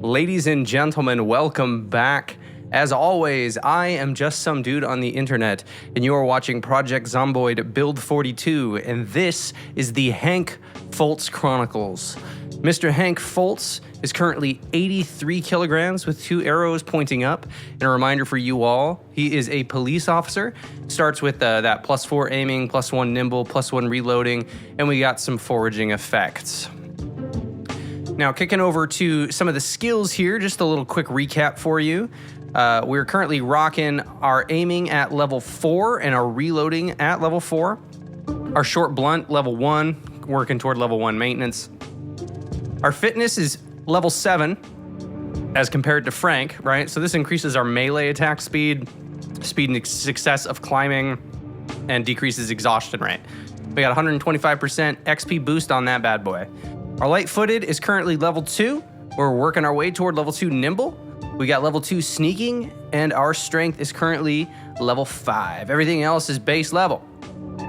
Ladies and gentlemen, welcome back. As always, I am just some dude on the internet, and you are watching Project Zomboid Build 42, and this is the Hank Fultz Chronicles. Mr. Hank Fultz is currently 83 kilograms with 2 arrows pointing up. And a reminder for you all, he is a police officer. Starts with that +4 aiming, +1 nimble, +1 reloading, and we got some foraging effects. Now, kicking over to some of the skills here, just a little quick recap for you. We're currently rocking our aiming at level 4 and our reloading at level 4. Our short blunt, level 1, working toward level 1 maintenance. Our fitness is level 7 as compared to Frank, right? So this increases our melee attack speed and success of climbing, and decreases exhaustion rate. We got 125% XP boost on that bad boy. Our light-footed is currently level 2. We're working our way toward level 2 nimble. We got level 2 sneaking, and our strength is currently level 5. Everything else is base level.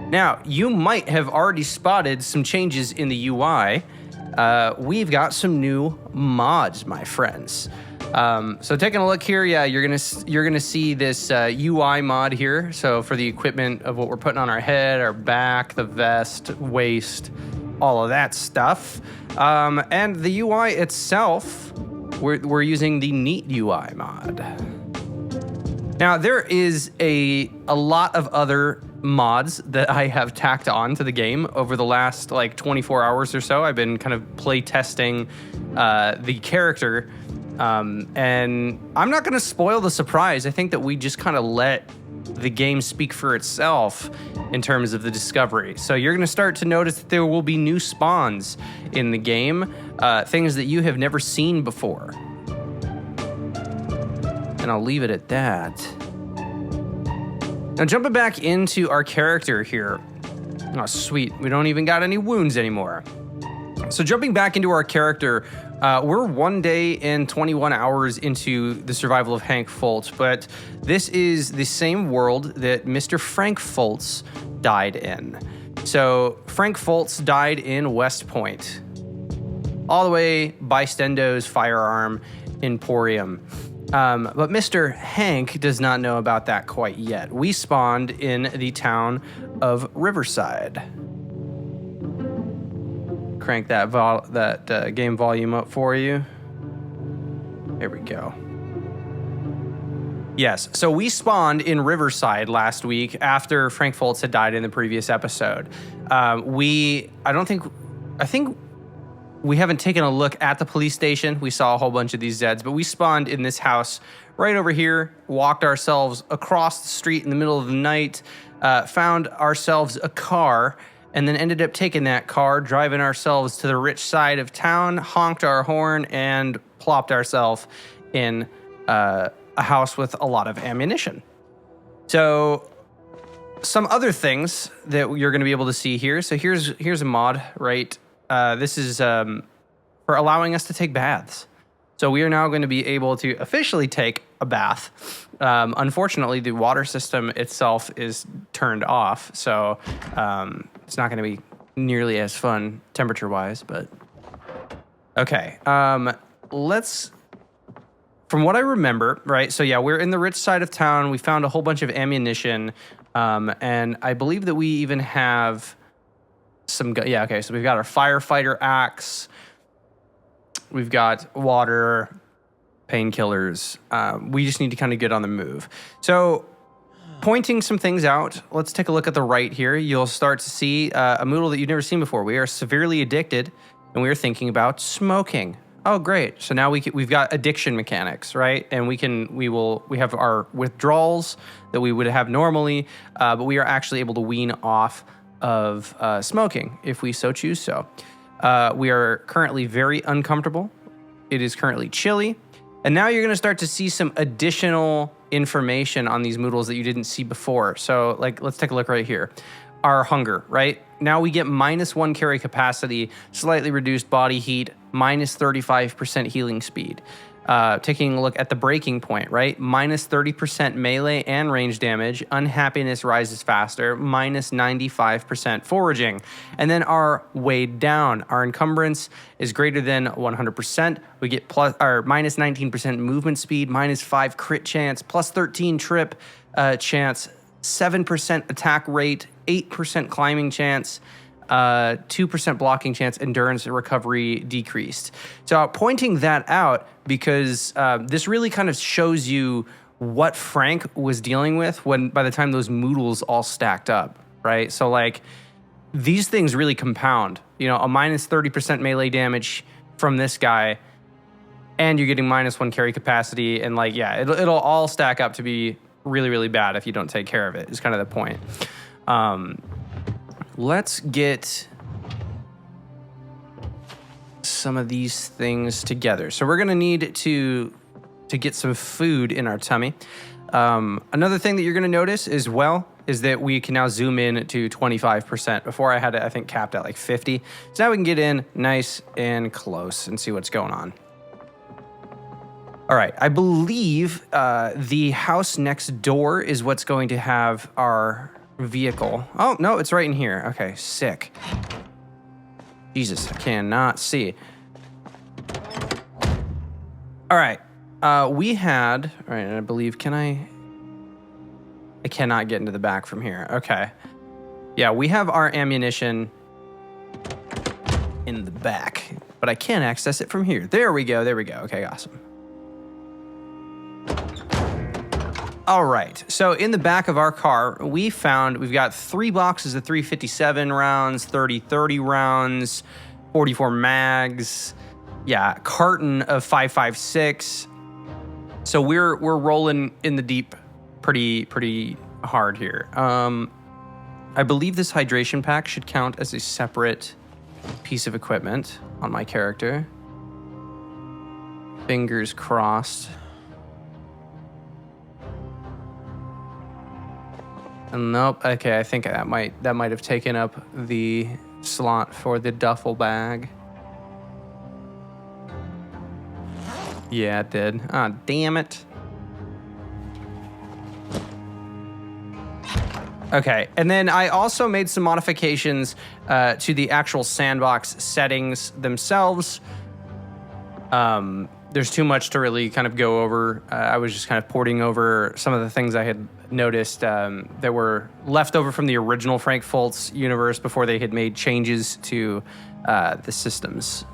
Now, you might have already spotted some changes in the UI. We've got some new mods, my friends. So taking a look here, yeah, you're gonna see this UI mod here. So for the equipment of what we're putting on our head, our back, the vest, waist, all of that stuff. And the UI itself, we're using the Neat UI mod. Now there is a lot of other mods that I have tacked on to the game over the last like 24 hours or so. I've been kind of play testing the character, and I'm not going to spoil the surprise. I think that we just kind of let the game speak for itself in terms of the discovery. So you're going to start to notice that there will be new spawns in the game, things that you have never seen before. And I'll leave it at that. Now, jumping back into our character here. Oh, sweet. We don't even got any wounds anymore. So jumping back into our character, we're 1 day and 21 hours into the survival of Hank Fultz, but this is the same world that Mr. Frank Fultz died in. So Frank Fultz died in West Point, all the way by Stendo's Firearm Emporium. But Mr. Hank does not know about that quite yet. We spawned in the town of Riverside. Crank that game volume up for you. There we go. Yes, so we spawned in Riverside last week after Frank Fultz had died in the previous episode. I think we haven't taken a look at the police station. We saw a whole bunch of these Zeds, but we spawned in this house right over here, walked ourselves across the street in the middle of the night, found ourselves a car, and then ended up taking that car, driving ourselves to the rich side of town, honked our horn, and plopped ourselves in a house with a lot of ammunition. So some other things that you're going to be able to see here. So here's a mod, right? This is for allowing us to take baths. So we are now going to be able to officially take a bath. Unfortunately, the water system itself is turned off, so it's not going to be nearly as fun temperature-wise, but okay. From what I remember, right, so yeah, we're in the rich side of town. We found a whole bunch of ammunition, and I believe that we even have some, yeah, okay, so we've got our firefighter axe, we've got water, painkillers. We just need to kind of get on the move. So pointing some things out, let's take a look at the right here. You'll start to see a Moodle that you've never seen before. We are severely addicted, and we are thinking about smoking. Oh, great. So now we've got addiction mechanics, right? And we have our withdrawals that we would have normally, but we are actually able to wean off of smoking if we so choose so. We are currently very uncomfortable. It is currently chilly. And now you're going to start to see some additional information on these Moodles that you didn't see before. So let's take a look right here. Our hunger, right? Now we get -1 carry capacity, slightly reduced body heat, -35% healing speed. taking a look at the breaking point, right? Minus 30% melee and range damage. Unhappiness rises faster. Minus 95% foraging. And then our weighed down. Our encumbrance is greater than 100%. We get minus 19% movement speed, minus 5 crit chance, plus 13 trip chance, 7% attack rate, 8% climbing chance, 2% blocking chance, endurance recovery decreased. So pointing that out because this really kind of shows you what Frank was dealing with by the time those moodles all stacked up, right? So like these things really compound, a minus 30% melee damage from this guy, and you're getting minus 1 carry capacity, and like, yeah, it'll all stack up to be really, really bad if you don't take care of it, is kind of the point. Let's get some of these things together. So we're going to need to get some food in our tummy. Another thing that you're going to notice as well is that we can now zoom in to 25%. Before I had it, I think, capped at like 50. So now we can get in nice and close and see what's going on. All right, I believe the house next door is what's going to have our vehicle. Oh, no, it's right in here. Okay, sick. Jesus, I cannot see. All right, we had, all right, I believe, I cannot get into the back from here. Okay. Yeah, we have our ammunition in the back, but I can't access it from here. There we go. Okay, awesome. All right, so in the back of our car, we've got 3 boxes of 357 rounds, 30 rounds, 44 mags, yeah, carton of 5.56. So we're rolling in the deep pretty hard here. I believe this hydration pack should count as a separate piece of equipment on my character. Fingers crossed. Nope. Okay, I think that might have taken up the slot for the duffel bag. Yeah, it did. Ah, damn it. Okay, and then I also made some modifications to the actual sandbox settings themselves. There's too much to really kind of go over. I was just kind of porting over some of the things I had noticed that were left over from the original Frank Fultz universe before they had made changes to the systems.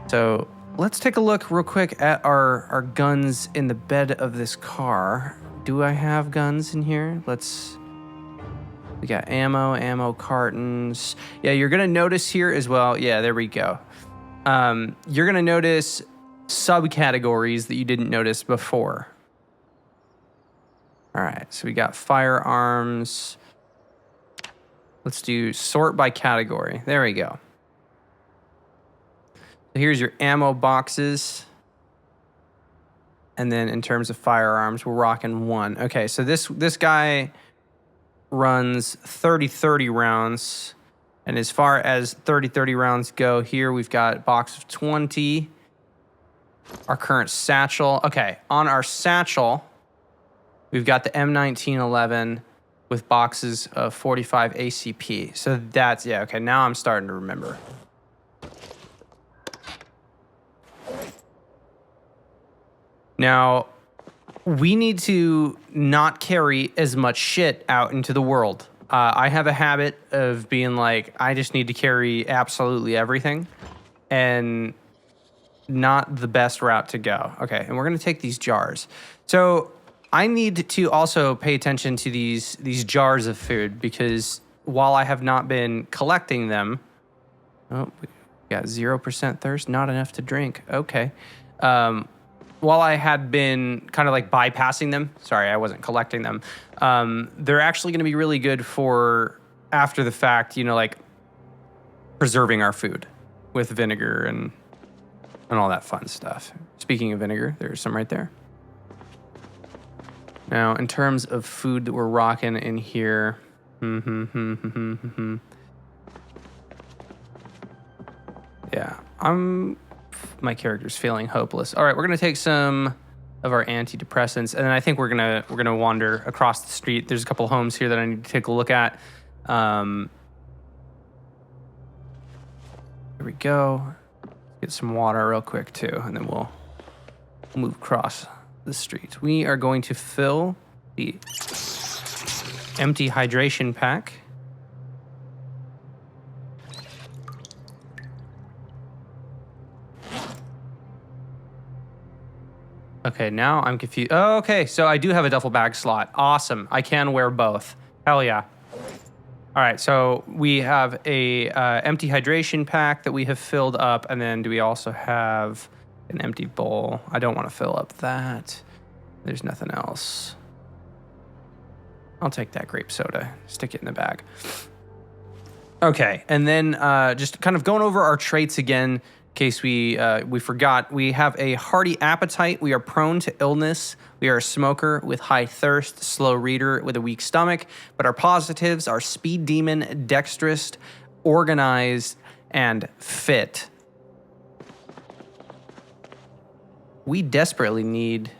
So let's take a look real quick at our guns in the bed of this car. Do I have guns in here? We got ammo cartons. Yeah, you're gonna notice here as well. Yeah, there we go. You're gonna notice subcategories that you didn't notice before. All right, so we got firearms. Let's do sort by category. There we go. So here's your ammo boxes. And then in terms of firearms, we're rocking 1. Okay, so this guy runs 30 rounds. And as far as 30 rounds go, here we've got a box of 20. Our current satchel. Okay, on our satchel, we've got the M1911 with boxes of 45 ACP. So that's, yeah, okay, now I'm starting to remember. Now, we need to not carry as much shit out into the world. I have a habit of being like, I just need to carry absolutely everything. And not the best route to go. Okay, and we're gonna take these jars. So I need to also pay attention to these jars of food because while I have not been collecting them, oh, we got 0% thirst, not enough to drink. Okay. While I had been kind of like bypassing them, sorry, I wasn't collecting them. They're actually gonna be really good for after the fact, like preserving our food with vinegar and all that fun stuff. Speaking of vinegar, there's some right there. Now, in terms of food that we're rocking in here, yeah, I'm my character's feeling hopeless. All right, we're gonna take some of our antidepressants, and then I think we're gonna wander across the street. There's a couple homes here that I need to take a look at. Here we go. Get some water real quick too, and then we'll move across the street. We are going to fill the empty hydration pack. Okay, now I'm confused. Oh, okay, so I do have a duffel bag slot. Awesome. I can wear both. Hell yeah. All right, so we have a empty hydration pack that we have filled up, and then do we also have an empty bowl? I don't want to fill up that. There's nothing else. I'll take that grape soda, stick it in the bag. Okay, and then just kind of going over our traits again, in case we forgot. We have a hearty appetite. We are prone to illness. We are a smoker with high thirst, slow reader with a weak stomach. But our positives are speed demon, dexterous, organized, and fit. We desperately need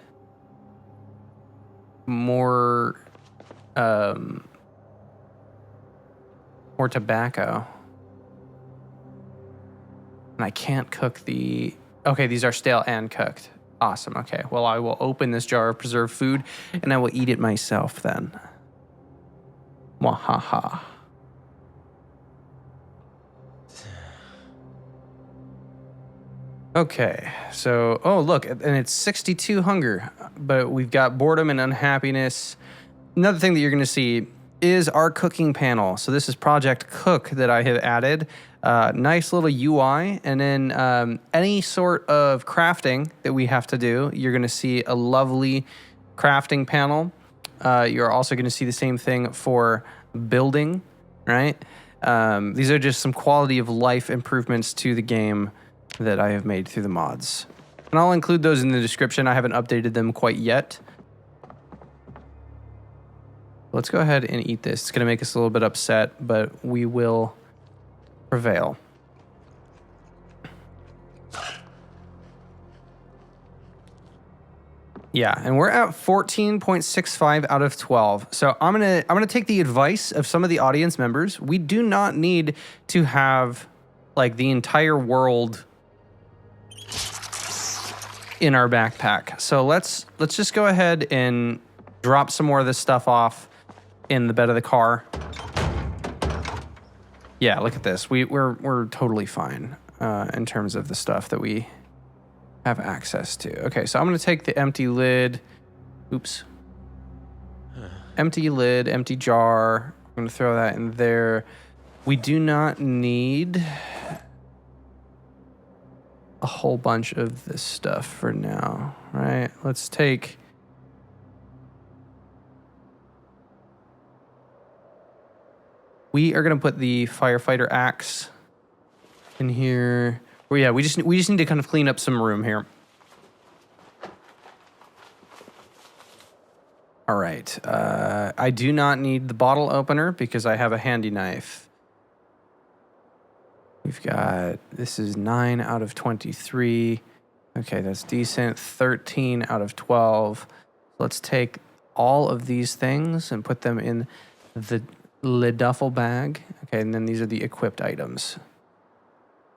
more tobacco. And I can't cook the... Okay, these are stale and cooked. Awesome, okay. Well, I will open this jar of preserved food, and I will eat it myself then. Mwahaha. Okay, so... Oh, look, and it's 62 hunger, but we've got boredom and unhappiness. Another thing that you're going to see is our cooking panel. So this is Project Cook that I have added. Nice little UI, and then any sort of crafting that we have to do, you're going to see a lovely crafting panel. You're also going to see the same thing for building, right? These are just some quality of life improvements to the game that I have made through the mods. And I'll include those in the description. I haven't updated them quite yet. Let's go ahead and eat this. It's going to make us a little bit upset, but we will prevail. Yeah, and we're at 14.65 out of 12. So I'm gonna take the advice of some of the audience members. We do not need to have like the entire world in our backpack. So let's just go ahead and drop some more of this stuff off in the bed of the car. Yeah, look at this. We're totally fine in terms of the stuff that we have access to. Okay, so I'm going to take the empty lid. Oops. Empty lid, empty jar. I'm going to throw that in there. We do not need a whole bunch of this stuff for now, right? Let's take... We are going to put the firefighter axe in here. Well, yeah, we just need to kind of clean up some room here. All right. I do not need the bottle opener because I have a handy knife. We've got, this is 9 out of 23. Okay, that's decent. 13 out of 12. Let's take all of these things and put them in the duffel bag. Okay, and then these are the equipped items.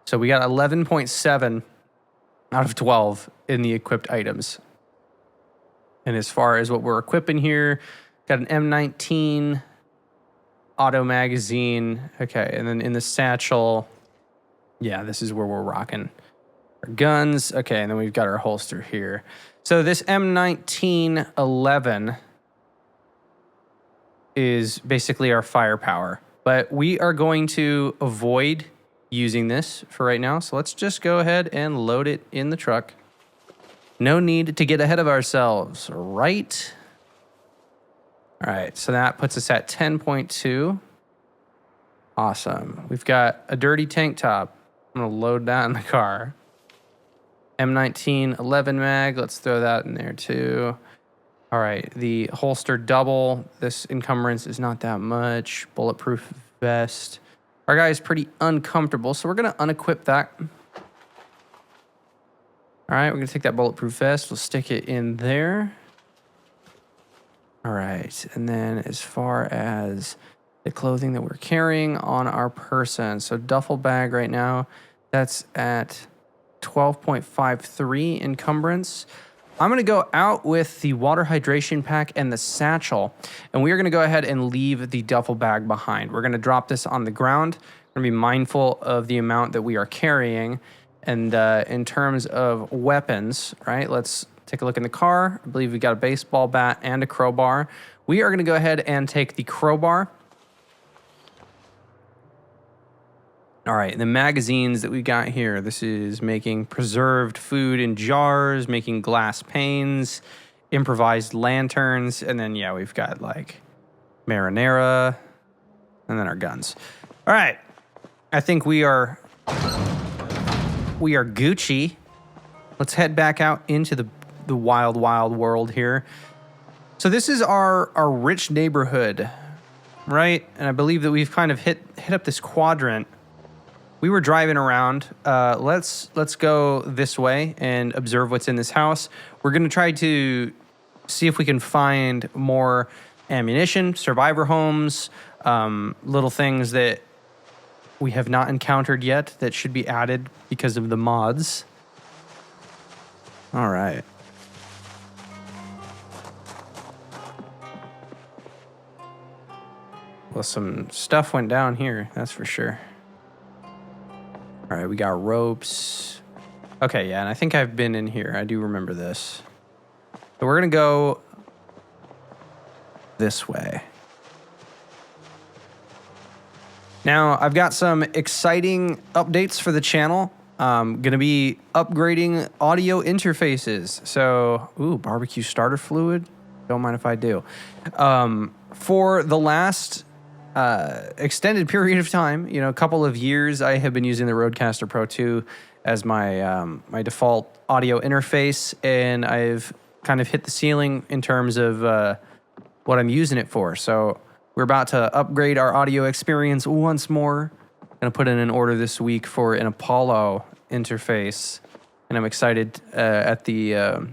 So we got 11.7 out of 12 in the equipped items. And as far as what we're equipping here, got an M19 auto magazine. Okay, and then in the satchel, yeah, this is where we're rocking our guns. Okay, and then we've got our holster here. So this M1911 is basically our firepower, but we are going to avoid using this for right now. So let's just go ahead and load it in the truck. No need to get ahead of ourselves, right? All right, so that puts us at 10.2. Awesome. We've got a dirty tank top. I'm gonna load that in the car. M1911 mag, let's throw that in there too. All right, the holster double. This encumbrance is not that much. Bulletproof vest. Our guy is pretty uncomfortable, so we're gonna unequip that. All right, we're going to take that bulletproof vest. We'll stick it in there. All right, and then as far as the clothing that we're carrying on our person, so duffel bag right now, that's at 12.53 encumbrance. I'm going to go out with the water hydration pack and the satchel, and we are going to go ahead and leave the duffel bag behind. We're going to drop this on the ground. We're going to be mindful of the amount that we are carrying. And in terms of weapons, right, let's take a look in the car. I believe we got a baseball bat and a crowbar. We are going to go ahead and take the crowbar. All right, the magazines that we got here. This is making preserved food in jars, making glass panes, improvised lanterns, and then, yeah, we've got, like, marinara, and then our guns. All right, I think we are Gucci. Let's head back out into the wild, wild world here. So this is our rich neighborhood, right? And I believe that we've kind of hit up this quadrant. We were driving around. Let's go this way and observe what's in this house. We're going to try to see if we can find more ammunition, survivor homes, little things that we have not encountered yet that should be added because of the mods. All right. Well, some stuff went down here, that's for sure. All right, we got ropes. Okay, yeah, and I think I've been in here. I do remember this. So we're going to go this way. Now, I've got some exciting updates for the channel. Going to be upgrading audio interfaces. So, ooh, barbecue starter fluid. Don't mind if I do. For the last extended period of time, you know, a couple of years, I have been using the Rodecaster Pro 2 as my my default audio interface, and I've kind of hit the ceiling in terms of what I'm using it for. So we're about to upgrade our audio experience once more. Going to put in an order this week for an Apollo interface, and I'm excited at the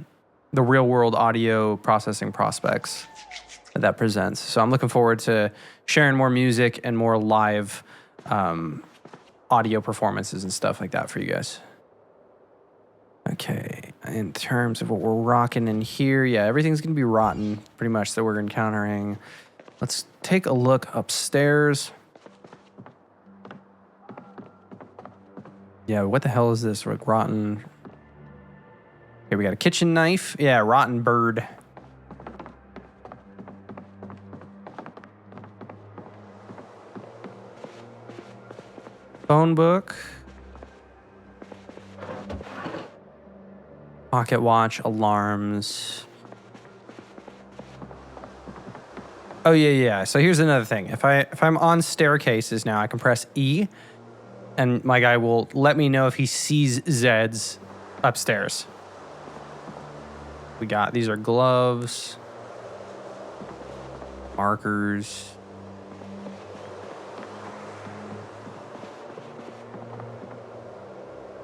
real world audio processing prospects that presents. So I'm looking forward to sharing more music and more live audio performances and stuff like that for you guys. Okay, in terms of what we're rocking in here, yeah, everything's going to be rotten pretty much that we're encountering. Let's take a look upstairs. Yeah, what the hell is this? Like rotten. Okay, we got a kitchen knife. Yeah, rotten bird. Phone book. Pocket watch, alarms. Oh yeah. So here's another thing. If I'm on staircases now, I can press E, and my guy will let me know if he sees Zeds upstairs. We got, these are gloves, markers.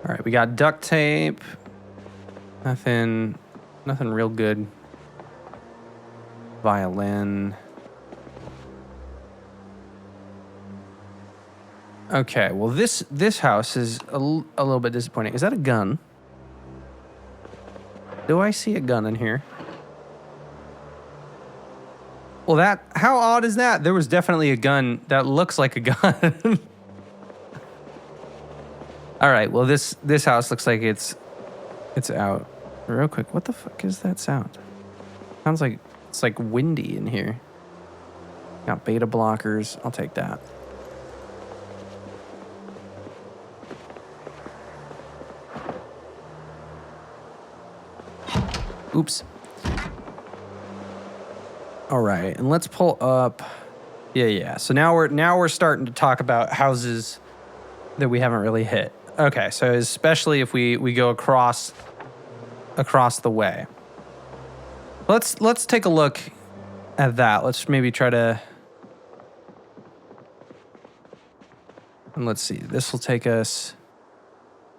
All right, we got duct tape. Nothing real good. Violin. Okay, well this house is a little bit disappointing. Is that a gun? Do I see a gun in here? Well, how odd is that? There was definitely a gun that looks like a gun. All right, well this house looks like it's out. Real quick, what the fuck is that sound? Sounds like it's like windy in here. Got beta blockers. I'll take that. Oops. All right, and let's pull up. Yeah. So now we're starting to talk about houses that we haven't really hit. Okay, so especially if we go across the way. Let's take a look at that. Let's maybe try to. And let's see. This will take us.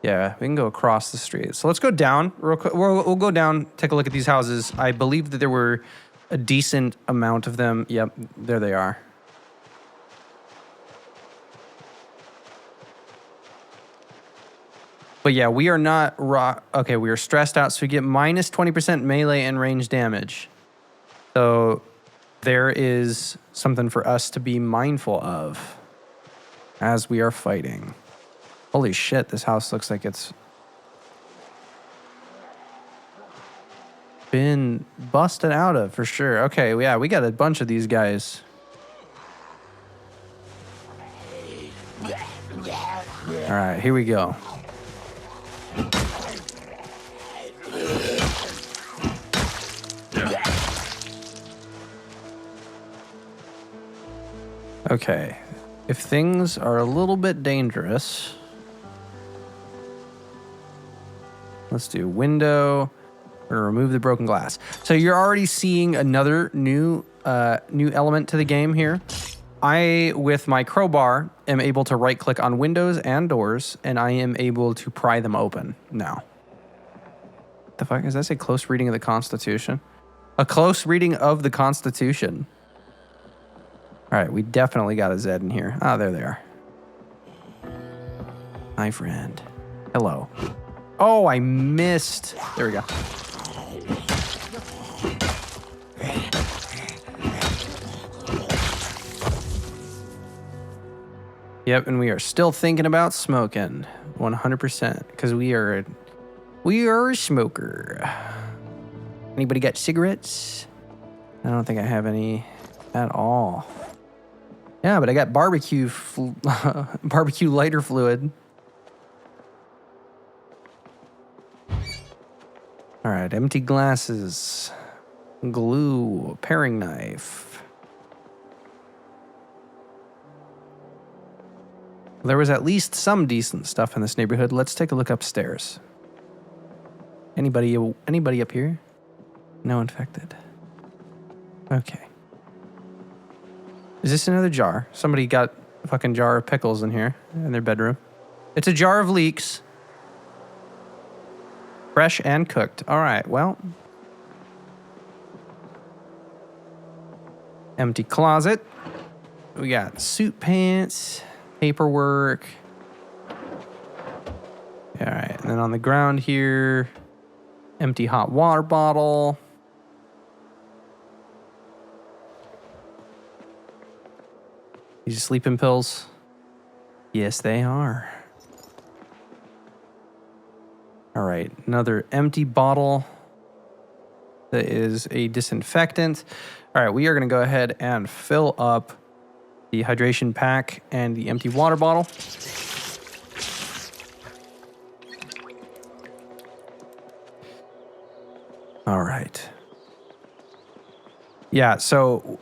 Yeah, we can go across the street. So let's go down real quick. We'll go down, take a look at these houses. I believe that there were a decent amount of them. Yep, there they are. But yeah, we are not okay, we are stressed out, so we get minus 20% melee and range damage. So there is something for us to be mindful of as we are fighting. Holy shit, this house looks like it's been busted out of for sure. Okay, yeah, we got a bunch of these guys. All right, here we go. Okay, if things are a little bit dangerous, let's do window. We're gonna remove the broken glass. So you're already seeing another new element to the game here. I, with my crowbar, am able to right-click on windows and doors, and I am able to pry them open now. What the fuck? Does that say close reading of the Constitution? A close reading of the Constitution. All right, we definitely got a Z in here. Ah, there they are. Hi, friend. Hello. Oh, I missed. There we go. Yep, and we are still thinking about smoking. 100%, because we are a smoker. Anybody got cigarettes? I don't think I have any at all. Yeah, but I got barbecue lighter fluid. All right, empty glasses, glue, paring knife. There was at least some decent stuff in this neighborhood. Let's take a look upstairs. Anybody up here? No infected. Okay. Is this another jar? Somebody got a fucking jar of pickles in here in their bedroom. It's a jar of leeks. Fresh and cooked. All right, well. Empty closet. We got suit pants, paperwork. All right, and then on the ground here, empty hot water bottle. These sleeping pills? Yes, they are. All right, another empty bottle that is a disinfectant. All right, we are going to go ahead and fill up the hydration pack and the empty water bottle. All right. Yeah, so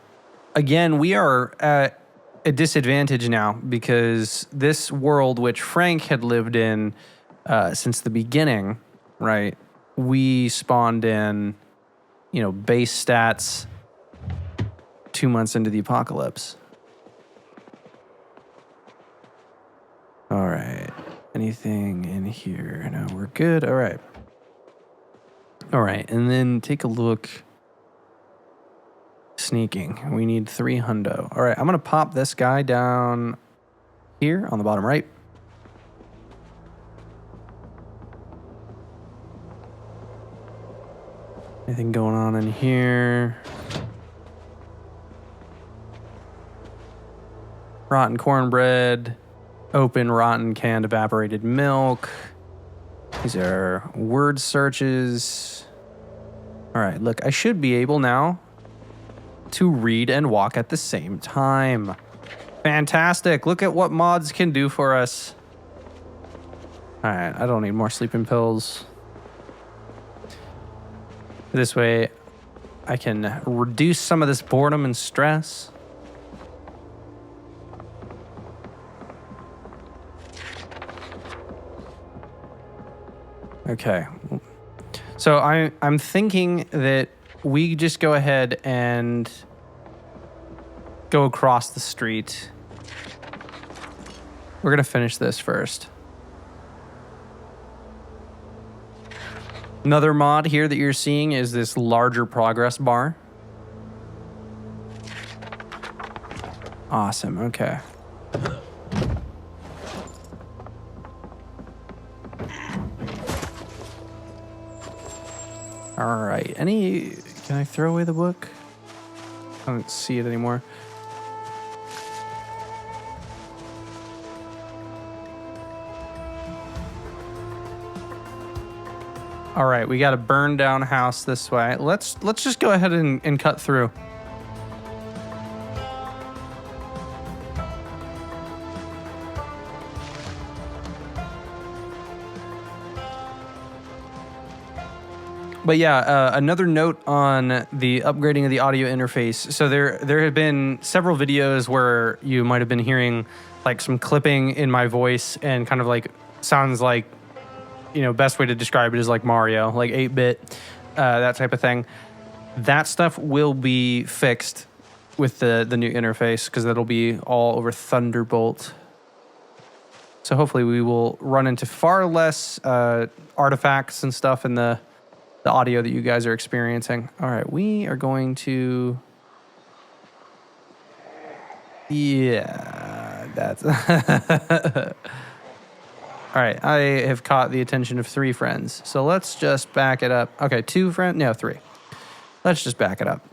again, we are at a disadvantage now because this world, which Frank had lived in since the beginning, right? We spawned in, base stats 2 months into the apocalypse. All right. Anything in here? No, we're good. All right. All right. And then take a look. Sneaking. We need 3 hundo. All right. I'm going to pop this guy down here on the bottom right. Anything going on in here? Rotten cornbread. Open rotten canned evaporated milk. These are word searches. All right, look, I should be able now to read and walk at the same time. Fantastic. Look at what mods can do for us. All right, I don't need more sleeping pills. This way, I can reduce some of this boredom and stress. Okay, so I'm thinking that we just go ahead and go across the street. We're gonna finish this first. Another mod here that you're seeing is this larger progress bar. Awesome, okay. All right, can I throw away the book? I don't see it anymore. All right, we got a burned down house this way. Let's just go ahead and cut through. But yeah, another note on the upgrading of the audio interface. So there have been several videos where you might have been hearing like some clipping in my voice and kind of like sounds like, you know, best way to describe it is like Mario, like 8-bit, that type of thing. That stuff will be fixed with the new interface because that'll be all over Thunderbolt. So hopefully we will run into far less artifacts and stuff in the audio that you guys are experiencing. All right, we are going to... Yeah, that's... All right, I have caught the attention of 3 friends. So let's just back it up. Okay, 2 friends? No, 3. Let's just back it up.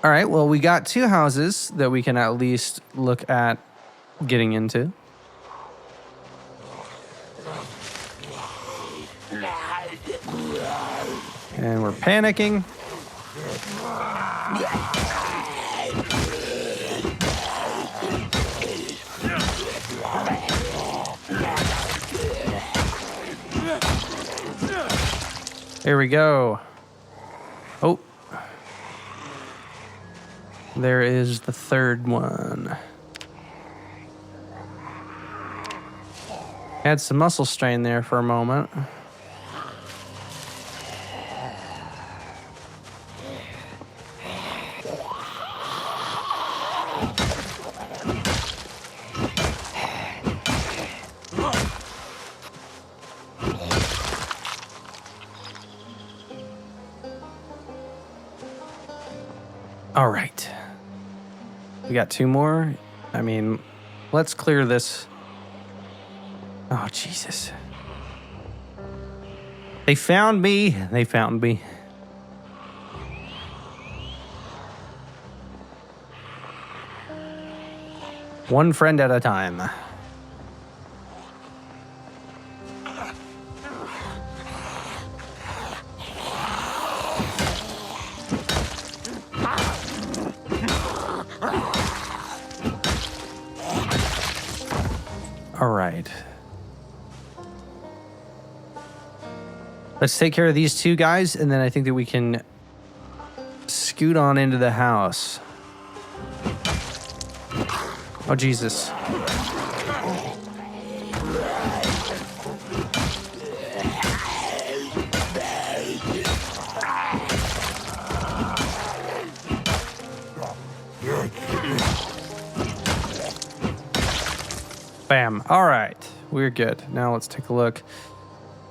All right, well, we got 2 houses that we can at least look at getting into. And we're panicking. Here we go. Oh. There is the 3rd one. Had some muscle strain there for a moment. All right. We got 2 more. I mean, let's clear this. Oh, Jesus. They found me. They found me. One friend at a time. All right. Let's take care of these 2 guys, and then I think that we can scoot on into the house. Oh, Jesus. Bam. All right. We're good. Now let's take a look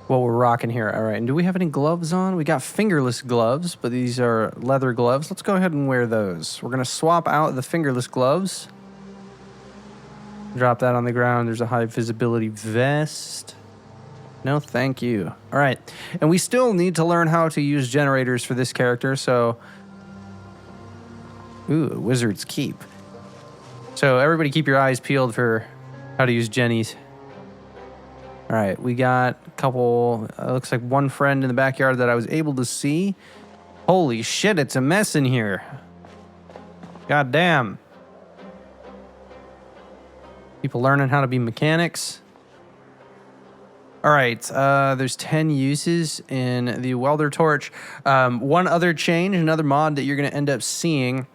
what we're rocking here. All right. And do we have any gloves on? We got fingerless gloves, but these are leather gloves. Let's go ahead and wear those. We're going to swap out the fingerless gloves. Drop that on the ground. There's a high visibility vest. No, thank you. All right. And we still need to learn how to use generators for this character. So, ooh, Wizard's Keep. So everybody keep your eyes peeled for how to use Jennies. All right, we got a couple, looks like 1 friend in the backyard that I was able to see. Holy shit, it's a mess in here. God damn. People learning how to be mechanics. All right, there's 10 uses in the welder torch. One other change, another mod that you're going to end up seeing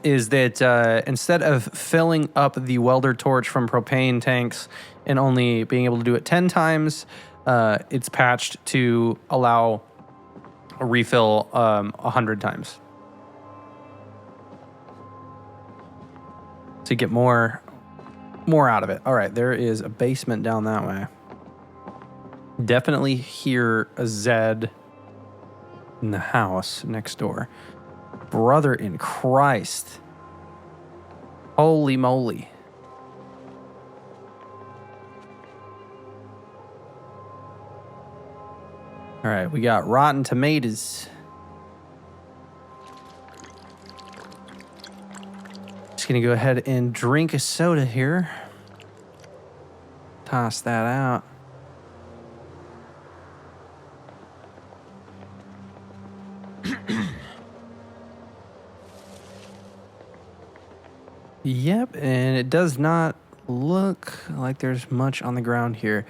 is that instead of filling up the welder torch from propane tanks and only being able to do it 10 times, it's patched to allow a refill 100 times. To get more out of it. All right, there is a basement down that way. Definitely hear a Zed in the house next door. Brother in Christ. Holy moly. All right, we got rotten tomatoes. Just gonna go ahead and drink a soda here. Toss that out. Yep, and it does not look like there's much on the ground here.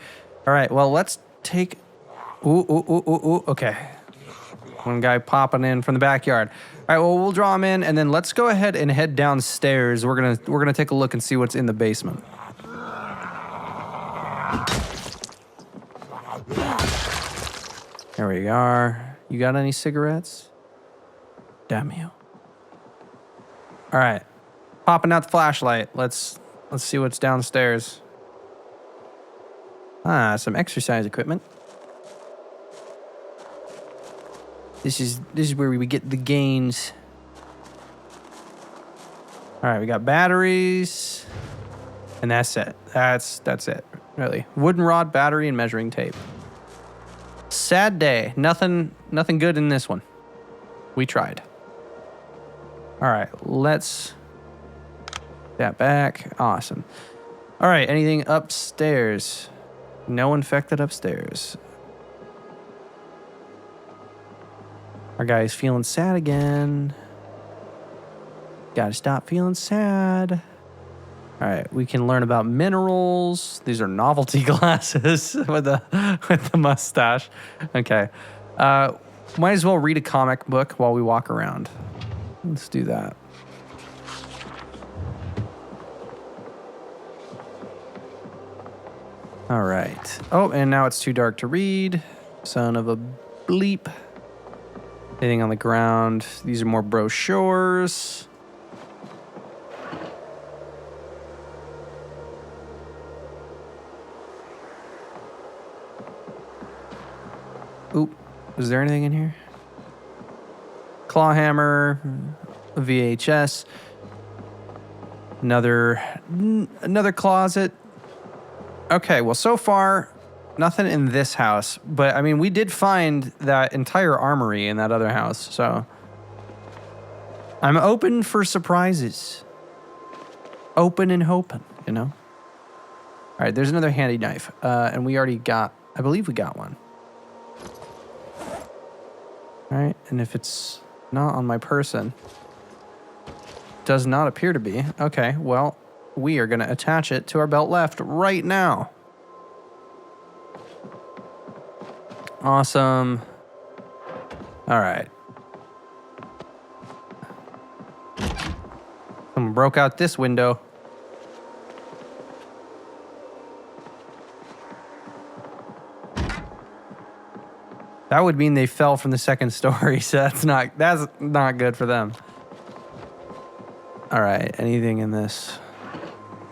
All right, well, let's take... Ooh, okay. One guy popping in from the backyard. All right, well, we'll draw him in, and then let's go ahead and head downstairs. We're gonna take a look and see what's in the basement. There we are. You got any cigarettes? Damn you. All right. Popping out the flashlight. Let's see what's downstairs. Ah, some exercise equipment. This is where we get the gains. All right, we got batteries, and that's it. That's it, really. Wooden rod, battery, and measuring tape. Sad day. Nothing good in this one. We tried. All right, let's that back. Awesome. All right, anything upstairs? No infected upstairs. Our guy's feeling sad again. Gotta stop feeling sad. All right, we can learn about minerals. These are novelty glasses with the mustache. Okay. Might as well read a comic book while we walk around. Let's do that. All right. Oh, and now it's too dark to read. Son of a bleep. Anything on the ground? These are more brochures. Oop. Is there anything in here? Claw hammer, a VHS, another closet. Okay, well, so far, nothing in this house. But, I mean, we did find that entire armory in that other house, so I'm open for surprises. Open and hoping, you know? All right, there's another handy knife, and we already got, I believe we got one. All right, and if it's not on my person, does not appear to be. Okay, well, we are going to attach it to our belt left right now. Awesome. All right. Someone broke out this window. That would mean they fell from the second story, so that's not good for them. All right, anything in this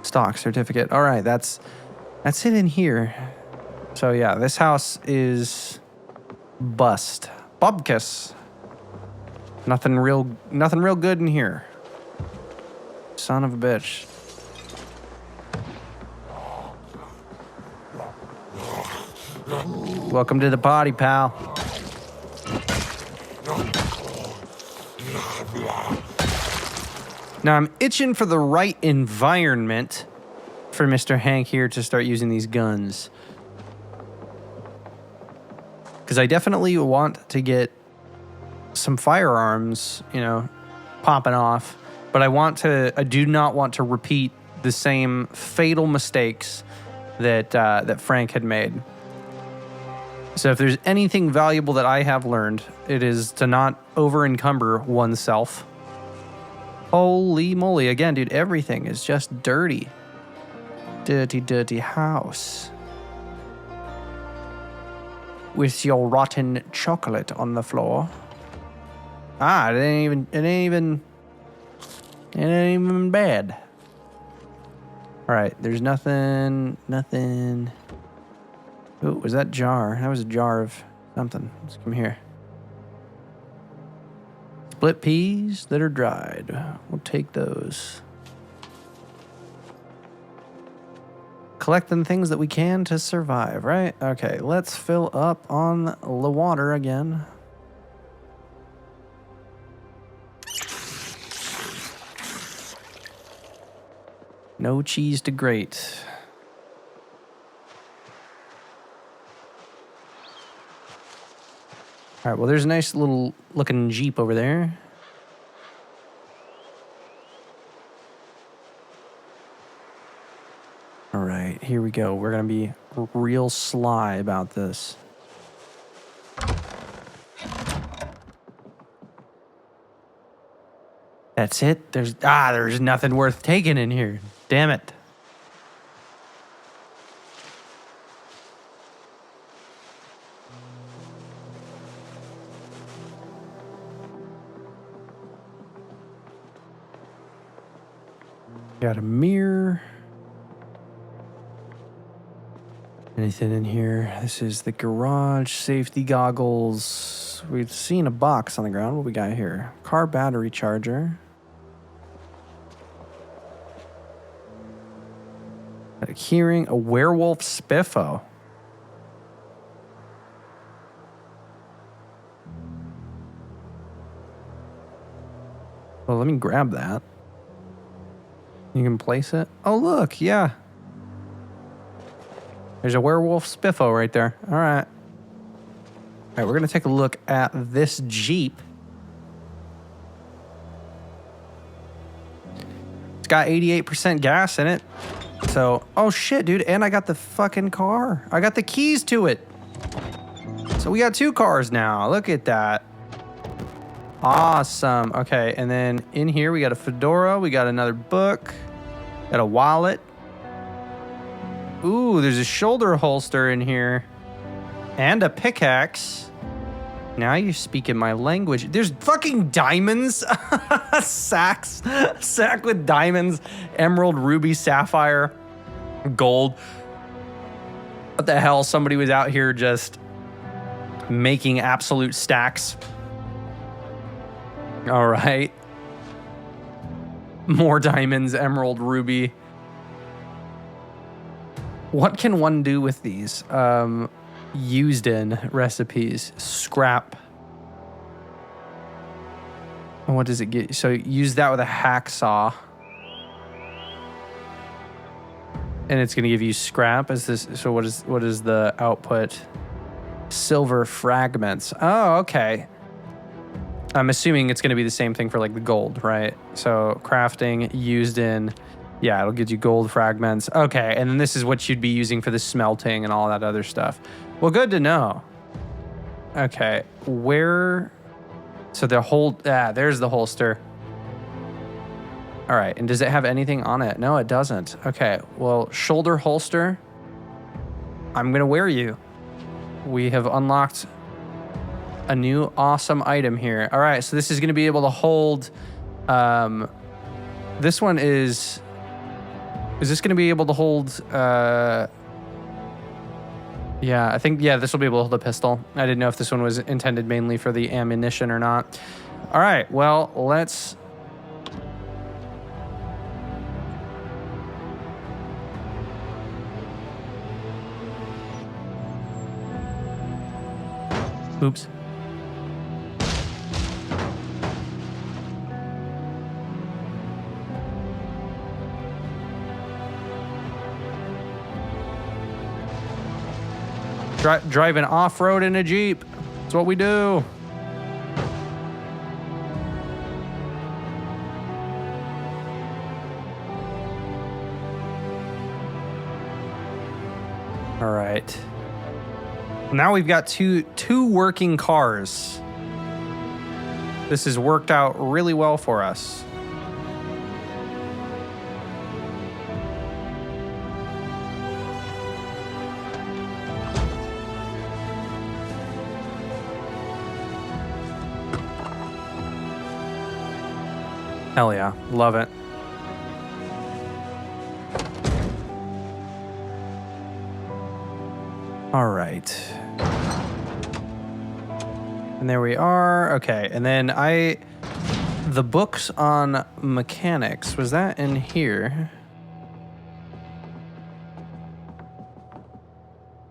stock certificate? All right, that's it in here. So yeah, this house is bust. Bubkus. Nothing real good in here. Son of a bitch. Welcome to the party, pal. Now I'm itching for the right environment for Mr. Hank here to start using these guns. Because I definitely want to get some firearms, you know, popping off. But I do not want to repeat the same fatal mistakes that Frank had made. So if there's anything valuable that I have learned, it is to not over-encumber oneself. Holy moly. Again, dude, everything is just dirty. Dirty, dirty house. With your rotten chocolate on the floor. Ah, it ain't even bad. All right, there's nothing. Oh, was that jar? That was a jar of something. Let's come here. Split peas that are dried. We'll take those. Collecting things that we can to survive, right? Okay, let's fill up on the water again. No cheese to grate. All right, well, there's a nice little looking Jeep over there. All right, here we go. We're going to be real sly about this. That's it? There's nothing worth taking in here. Damn it. Got a mirror. Anything in here? This is the garage. Safety goggles. We've seen a box on the ground. What we got here? Car battery charger. A hearing. A werewolf spiffo. Well, let me grab that. You can place it. Oh, look. Yeah. There's a werewolf spiffo right there. All right. All right, we're going to take a look at this Jeep. It's got 88% gas in it. So, oh shit, dude. And I got the fucking car. I got the keys to it. So we got 2 cars now. Look at that. Awesome. Okay, and then in here we got a fedora. We got another book. Got a wallet. Ooh, there's a shoulder holster in here. And a pickaxe. Now you're speaking my language. There's fucking diamonds. Sacks. Sack with diamonds. Emerald, ruby, sapphire, gold. What the hell? Somebody was out here just making absolute stacks. All right. More diamonds, emerald, ruby. What can one do with these? Used in recipes. Scrap. And what does it get? So use that with a hacksaw. And it's going to give you scrap. Is this? So what is the output? Silver fragments. Oh, okay. I'm assuming it's going to be the same thing for like the gold, right? So crafting, used in, yeah, it'll give you gold fragments. Okay, and then this is what you'd be using for the smelting and all that other stuff. Well, good to know. Okay, where, so there's the holster. All right, and does it have anything on it? No, it doesn't. Okay, well, shoulder holster. I'm going to wear you. We have unlocked a new awesome item here. All right, so this is going to be able to hold, this one is this going to be able to hold, yeah, I think, yeah, this will be able to hold a pistol. I didn't know if this one was intended mainly for the ammunition or not. All right, well, let's, oops. Driving off-road in a Jeep. That's what we do. All right. Now we've got two working cars. This has worked out really well for us. Hell yeah, love it. All right. And there we are. Okay, and then the books on mechanics, was that in here?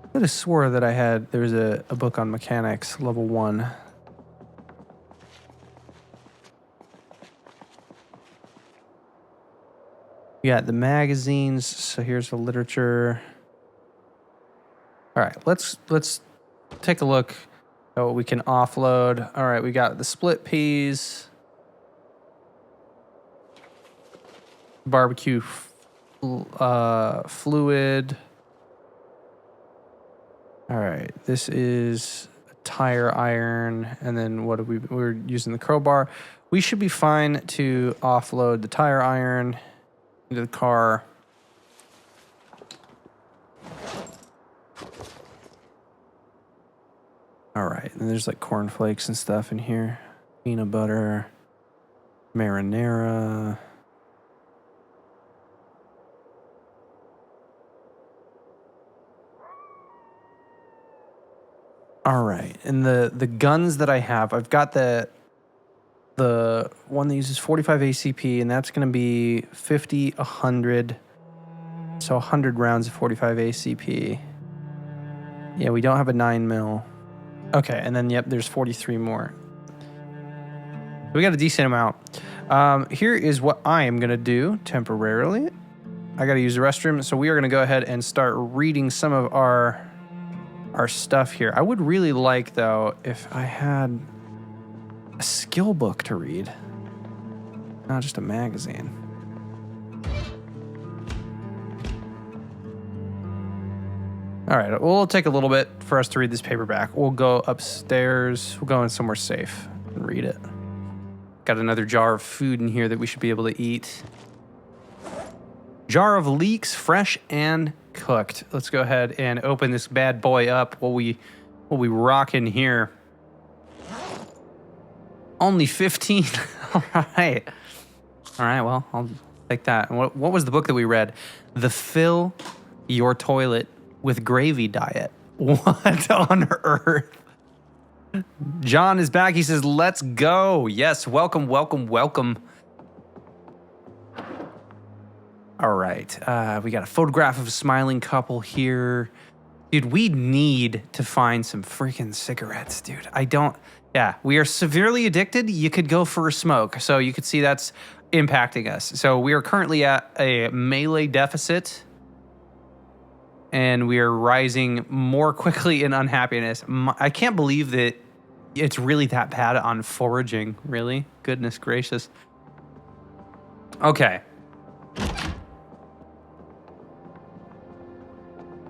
I could have swore that there was a book on mechanics, level 1. We got the magazines, so here's the literature. All right, let's take a look at what we can offload. All right, we got the split peas, barbecue fluid. All right, this is a tire iron, and then we're using the crowbar. We should be fine to offload the tire iron into the car. All right, and there's like cornflakes and stuff in here. Peanut butter, marinara. All right, and the guns that I have, I've got the one that uses 45 ACP, and that's going to be 50, 100. So 100 rounds of 45 ACP. Yeah, we don't have a 9mm. Okay, and then, yep, there's 43 more. We got a decent amount. Here is what I am going to do temporarily. I got to use the restroom, so we are going to go ahead and start reading some of our stuff here. I would really like, though, if I had a skill book to read, not just a magazine. All right, we'll take a little bit for us to read this paperback. We'll go upstairs. We'll go in somewhere safe and read it. Got another jar of food in here that we should be able to eat. Jar of leeks, fresh and cooked. Let's go ahead and open this bad boy up while we rock in here. Only 15. All right. All right, well, I'll take that. What was the book that we read? The Fill Your Toilet with Gravy Diet. What on earth? John is back. He says, let's go. Yes, welcome, welcome, welcome. All right. We got a photograph of a smiling couple here. Dude, we need to find some freaking cigarettes, dude. Yeah, we are severely addicted. You could go for a smoke. So you could see that's impacting us. So we are currently at a melee deficit, and we are rising more quickly in unhappiness. I can't believe that it's really that bad on foraging. Really? Goodness gracious. Okay.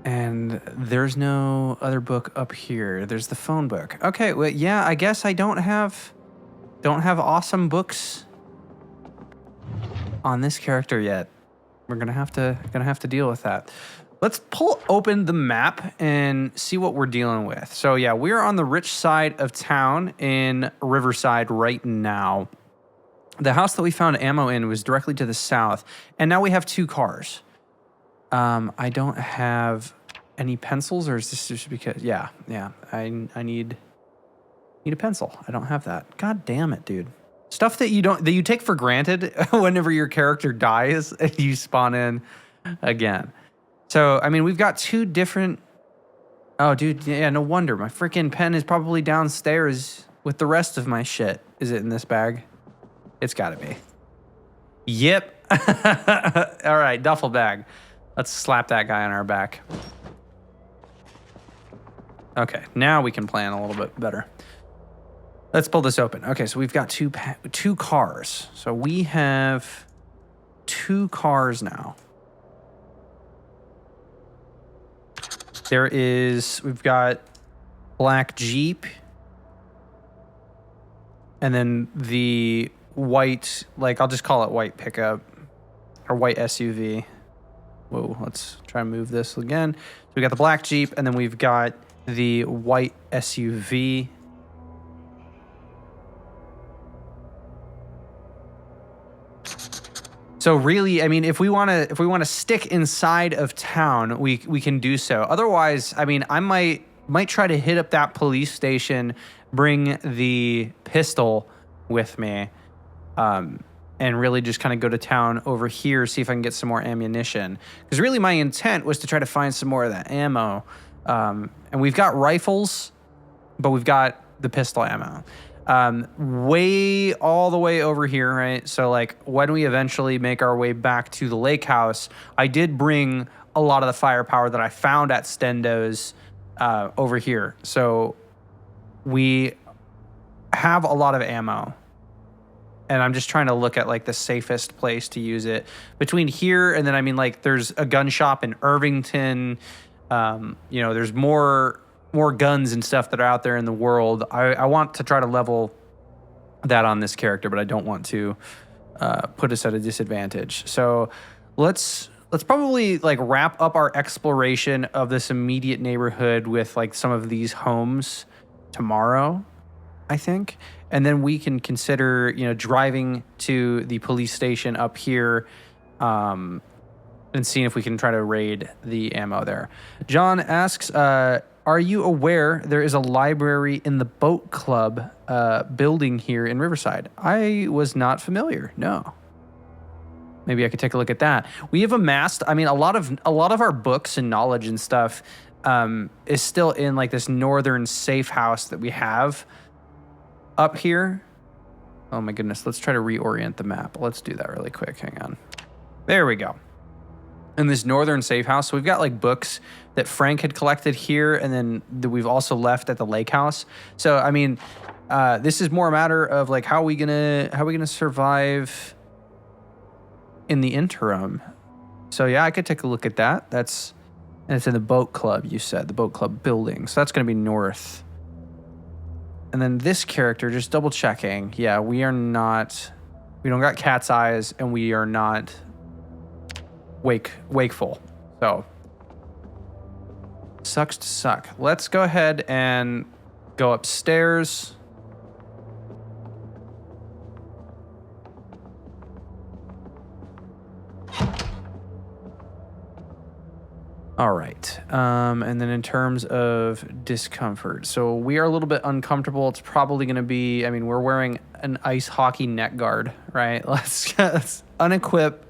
And there's no other book up here. There's the phone book. Okay, well, yeah, I guess I don't have awesome books on this character yet. We're gonna have to deal with that. Let's pull open the map and see what we're dealing with. So yeah, we're on the rich side of town in Riverside right now. The house that we found ammo in was directly to the south, and now we have 2 cars. I don't have any pencils, or is this just because? Yeah. I need a pencil. I don't have that. God damn it, dude. Stuff that you take for granted whenever your character dies and you spawn in again. So, I mean, we've got 2 different. Oh, dude, yeah, no wonder. My freaking pen is probably downstairs with the rest of my shit. Is it in this bag? It's got to be. Yep. All right, duffel bag. Let's slap that guy on our back. Okay, now we can plan a little bit better. Let's pull this open. Okay, so we've got two cars. So we have 2 cars now. We've got black Jeep, and then the white, like I'll just call it white pickup or white SUV. Whoa, let's try and move this again. So we got the black Jeep, and then we've got the white SUV. So really, I mean, if we want to stick inside of town, we can do so. Otherwise, I mean, I might try to hit up that police station, bring the pistol with me, and really just kind of go to town over here, see if I can get some more ammunition. Because really, my intent was to try to find some more of that ammo. And we've got rifles, but we've got the pistol ammo. Way all the way over here, right? So like when we eventually make our way back to the lake house, I did bring a lot of the firepower that I found at Stendo's over here. So we have a lot of ammo, and I'm just trying to look at like the safest place to use it between here. And then, I mean, like there's a gun shop in Irvington. You know, there's more guns and stuff that are out there in the world. I want to try to level that on this character, but I don't want to put us at a disadvantage. So let's probably like wrap up our exploration of this immediate neighborhood with like some of these homes tomorrow, I think. And then we can consider, you know, driving to the police station up here, and seeing if we can try to raid the ammo there. John asks, are you aware there is a library in the boat club building here in Riverside? I was not familiar. No. Maybe I could take a look at that. We have amassed, I mean, a lot of our books and knowledge and stuff is still in like this northern safe house that we have up here. Oh my goodness. Let's try to reorient the map. Let's do that really quick. Hang on. There we go. In this northern safe house, so we've got like books that Frank had collected here, and then that we've also left at the lake house. So I mean, this is more a matter of like how we gonna survive in the interim. So yeah, I could take a look at that. It's in the boat club. You said the boat club building, so that's gonna be north. And then this character, just double checking. Yeah, we don't got cat's eyes, and we are not wakeful. So sucks to suck. Let's go ahead and go upstairs. All right. And then in terms of discomfort, so we are a little bit uncomfortable. It's probably going to be, I mean, we're wearing an ice hockey neck guard, right? Let's unequip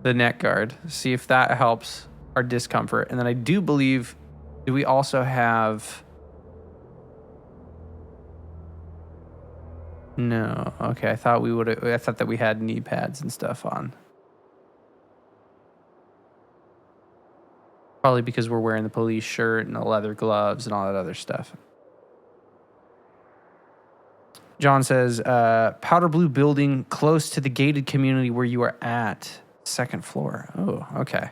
the neck guard, see if that helps our discomfort. And then I do believe, do we also have... No. Okay, I thought that we had knee pads and stuff on. Probably because we're wearing the police shirt and the leather gloves and all that other stuff. John says, powder blue building close to the gated community where you are at. Second floor. Oh, okay.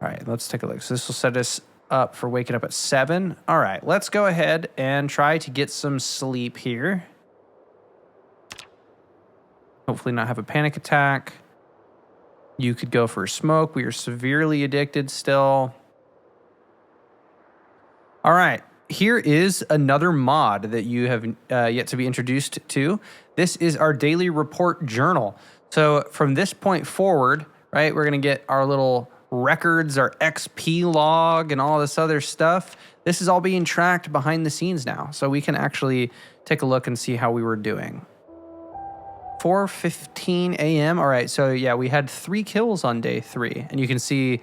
All right, let's take a look. So this will set us up for waking up at 7. All right, let's go ahead and try to get some sleep here. Hopefully not have a panic attack. You could go for a smoke. We are severely addicted still. All right, here is another mod that you have yet to be introduced to. This is our daily report journal. So from this point forward, right, we're going to get our little records, our XP log, and all this other stuff. This is all being tracked behind the scenes now. So we can actually take a look and see how we were doing. 4:15 a.m. All right, so yeah, we had 3 kills on day 3. And you can see,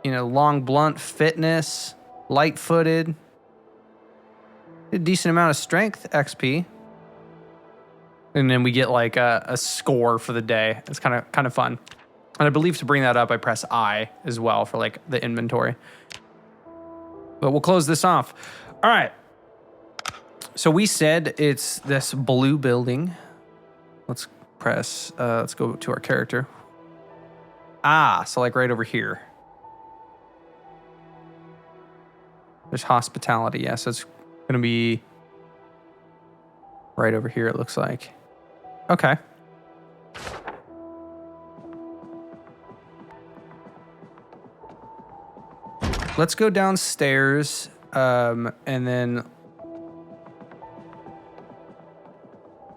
you know, long blunt, fitness, light-footed, a decent amount of strength XP. And then we get like a score for the day. It's kind of fun. And I believe to bring that up, I press I as well for like the inventory. But we'll close this off. All right. So we said it's this blue building. Let's go to our character. So like right over here. There's hospitality. Yeah, so it's going to be right over here, it looks like. Okay. Let's go downstairs, and then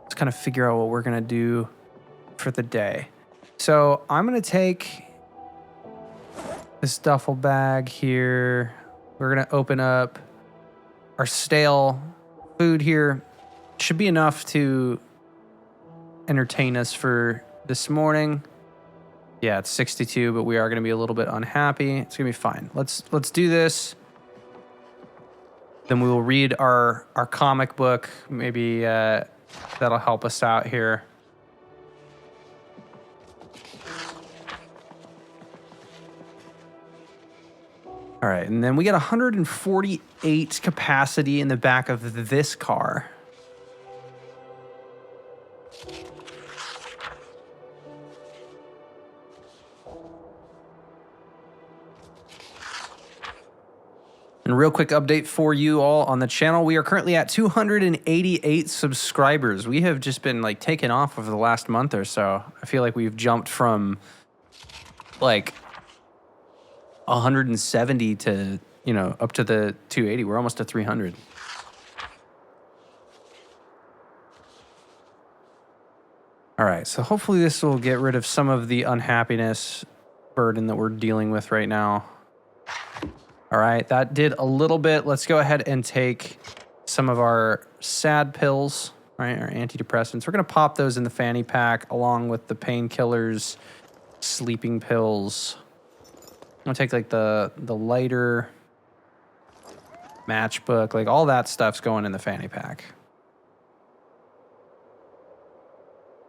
let's kind of figure out what we're going to do for the day. So I'm going to take this duffel bag here. We're going to open up our stale food here. Should be enough to entertain us for this morning. Yeah, it's 62, but we are going to be a little bit unhappy. It's going to be fine. Let's do this. Then we will read our comic book. Maybe that'll help us out here. All right, and then we get 148 capacity in the back of this car. And real quick update for you all on the channel. We are currently at 288 subscribers. We have just been like taking off over the last month or so. I feel like we've jumped from like 170 to, you know, up to the 280. We're almost at 300. All right, so hopefully this will get rid of some of the unhappiness burden that we're dealing with right now. All right, that did a little bit. Let's go ahead and take some of our sad pills, right, our antidepressants. We're going to pop those in the fanny pack along with the painkillers, sleeping pills. I'm going to take like the lighter, matchbook, like all that stuff's going in the fanny pack.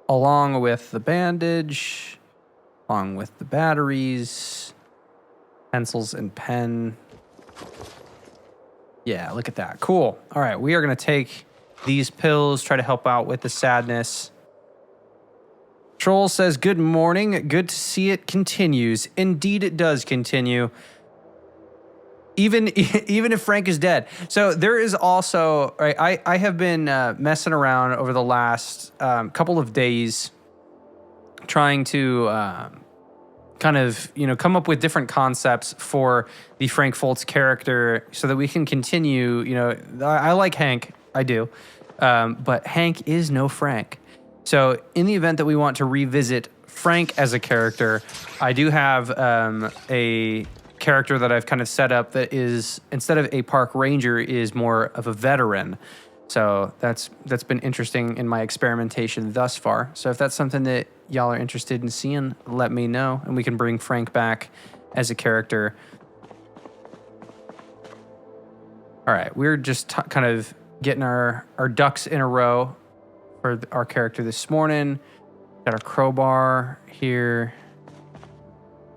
Along with the bandage, along with the batteries, pencils and pen. Yeah, look at that. Cool. All right, we are going to take these pills, try to help out with the sadness. Troll says, good morning. Good to see it continues. Indeed, it does continue. Even if Frank is dead. So there is also, right, I have been messing around over the last couple of days trying to kind of, you know, come up with different concepts for the Frank Fultz character so that we can continue, you know, I like Hank, I do, but Hank is no Frank. So in the event that we want to revisit Frank as a character, I do have a character that I've kind of set up that is, instead of a park ranger, is more of a veteran. So that's been interesting in my experimentation thus far. So if that's something that y'all are interested in seeing, let me know, and we can bring Frank back as a character. All right, we're just kind of getting our ducks in a row for our character this morning. Got our crowbar here.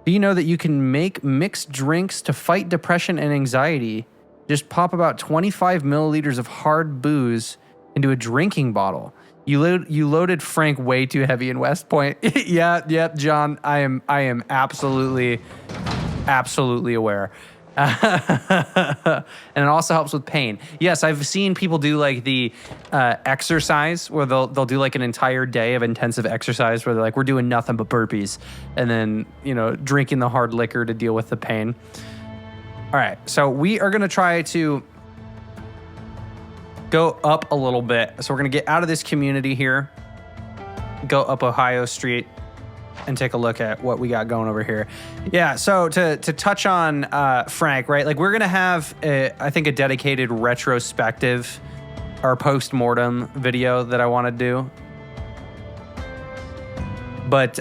Do you know that you can make mixed drinks to fight depression and anxiety? Just pop about 25 milliliters of hard booze into a drinking bottle. You loaded Frank way too heavy in West Point. Yep, John. I am absolutely aware. And it also helps with pain. Yes, I've seen people do like the exercise where they'll do like an entire day of intensive exercise where they're like, we're doing nothing but burpees, and then, you know, drinking the hard liquor to deal with the pain. All right, so we are going to try to go up a little bit. So we're going to get out of this community here, go up Ohio Street, and take a look at what we got going over here. Yeah, so to touch on Frank, right? Like, we're going to have, I think, a dedicated retrospective or postmortem video that I want to do. But,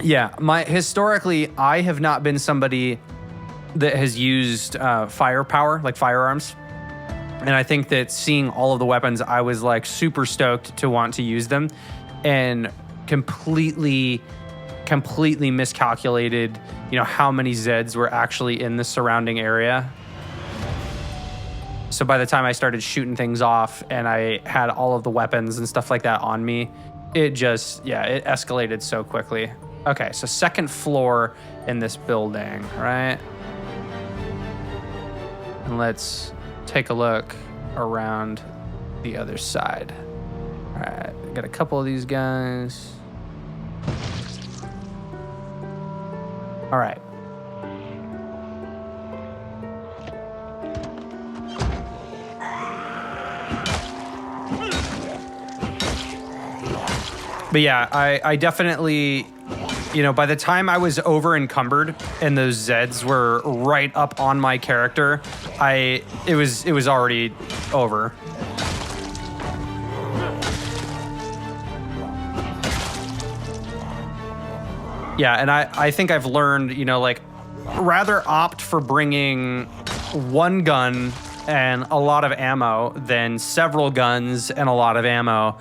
yeah, historically, I have not been somebody that has used firepower, like firearms. And I think that seeing all of the weapons, I was like super stoked to want to use them, and completely miscalculated, you know, how many Zeds were actually in the surrounding area. So by the time I started shooting things off and I had all of the weapons and stuff like that on me, it just, yeah, it escalated so quickly. Okay, so second floor in this building, right? And let's take a look around the other side. All right, got a couple of these guys. All right. But yeah, I definitely, you know, by the time I was over encumbered and those Zeds were right up on my character, it was already over. Yeah, and I think I've learned, you know, like, rather opt for bringing one gun and a lot of ammo than several guns and a lot of ammo.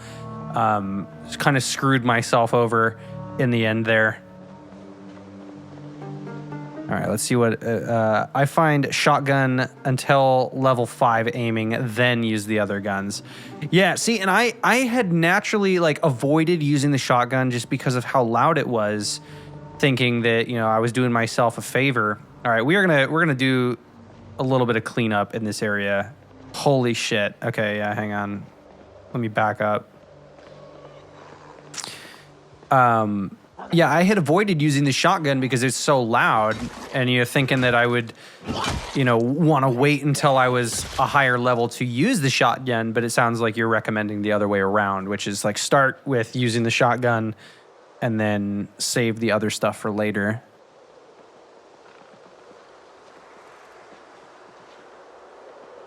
Just kind of screwed myself over in the end there. All right, let's see what I find shotgun until level 5 aiming, then use the other guns. Yeah, see, and I had naturally like avoided using the shotgun just because of how loud it was, thinking that, you know, I was doing myself a favor. All right, we're gonna do a little bit of cleanup in this area. Holy shit. Okay, yeah, hang on. Let me back up. Yeah, I had avoided using the shotgun because it's so loud, and you're thinking that I would, you know, want to wait until I was a higher level to use the shotgun, but it sounds like you're recommending the other way around, which is like start with using the shotgun and then save the other stuff for later.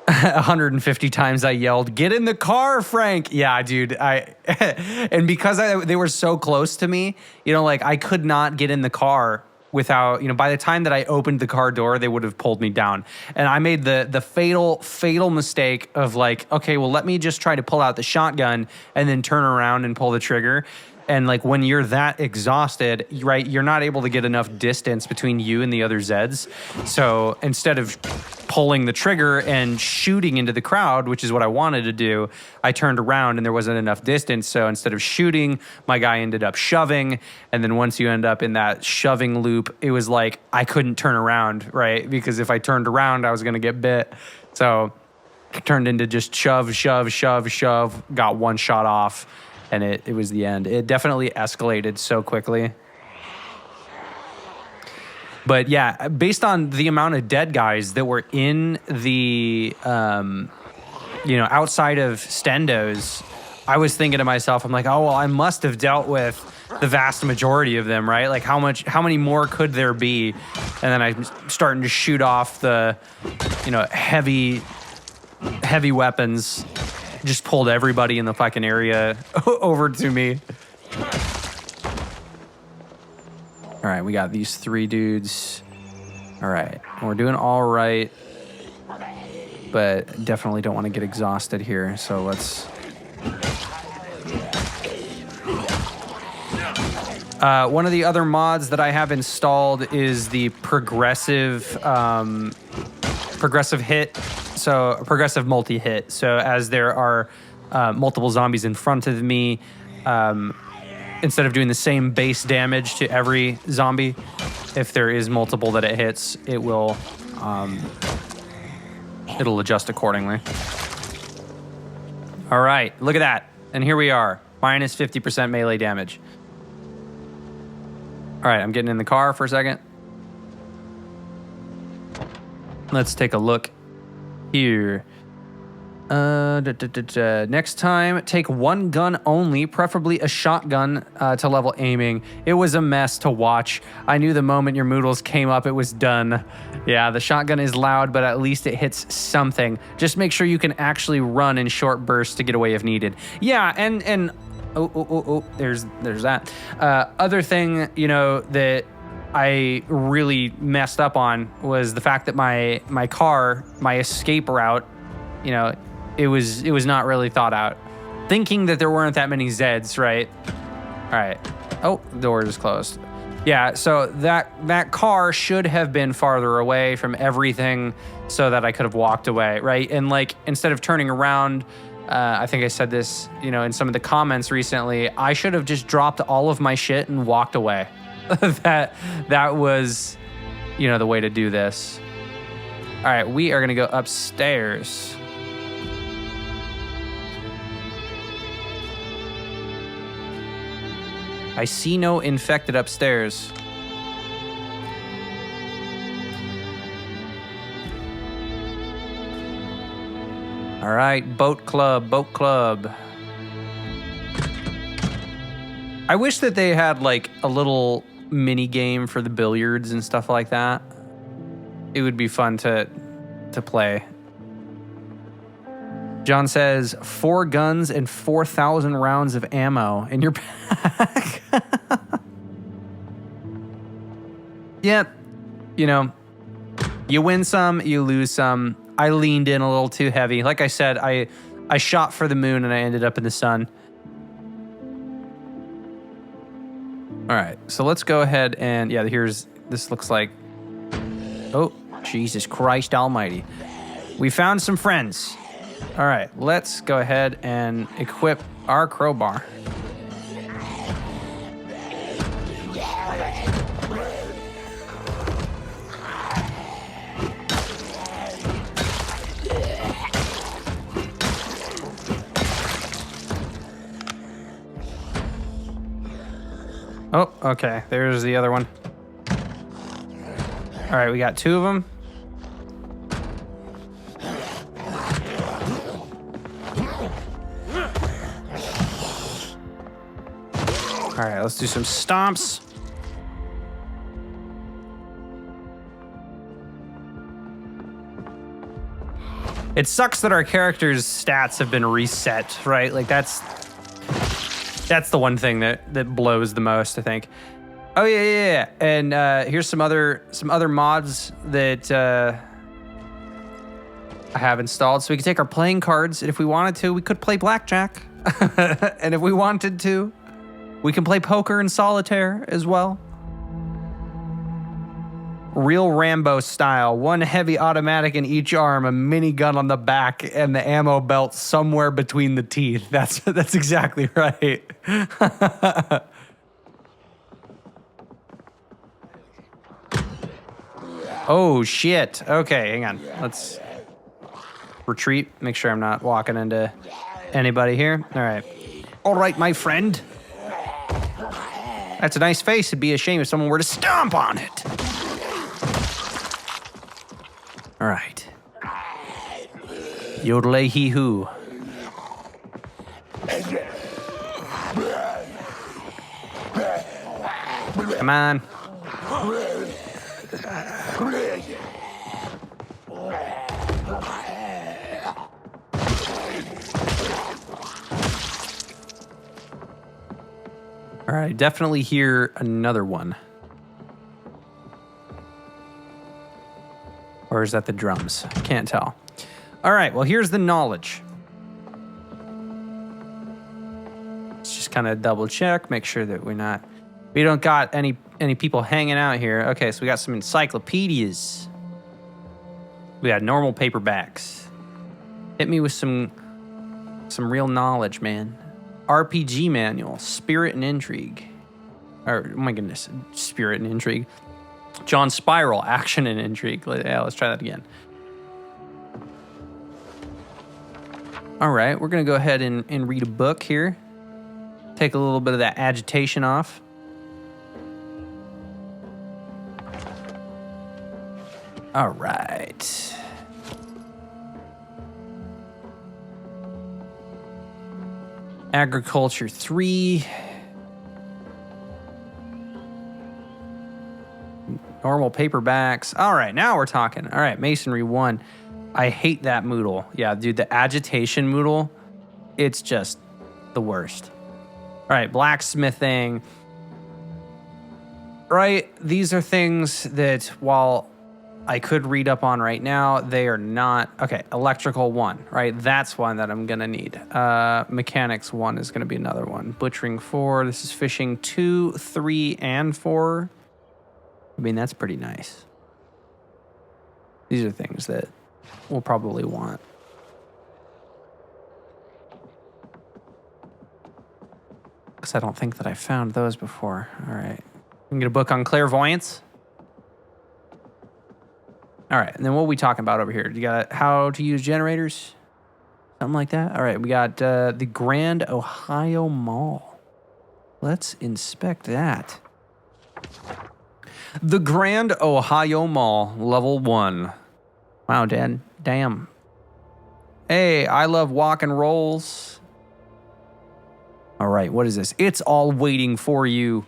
$150 times I yelled, "Get in the car, Frank!" Yeah, dude. And because they were so close to me, you know, like I could not get in the car without, you know, by the time that I opened the car door, they would have pulled me down. And I made the fatal mistake of like, okay, well, let me just try to pull out the shotgun and then turn around and pull the trigger. And like when you're that exhausted, right, you're not able to get enough distance between you and the other Zeds. So instead of pulling the trigger and shooting into the crowd, which is what I wanted to do, I turned around and there wasn't enough distance. So instead of shooting, my guy ended up shoving. And then once you end up in that shoving loop, it was like I couldn't turn around, right? Because if I turned around, I was going to get bit. So it turned into just shove, got one shot off. And it was the end. It definitely escalated so quickly. But yeah, based on the amount of dead guys that were in the, you know, outside of Stendo's, I was thinking to myself, I'm like, oh, well, I must have dealt with the vast majority of them, right? Like how many more could there be? And then I'm starting to shoot off the, you know, heavy weapons. Just pulled everybody in the fucking area over to me. All right, we got these 3 dudes. All right, we're doing all right, but definitely don't want to get exhausted here. So let's. One of the other mods that I have installed is the progressive hit. So progressive multi-hit. So as there are multiple zombies in front of me, instead of doing the same base damage to every zombie, if there is multiple that it hits, it will it'll adjust accordingly. All right, look at that. And here we are, minus 50% melee damage. All right, I'm getting in the car for a second. Let's take a look here. Next time, take one gun only, preferably a shotgun to level aiming. It was a mess to watch. I knew the moment your moodles came up, it was done. Yeah, the shotgun is loud, but at least it hits something. Just make sure you can actually run in short bursts to get away if needed. Yeah, and there's that. Other thing, you know, that I really messed up on was the fact that my car, my escape route, you know, it was not really thought out. Thinking that there weren't that many Zeds, right? All right. Oh, the door is closed. Yeah, so that car should have been farther away from everything so that I could have walked away, right? And like instead of turning around, I think I said this, you know, in some of the comments recently, I should have just dropped all of my shit and walked away. that was, you know, the way to do this. All right, we are gonna go upstairs. I see no infected upstairs. All right, boat club. I wish that they had like a little mini game for the billiards and stuff like that. It would be fun to play. John says 4 guns and 4,000 rounds of ammo in your pack. Yep. You know, you win some, you lose some. I leaned in a little too heavy. Like I said, I shot for the moon and I ended up in the sun. All right, so let's go ahead and, yeah, this looks like, oh, Jesus Christ almighty. We found some friends. All right, let's go ahead and equip our crowbar. Oh, okay. There's the other one. All right, we got 2 of them. All right, let's do some stomps. It sucks that our characters' stats have been reset, right? Like that's the one thing that blows the most, I think. Oh yeah. And here's some other mods that I have installed, so we can take our playing cards, and if we wanted to, we could play blackjack. And if we wanted to, we can play poker and solitaire as well. Real Rambo style, 1 heavy automatic in each arm, a minigun on the back, and the ammo belt somewhere between the teeth. That's exactly right. Oh shit. Okay, hang on. Let's retreat. Make sure I'm not walking into anybody here. All right. All right, my friend. That's a nice face. It'd be a shame if someone were to stomp on it. All right. Yodelay hee hoo. Come on. All right, definitely hear another one. Or is that the drums? Can't tell. All right, well, here's the knowledge. Let's just kind of double check, make sure that we don't got any people hanging out here. Okay, so we got some encyclopedias. We got normal paperbacks. Hit me with some real knowledge, man. RPG manual, spirit and intrigue. Or, oh my goodness, spirit and intrigue. John Spiral, action and intrigue. Yeah, let's try that again. All right, we're going to go ahead and read a book here. Take a little bit of that agitation off. All right. Agriculture 3. Normal paperbacks. All right, now we're talking. All right, Masonry 1. I hate that Moodle. Yeah, dude, the agitation Moodle, it's just the worst. All right, blacksmithing. Right, these are things that while I could read up on right now, they are not. Okay, electrical 1, right? That's one that I'm gonna need. Mechanics 1 is gonna be another one. Butchering 4, this is fishing 2, 3, and 4. I mean, that's pretty nice. These are things that we'll probably want. Because I don't think that I found those before. All right. We can get a book on clairvoyance. All right, and then what are we talking about over here? You got how to use generators? Something like that? All right, we got the Grand Ohio Mall. Let's inspect that. The Grand Ohio Mall, level 1. Wow, Dad. Damn. Hey, I love walk and rolls. All right, what is this? It's all waiting for you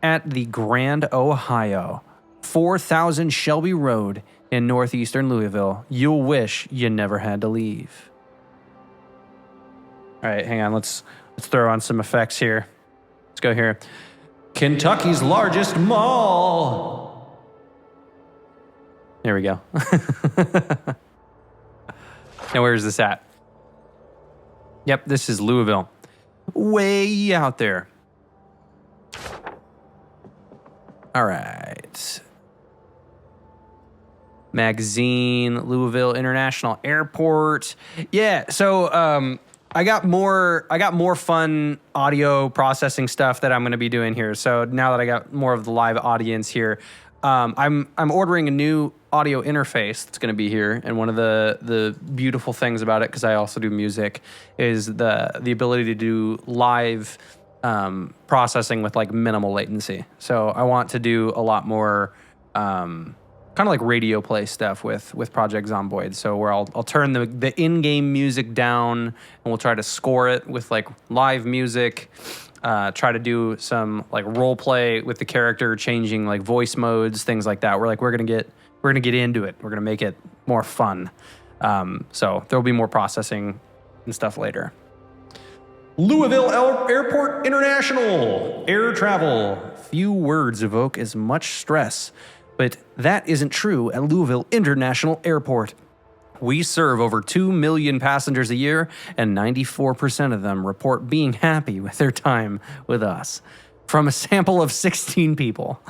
at the Grand Ohio, 4000 Shelby Road in northeastern Louisville. You'll wish you never had to leave. All right, hang on. Let's throw on some effects here. Let's go here. Kentucky's largest mall. There we go. Now, where is this at? Yep, this is Louisville. Way out there. All right. Magazine, Louisville International Airport. Yeah, so I got more fun audio processing stuff that I'm going to be doing here. So now that I got more of the live audience here, I'm ordering a new audio interface that's going to be here. And one of the beautiful things about it, because I also do music, is the ability to do live processing with like minimal latency. So I want to do a lot more kind of like radio play stuff with Project Zomboid. So where I'll turn the in-game music down and we'll try to score it with like live music. Try to do some like role play with the character, changing like voice modes, things like that. We're gonna get into it. We're gonna make it more fun. So there'll be more processing and stuff later. Louisville Airport International air travel. Few words evoke as much stress, but that isn't true at Louisville International Airport. We serve over 2 million passengers a year, and 94% of them report being happy with their time with us. From a sample of 16 people.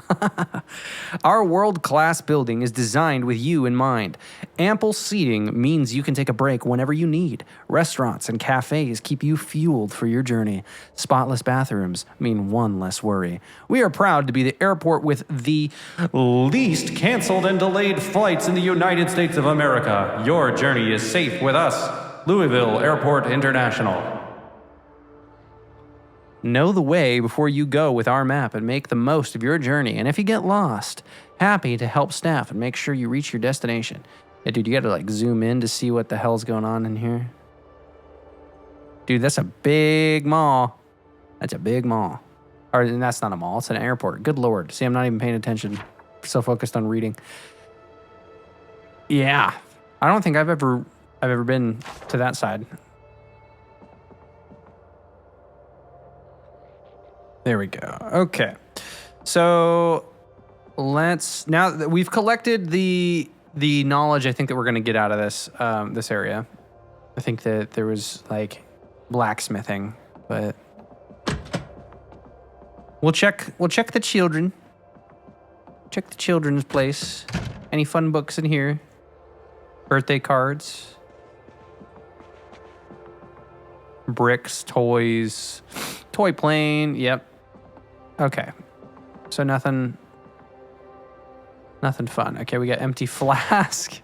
Our world-class building is designed with you in mind. Ample seating means you can take a break whenever you need. Restaurants and cafes keep you fueled for your journey. Spotless bathrooms mean one less worry. We are proud to be the airport with the least canceled and delayed flights in the United States of America. Your journey is safe with us. Louisville Airport International. Know the way before you go with our map and make the most of your journey. And if you get lost, happy to help staff and make sure you reach your destination. Yeah, dude, you gotta like zoom in to see what the hell's going on in here. Dude, that's a big mall. That's a big mall. Or that's not a mall, it's an airport. Good Lord. See, I'm not even paying attention. I'm so focused on reading. Yeah. I don't think I've ever been to that side. There we go. Okay. So now that we've collected the knowledge I think that we're going to get out of this area. I think that there was like blacksmithing, but we'll check the children. Check the children's place. Any fun books in here? Birthday cards. Bricks, toys, toy plane. Yep. Okay. So nothing fun. Okay, we got empty flask.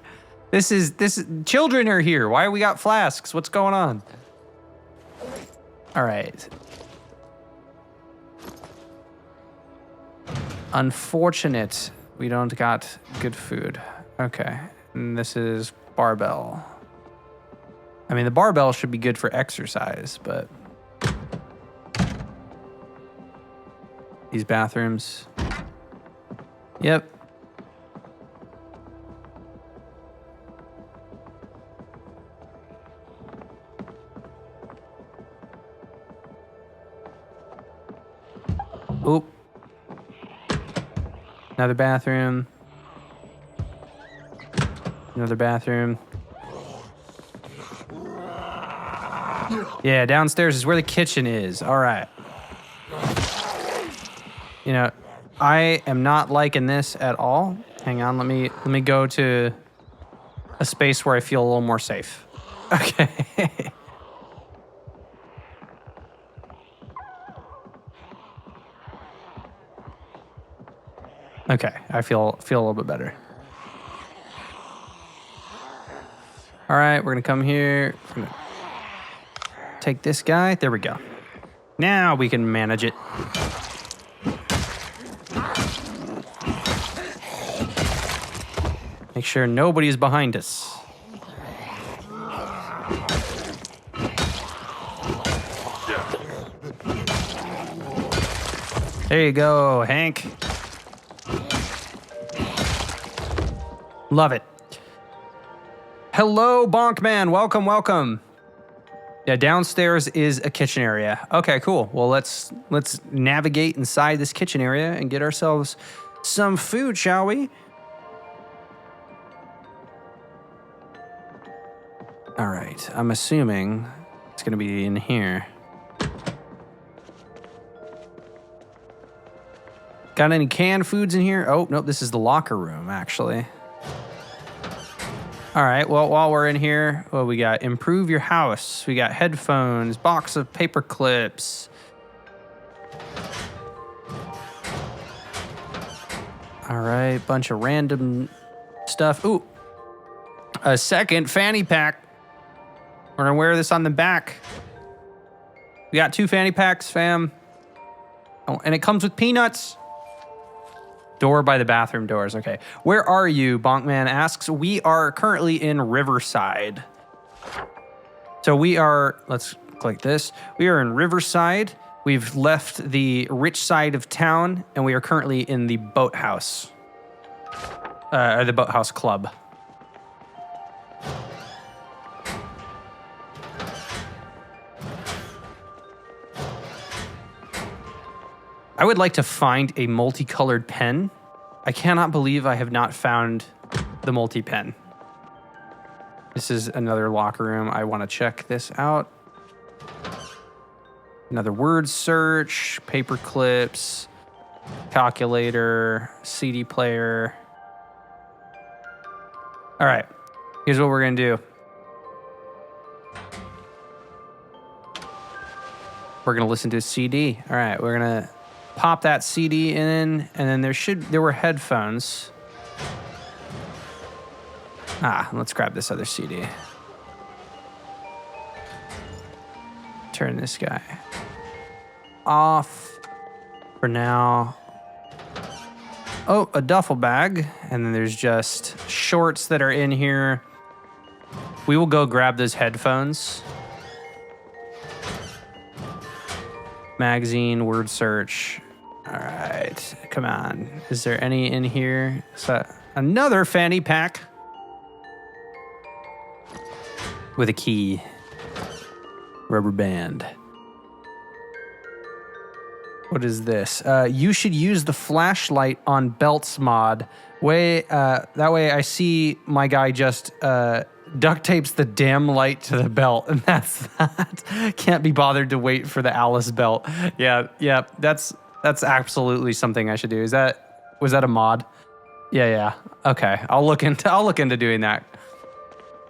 This is children are here. Why we got flasks? What's going on? All right. Unfortunate we don't got good food. Okay. And this is barbell. I mean, the barbell should be good for exercise, but these bathrooms. Yep. Oop. Another bathroom. Another bathroom. Yeah, downstairs is where the kitchen is. All right. You know, I am not liking this at all. Hang on, let me go to a space where I feel a little more safe. Okay. Okay, I feel a little bit better. All right, we're gonna come here. We're gonna take this guy. There we go. Now we can manage it. Make sure nobody's behind us. There you go, Hank. Love it. Hello, Bonkman. Welcome, welcome. Yeah, downstairs is a kitchen area. Okay, cool. Well, let's navigate inside this kitchen area and get ourselves some food, shall we? All right, I'm assuming it's gonna be in here. Got any canned foods in here? Oh, nope, this is the locker room, actually. All right, well, while we're in here, well, we got improve your house. We got headphones, box of paper clips. All right, bunch of random stuff. Ooh, a second fanny pack. We're gonna wear this on the back. We got 2 fanny packs, fam. Oh, and it comes with peanuts. Door by the bathroom doors. Okay. Where are you? Bonkman asks. We are currently in Riverside. So we are, let's click this. We are in Riverside. We've left the rich side of town and we are currently in the boathouse. Or the boathouse club. I would like to find a multicolored pen. I cannot believe I have not found the multi-pen. This is another locker room. I want to check this out. Another word search, paper clips, calculator, CD player. All right, here's what we're gonna do. We're gonna listen to a CD. All right, we're gonna pop that CD in, and then there were headphones. Let's grab this other CD. Turn this guy off for now. Oh, a duffel bag, and then there's just shorts that are in here. We will go grab those headphones. Magazine, word search. All right, come on. Is there any in here? So another fanny pack with a key, rubber band. What is this? You should use the flashlight on belts mod. That way I see my guy just duct tapes the damn light to the belt, and that's that. Can't be bothered to wait for the Alice belt. Yeah, that's absolutely something I should do. Was that a mod? Yeah. Okay, I'll look into doing that.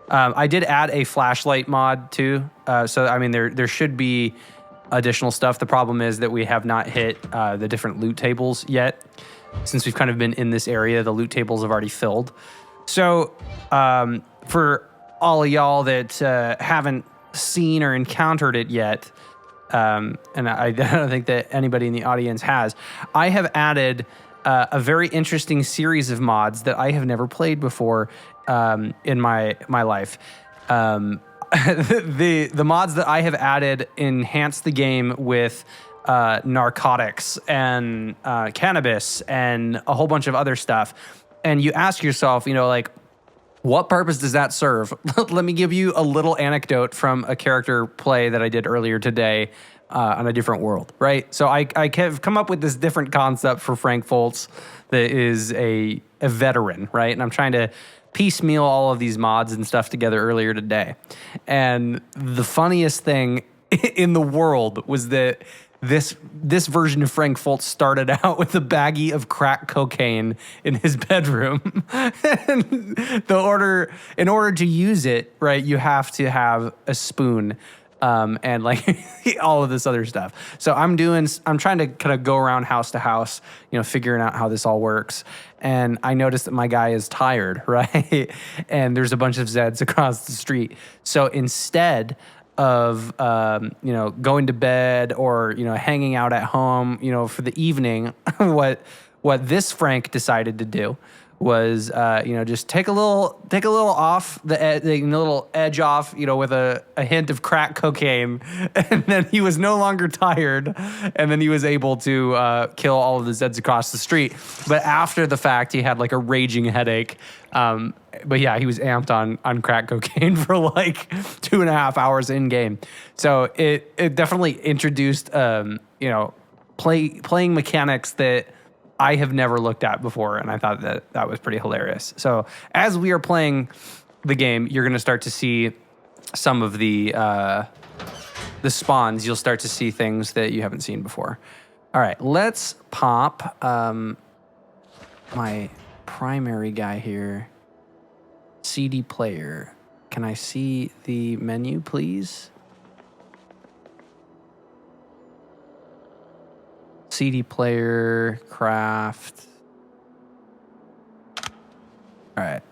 I did add a flashlight mod too. So I mean, there should be additional stuff. The problem is that we have not hit the different loot tables yet. Since we've kind of been in this area, the loot tables have already filled. So for all of y'all that haven't seen or encountered it yet, and I don't think that anybody in the audience has, I have added a very interesting series of mods that I have never played before in my life. The mods that I have added enhance the game with narcotics and cannabis and a whole bunch of other stuff. And you ask yourself, like, what purpose does that serve? Let me give you a little anecdote from a character play that I did earlier today on a different world, right? So I have come up with this different concept for Frank Fultz that is a veteran, right? And I'm trying to piecemeal all of these mods and stuff together earlier today. And the funniest thing in the world was that this version of Frank Fultz started out with a baggie of crack cocaine in his bedroom. And in order to use it, right, you have to have a spoon and like all of this other stuff. So I'm trying to kind of go around house to house, figuring out how this all works. And I noticed that my guy is tired, right? And there's a bunch of Zeds across the street. So instead of going to bed or hanging out at home for the evening, what this Frank decided to do was, just take a little off the little edge off, with a hint of crack cocaine, and then he was no longer tired, and then he was able to kill all of the Zeds across the street. But after the fact, he had like a raging headache. But yeah, he was amped on crack cocaine for like 2.5 hours in game. So it definitely introduced playing mechanics that I have never looked at before, and I thought that was pretty hilarious. So as we are playing the game, you're going to start to see some of the spawns. You'll start to see things that you haven't seen before. All right, let's pop my primary guy here. CD player. Can I see the menu, please? CD player, craft. All right,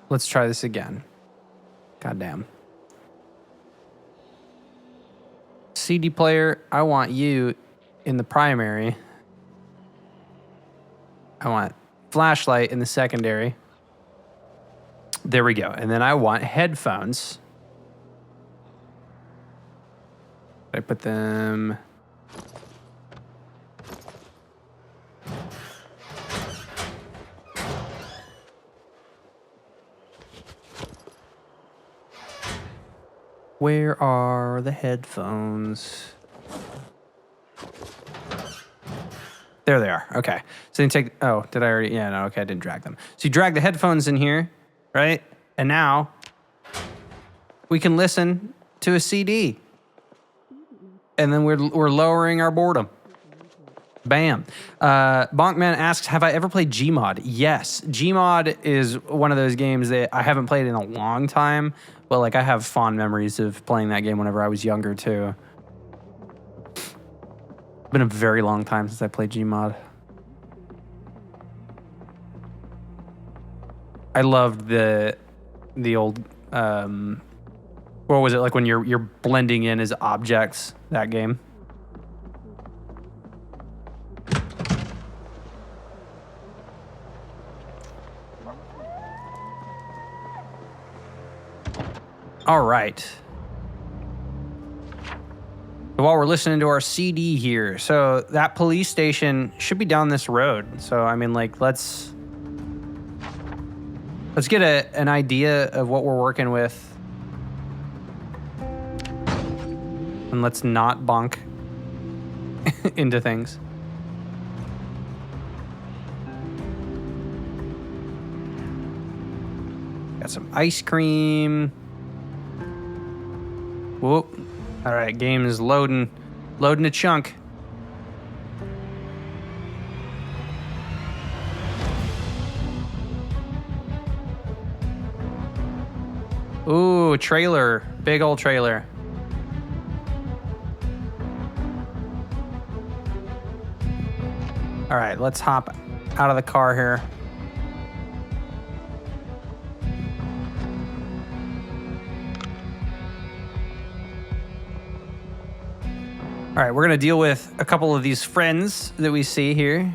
let's try this again. Goddamn. CD player, I want you in the primary. I want flashlight in the secondary. There we go. And then I want headphones. I put them... Where are the headphones? There they are. Okay. So then take... Oh, did I already... Yeah, no, okay, I didn't drag them. So you drag the headphones in here, right? And now we can listen to a CD. And then we're lowering our boredom. Bam. Bonkman asks, have I ever played Gmod? Yes. Gmod is one of those games that I haven't played in a long time, but like I have fond memories of playing that game whenever I was younger too. It's been a very long time since I played Gmod. I loved the old what was it like when you're blending in as objects, that game. All right. So while we're listening to our CD here, so that police station should be down this road. So I mean, like, let's get an idea of what we're working with, and let's not bonk into things. Got some ice cream. Whoop. All right, game is loading a chunk. Ooh, trailer. Big old trailer. All right, let's hop out of the car here. All right, we're going to deal with a couple of these friends that we see here.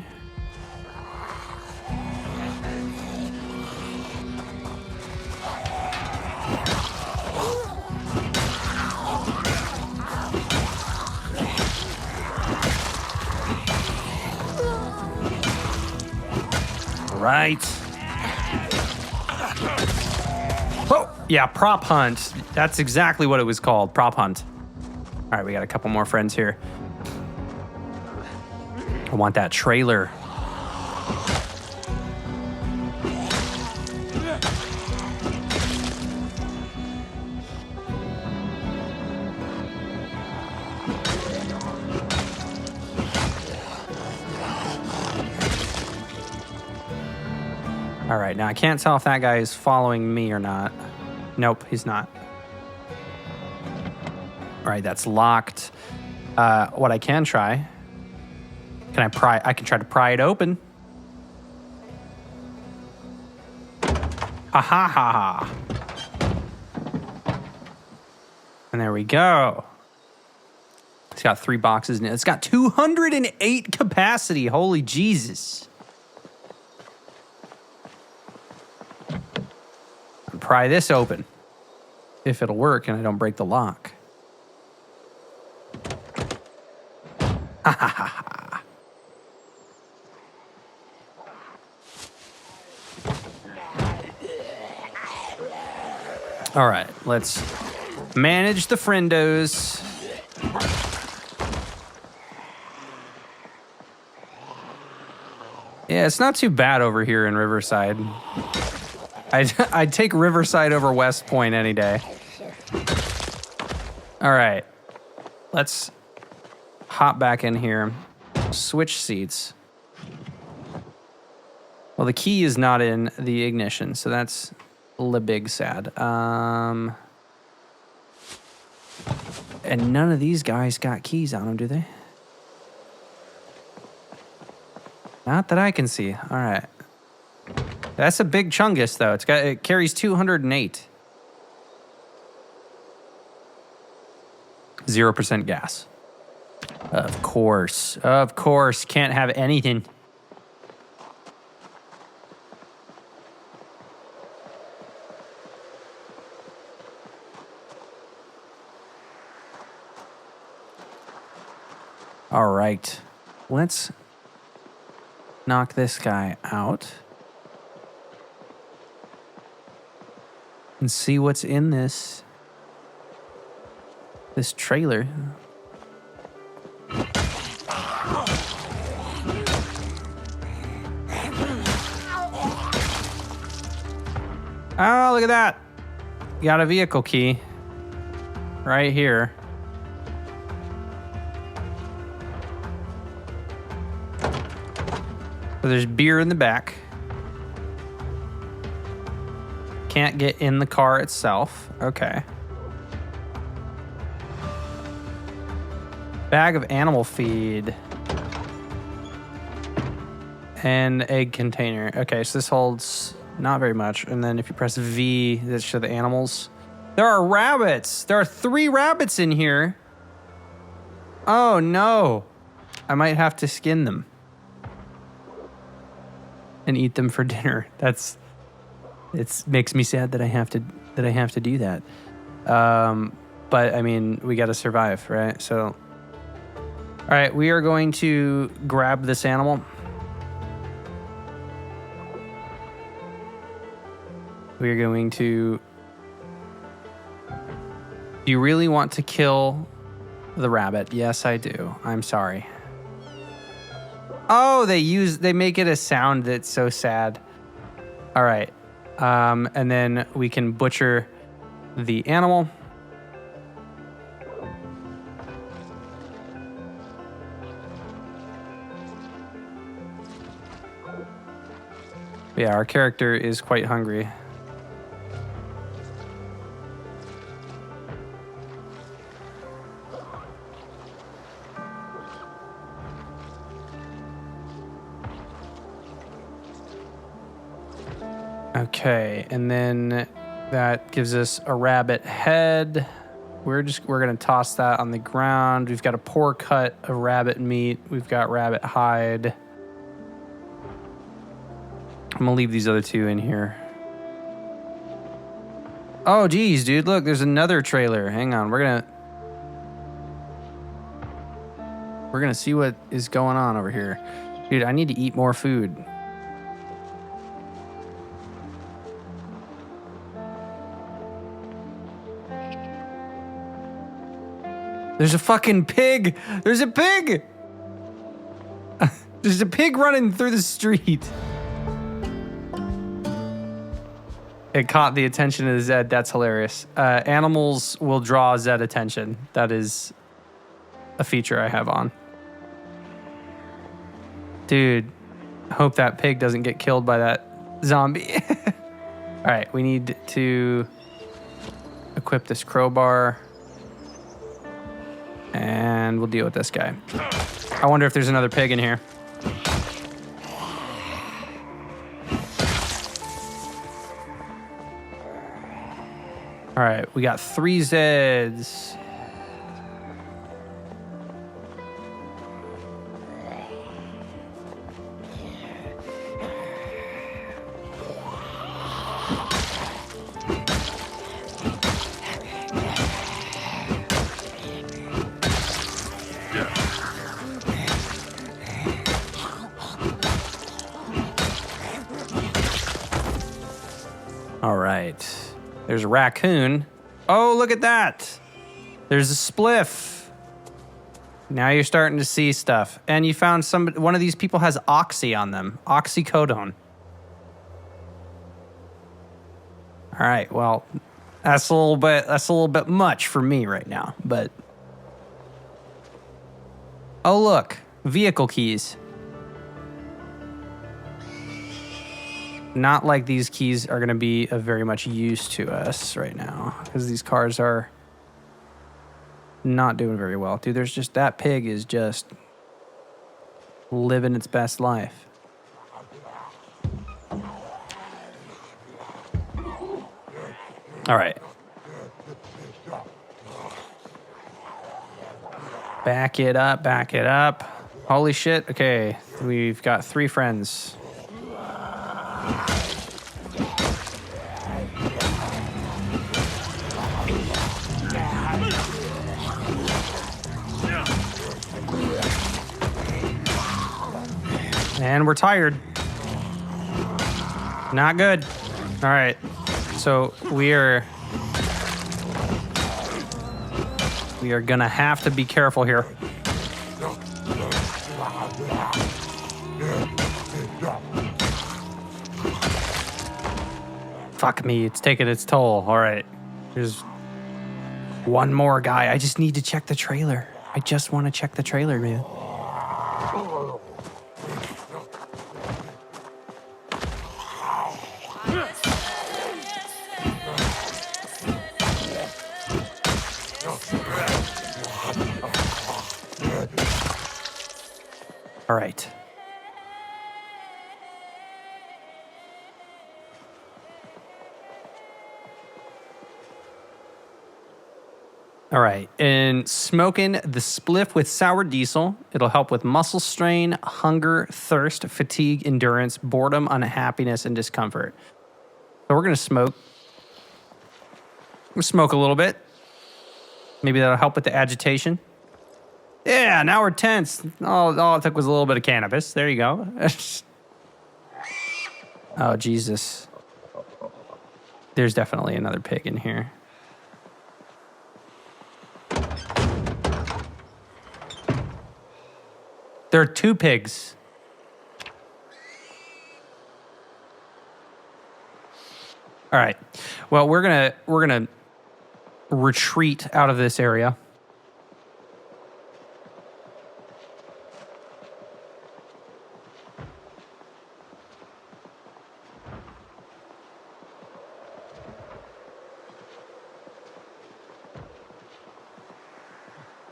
Right. Oh, yeah, prop hunt. That's exactly what it was called, prop hunt. All right, we got a couple more friends here. I want that trailer. All right, now I can't tell if that guy is following me or not. Nope, he's not. All right, that's locked. What I can try, I can try to pry it open. Ha ha ha ha. And there we go. It's got 3 boxes in it. It's got 208 capacity. Holy Jesus. pry this open. If it'll work and I don't break the lock. Ha ha ha ha. All right, let's manage the friendos. Yeah, it's not too bad over here in Riverside. I'd take Riverside over West Point any day. All right, let's hop back in here, switch seats. Well, the key is not in the ignition, so that's a big sad. And none of these guys got keys on them, do they? Not that I can see. All right. That's a big chungus, though. It carries 208. 0% gas. Of course. Of course. Can't have anything. All right. Let's knock this guy out. And see what's in this trailer. Oh, look at that. You got a vehicle key right here. So there's beer in the back. Can't get in the car itself. Okay. Bag of animal feed. And egg container. Okay, so this holds not very much. And then if you press V, that shows the animals. There are rabbits. There are 3 rabbits in here. Oh no. I might have to skin them. And eat them for dinner. It makes me sad that I have to do that. But I mean, we got to survive, right? So, all right, we are going to grab this animal. We are going to. Do you really want to kill the rabbit? Yes, I do. I'm sorry. Oh, they make it a sound that's so sad. All right. And then we can butcher the animal. Yeah, our character is quite hungry. Okay, and then that gives us a rabbit head. We're gonna toss that on the ground. We've got a poor cut of rabbit meat. We've got rabbit hide. I'm gonna leave these other 2 in here. Oh geez, dude, look, there's another trailer. Hang on, we're gonna see what is going on over here. Dude, I need to eat more food. There's a fucking pig. There's a pig. There's a pig running through the street. It caught the attention of Zed. That's hilarious. Animals will draw Zed attention. That is a feature I have on. Dude, I hope that pig doesn't get killed by that zombie. All right, we need to equip this crowbar. And we'll deal with this guy. I wonder if there's another pig in here. All right, we got 3 Zeds. right. There's a raccoon. Oh, look at that. There's a spliff. Now you're starting to see stuff. And you found one of these people has oxy on them. Oxycodone. All right, well, that's a little bit much for me right now, but oh, look, vehicle keys. Not like these keys are going to be of very much use to us right now, because these cars are not doing very well. Dude, there's just, that pig is just living its best life. All right. Back it up, back it up. Holy shit. Okay, we've got 3 friends. And we're tired. Not good. All right. So we are gonna have to be careful here. Fuck me, it's taking its toll. All right. There's one more guy. I just need to check the trailer. I just want to check the trailer, man. All right. All right. And smoking the spliff with sour diesel. It'll help with muscle strain, hunger, thirst, fatigue, endurance, boredom, unhappiness, and discomfort. So we're going to smoke. We'll smoke a little bit. Maybe that'll help with the agitation. Yeah, now we're tense. All it took was a little bit of cannabis. There you go. Oh, Jesus. There's definitely another pig in here. There are 2 pigs. All right. Well, we're gonna retreat out of this area.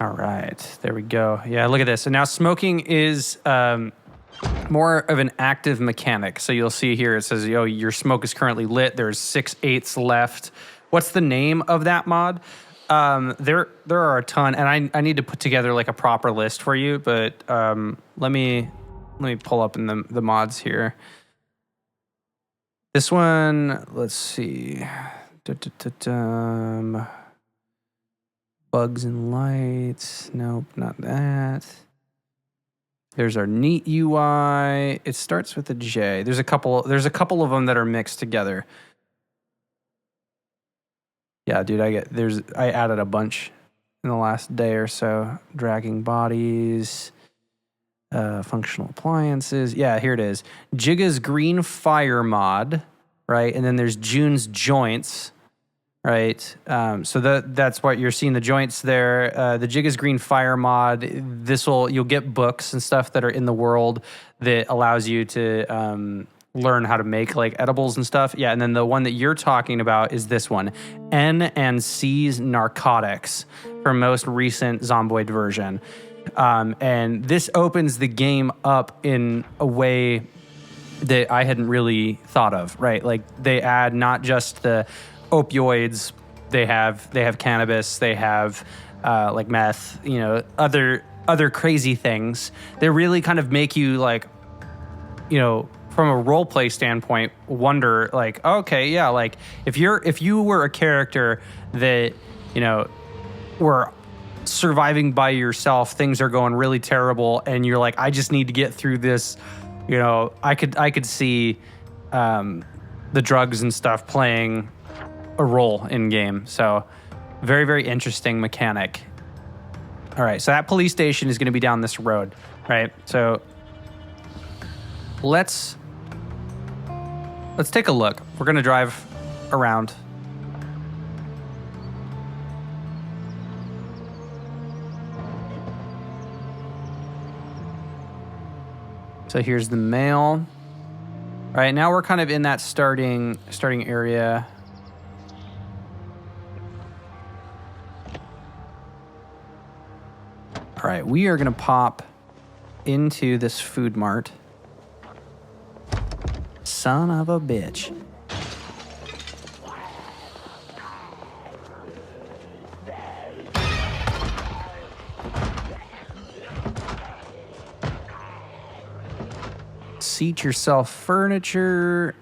All right, there we go. Yeah, look at this. So now smoking is more of an active mechanic. So you'll see here, it says, your smoke is currently lit. There's 6/8 left. What's the name of that mod? There are a ton, and I need to put together like a proper list for you, but let me pull up in the mods here. This one, let's see. Bugs and lights. Nope, not that. There's our neat UI. It starts with a J. There's a couple of them that are mixed together. Yeah, dude, I added a bunch in the last day or so. Dragging bodies, functional appliances. Yeah, here it is. Jigga's Green Fire mod, right? And then there's June's Joints. Right, so that's what you're seeing, the joints there. The Jigga's Green Fire mod, you'll get books and stuff that are in the world that allows you to learn how to make like edibles and stuff. Yeah, and then the one that you're talking about is this one, N&C's Narcotics, from most recent Zomboid version. And this opens the game up in a way that I hadn't really thought of, right? Like they add not just the opioids, they have cannabis, they have like meth, other crazy things. They really kind of make you like, from a role play standpoint, wonder like, okay, yeah, like if you were a character that, were surviving by yourself, things are going really terrible, and you're like, I just need to get through this, I could see the drugs and stuff playing a role in game. So very, very interesting mechanic. All right, so that police station is going to be down this road, right? So let's take a look. We're going to drive around. So here's the mail. All right, now we're kind of in that starting area. All right, we are going to pop into this food mart. Son of a bitch. Seat yourself furniture.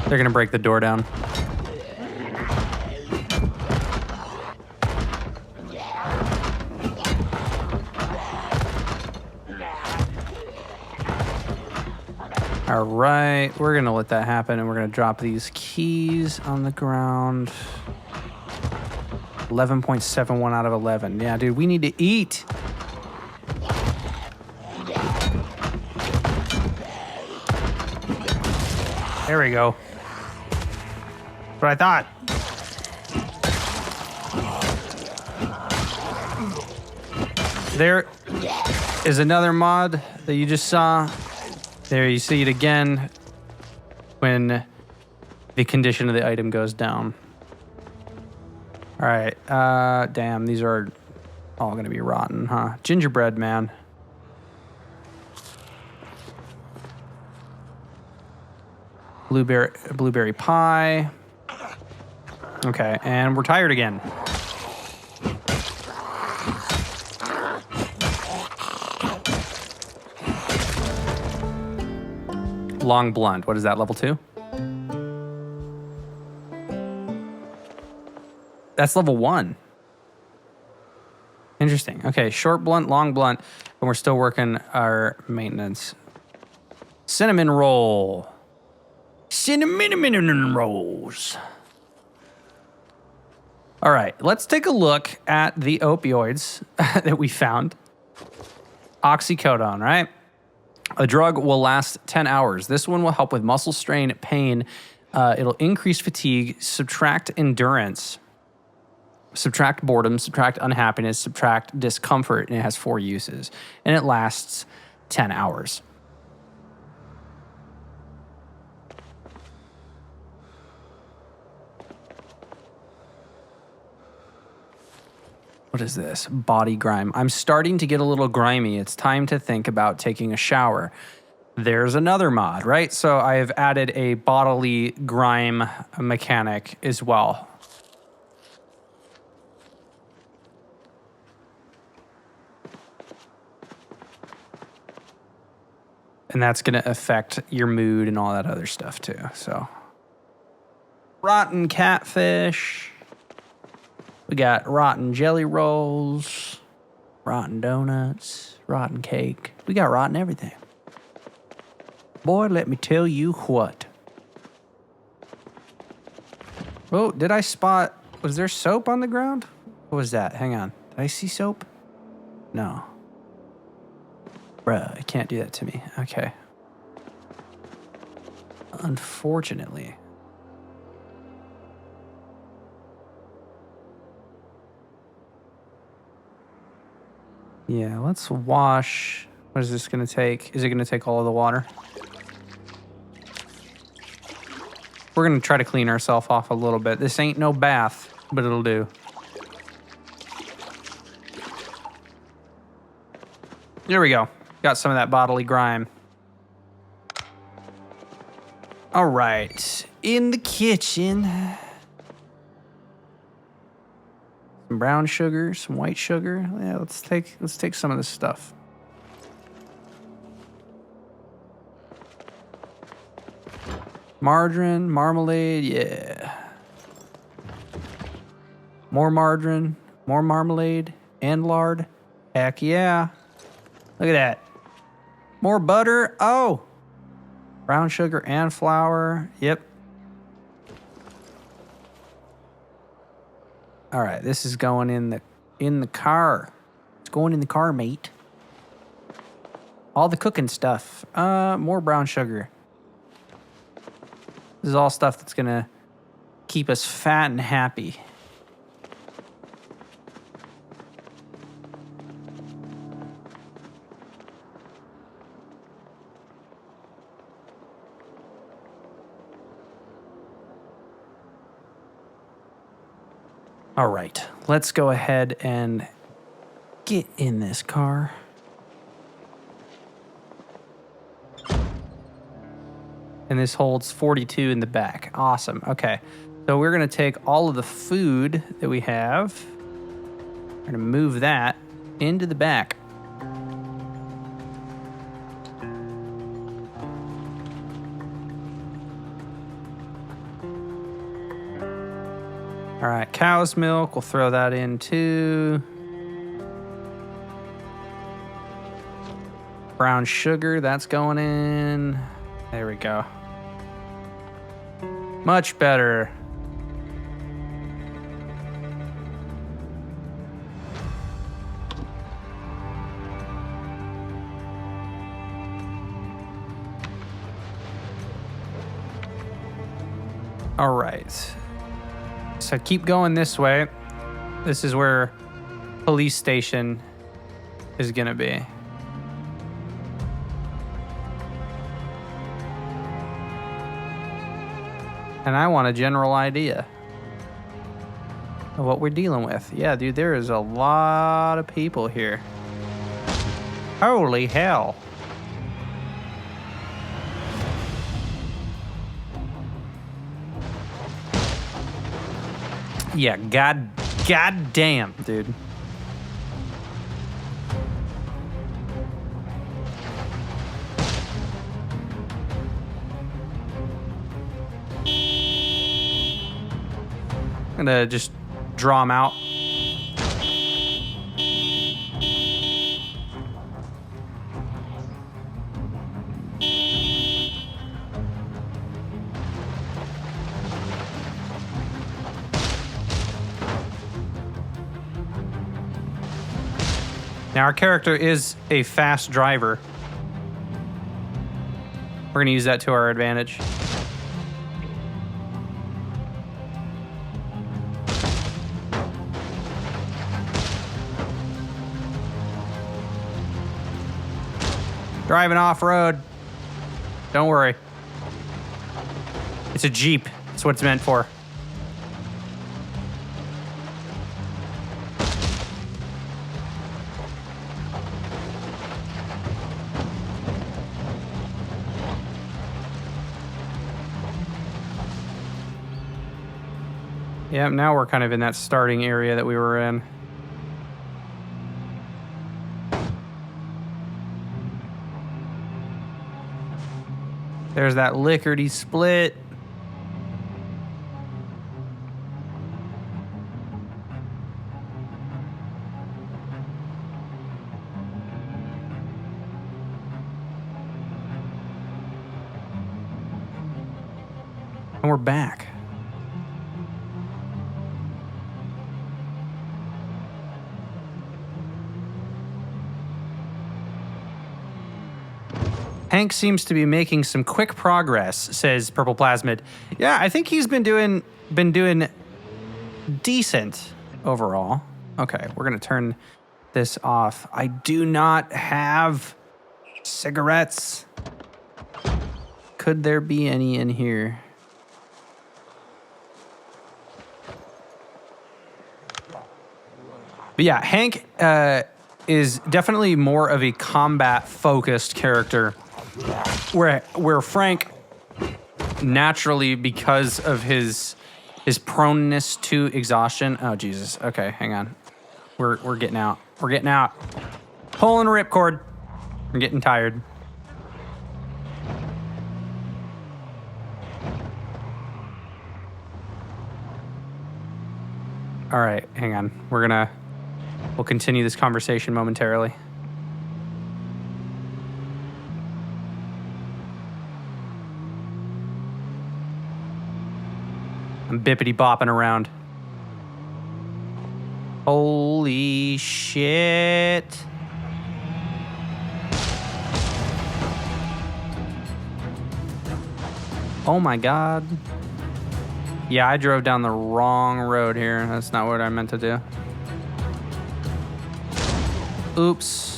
They're gonna break the door down. All right, we're gonna let that happen and we're gonna drop these keys on the ground. 11.71 out of 11. Yeah, dude, we need to eat. There we go. That's what I thought. There is another mod that you just saw. There you see it again when the condition of the item goes down. All right. Damn, these are all going to be rotten, huh? Gingerbread man. Blueberry pie. Okay, and we're tired again. Long blunt. What is that, level 2? That's level 1. Interesting. Okay, short blunt, long blunt, and we're still working our maintenance. Cinnamon roll. Cinnamon rolls. All right, let's take a look at the opioids that we found. Oxycodone, right? A drug will last 10 hours. This one will help with muscle strain, pain. It'll increase fatigue, subtract endurance, subtract boredom, subtract unhappiness, subtract discomfort, and it has 4 uses. And it lasts 10 hours. What is this? Body grime. I'm starting to get a little grimy. It's time to think about taking a shower. There's another mod, right? So I have added a bodily grime mechanic as well. And that's going to affect your mood and all that other stuff too. So, rotten catfish. We got rotten jelly rolls, rotten donuts, rotten cake. We got rotten everything. Boy, let me tell you what. Oh, did I spot... Was there soap on the ground? What was that? Hang on. Did I see soap? No. Bruh, it can't do that to me. Okay. Unfortunately. Yeah, let's wash. What is this going to take? Is it going to take all of the water? We're going to try to clean ourselves off a little bit. This ain't no bath, but it'll do. There we go. Got some of that bodily grime. All right. In the kitchen. Some brown sugar, some white sugar. Yeah, let's take some of this stuff. Margarine, marmalade, yeah. More margarine, more marmalade, and lard. Heck yeah. Look at that. More butter. Oh. Brown sugar and flour. Yep. All right, this is going in the car. It's going in the car, mate. All the cooking stuff. More brown sugar. This is all stuff that's gonna keep us fat and happy. All right, let's go ahead and get in this car. And this holds 42 in the back. Awesome. Okay. So we're going to take all of the food that we have. We're going to move that into the back. All right, cow's milk, we'll throw that in too. Brown sugar, that's going in. There we go. Much better. All right. So keep going this way. This is where police station is gonna be. And I want a general idea of what we're dealing with. Yeah, dude, there is a lot of people here. Holy hell. Yeah, god damn, dude. I'm gonna just draw them out. Now, our character is a fast driver. We're going to use that to our advantage. Driving off-road. Don't worry. It's a Jeep. That's what it's meant for. Yeah, now we're kind of in that starting area that we were in. There's that lickety split. And we're back. Hank seems to be making some quick progress, says Purple Plasmid. Yeah, I think he's been doing decent overall. Okay, we're gonna turn this off. I do not have cigarettes. Could there be any in here? But yeah, Hank is definitely more of a combat-focused character. Where Frank naturally, because of his proneness to exhaustion. Oh Jesus! Okay, hang on. We're getting out. We're getting out. Pulling a ripcord. I'm getting tired. All right, hang on. We'll continue this conversation momentarily. I'm bippity bopping around. Holy shit. Oh my god. Yeah, I drove down the wrong road here. That's not what I meant to do. Oops.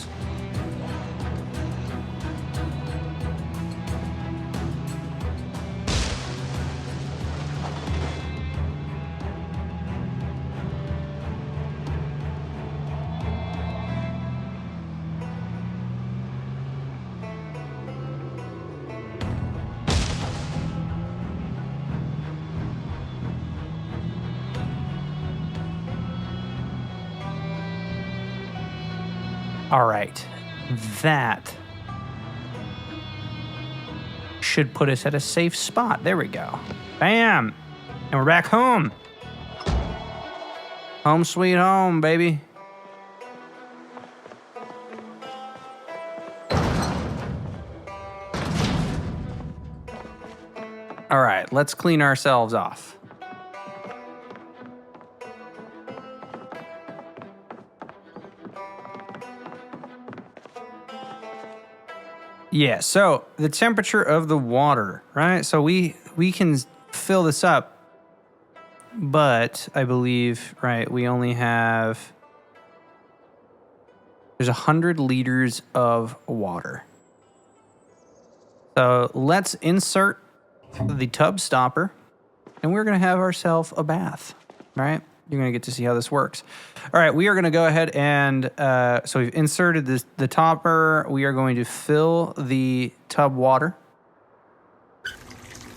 All right, that should put us at a safe spot. There we go. Bam! And we're back home. Home sweet home, baby. All right, let's clean ourselves off. Yeah, so the temperature of the water, right? So we can fill this up, but I believe, right, we only have, there's 100 liters of water. So let's insert the tub stopper, and we're going to have ourselves a bath, right? You're going to get to see how this works. All right, we are going to go ahead and, so we've inserted the topper. We are going to fill the tub water.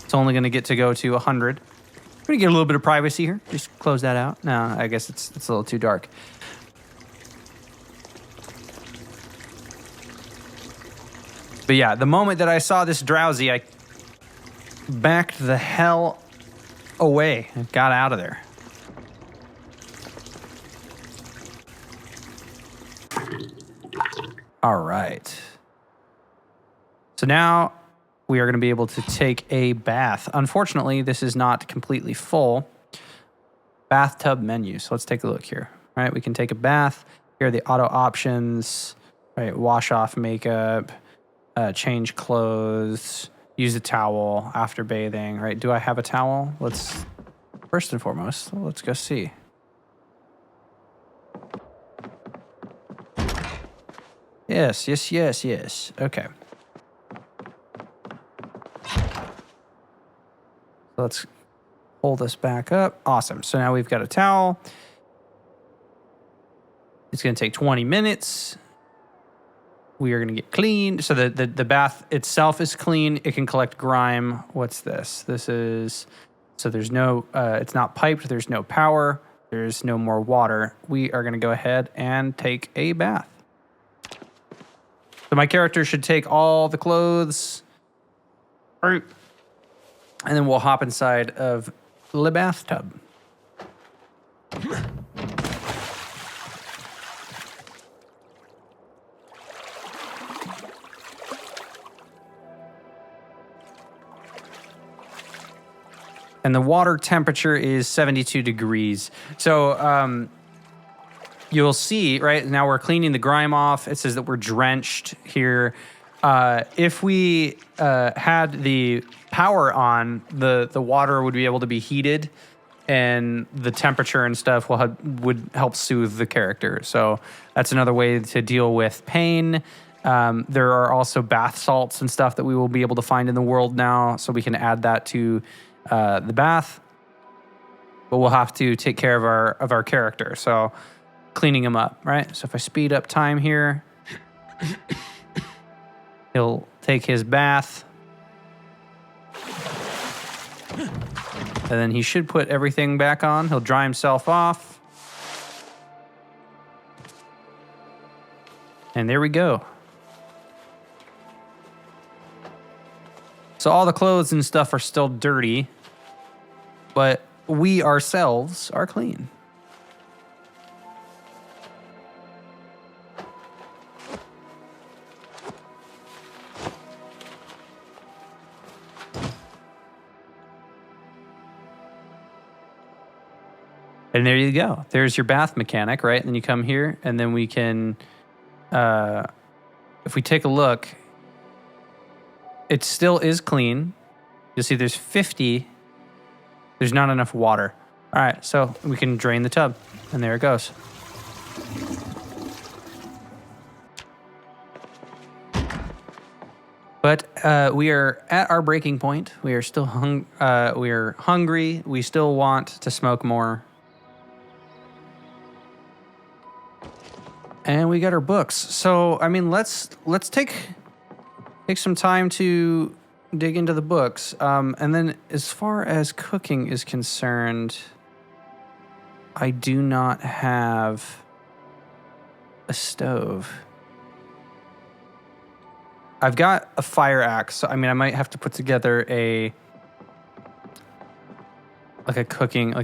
It's only going to get to go to 100. We're going to get a little bit of privacy here. Just close that out. No, I guess it's a little too dark. But yeah, the moment that I saw this drowsy, I backed the hell away and got out of there. All right. So now we are going to be able to take a bath. Unfortunately, this is not completely full. Bathtub menu. So let's take a look here. All right, we can take a bath. Here are the auto options. All right, wash off makeup, change clothes, use a towel after bathing. Right, do I have a towel? Let's, first and foremost, let's go see. Yes. Okay. Let's pull this back up. Awesome. So now we've got a towel. It's going to take 20 minutes. We are going to get clean. So the bath itself is clean. It can collect grime. What's this? This is, so there's no, it's not piped. There's no power. There's no more water. We are going to go ahead and take a bath. So my character should take all the clothes, and then we'll hop inside of the bathtub. And the water temperature is 72 degrees. So, you'll see, right, now we're cleaning the grime off. It says that we're drenched here. If we had the power on, the water would be able to be heated, and the temperature and stuff would help soothe the character. So that's another way to deal with pain. There are also bath salts and stuff that we will be able to find in the world now, so we can add that to the bath. But we'll have to take care of our character. So cleaning him up, right? So if I speed up time here, he'll take his bath. And then he should put everything back on. He'll dry himself off. And there we go. So all the clothes and stuff are still dirty, but we ourselves are clean. And there you go. There's your bath mechanic, right? And then you come here, and then we can, if we take a look, it still is clean. You'll see there's 50. There's not enough water. All right, so we can drain the tub, and there it goes. But we are at our breaking point. We are still we are hungry. We still want to smoke more. And we got our books. So, I mean, let's take some time to dig into the books. And then as far as cooking is concerned, I do not have a stove. I've got a fire axe. So, I mean, I might have to put together a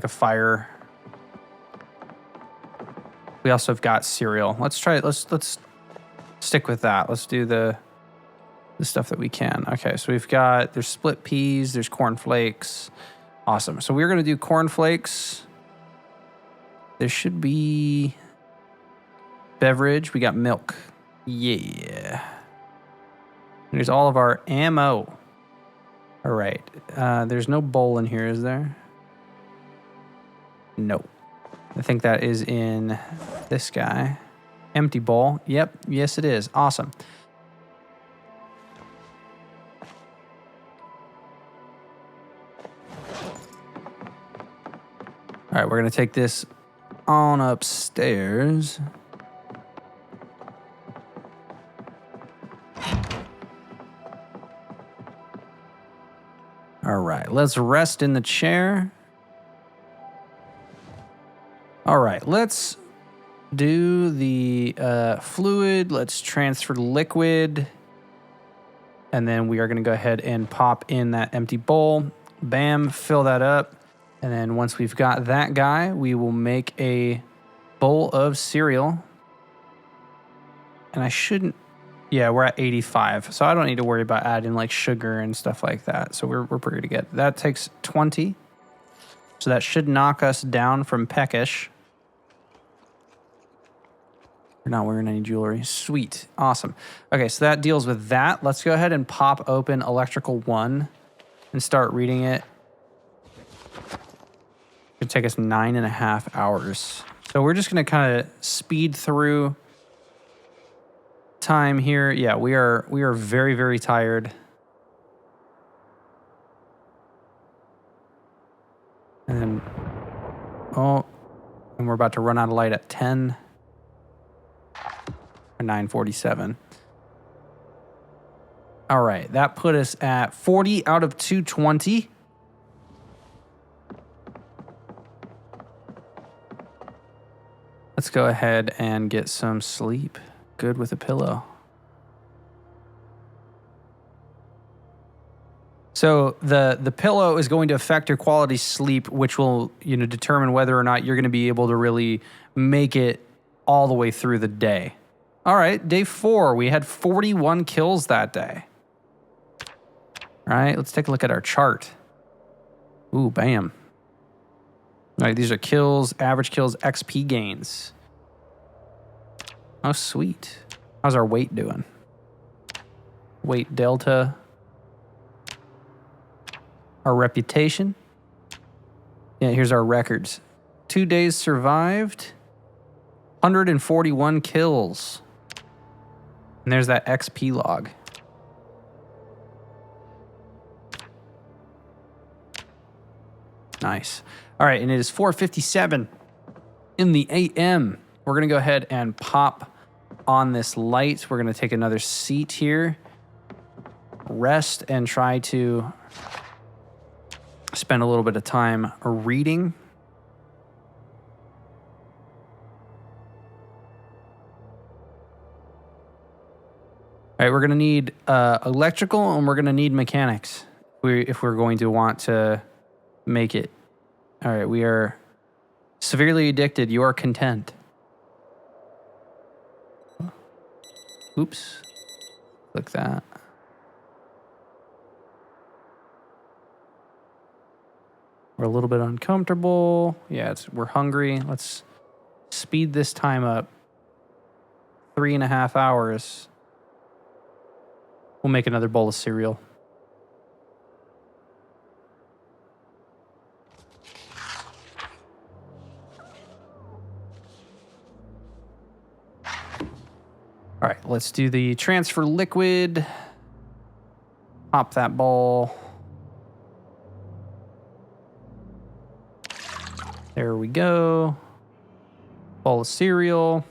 fire. We also have got cereal. Let's try it. Let's stick with that. Let's do the stuff that we can. Okay, so there's split peas, there's corn flakes. Awesome. So we're gonna do corn flakes. There should be beverage. We got milk. Yeah. There's all of our ammo. All right. There's no bowl in here, is there? No. I think that is in this guy. Empty bowl. Yep. Yes, it is. Awesome. All right, we're going to take this on upstairs. All right, let's rest in the chair. All right, let's do the fluid. Let's transfer the liquid. And then we are going to go ahead and pop in that empty bowl. Bam, fill that up. And then once we've got that guy, we will make a bowl of cereal. And I shouldn't... Yeah, we're at 85. So I don't need to worry about adding like sugar and stuff like that. So we're pretty good. That takes 20. So that should knock us down from peckish. We're not wearing any jewelry. Sweet. Awesome. Okay, so that deals with that. Let's go ahead and pop open Electrical 1 and start reading it. It'll take us 9.5 hours. So we're just going to kind of speed through time here. Yeah, we are very, very tired. And then, and we're about to run out of light at 10 or 9:47. All right, that put us at 40 out of 220. Let's go ahead and get some sleep. Good with a pillow. So the pillow is going to affect your quality sleep, which will, determine whether or not you're going to be able to really make it all the way through the day. All right, day 4, we had 41 kills that day. All right, let's take a look at our chart. Ooh, bam. All right, these are kills, average kills, XP gains. Oh, sweet. How's our weight doing? Weight delta. Our reputation. Yeah, here's our records. 2 days survived. 141 kills. And there's that XP log. Nice. All right, and it is 4:57 in the AM. We're going to go ahead and pop on this light. We're going to take another seat here. Rest and try to spend a little bit of time reading. All right, we're going to need electrical and we're going to need mechanics if we're going to want to make it. All right, we are severely addicted. You are content. Oops. Click that. We're a little bit uncomfortable. Yeah, we're hungry. Let's speed this time up. 3.5 hours. We'll make another bowl of cereal. All right, let's do the transfer liquid. Pop that ball. There we go. Bowl of cereal.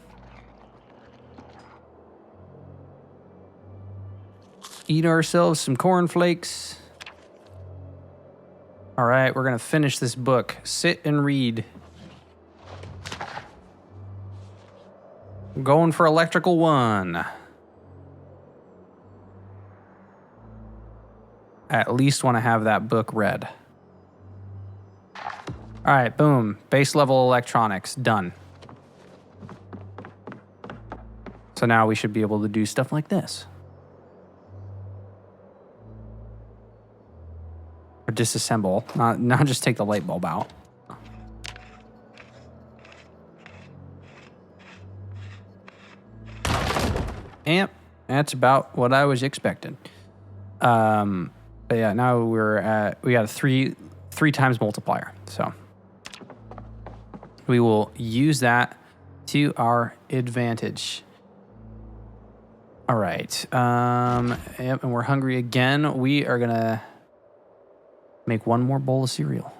Eat ourselves some cornflakes. All right, we're going to finish this book. Sit and read. Going for electrical 1. At least want to have that book read. All right, boom. Base level electronics, done. So now we should be able to do stuff like this. Or disassemble, not just take the light bulb out. Yep, that's about what I was expecting. But yeah, now we got a three times multiplier. So we will use that to our advantage. All right. Yep, and we're hungry again. We are gonna make one more bowl of cereal.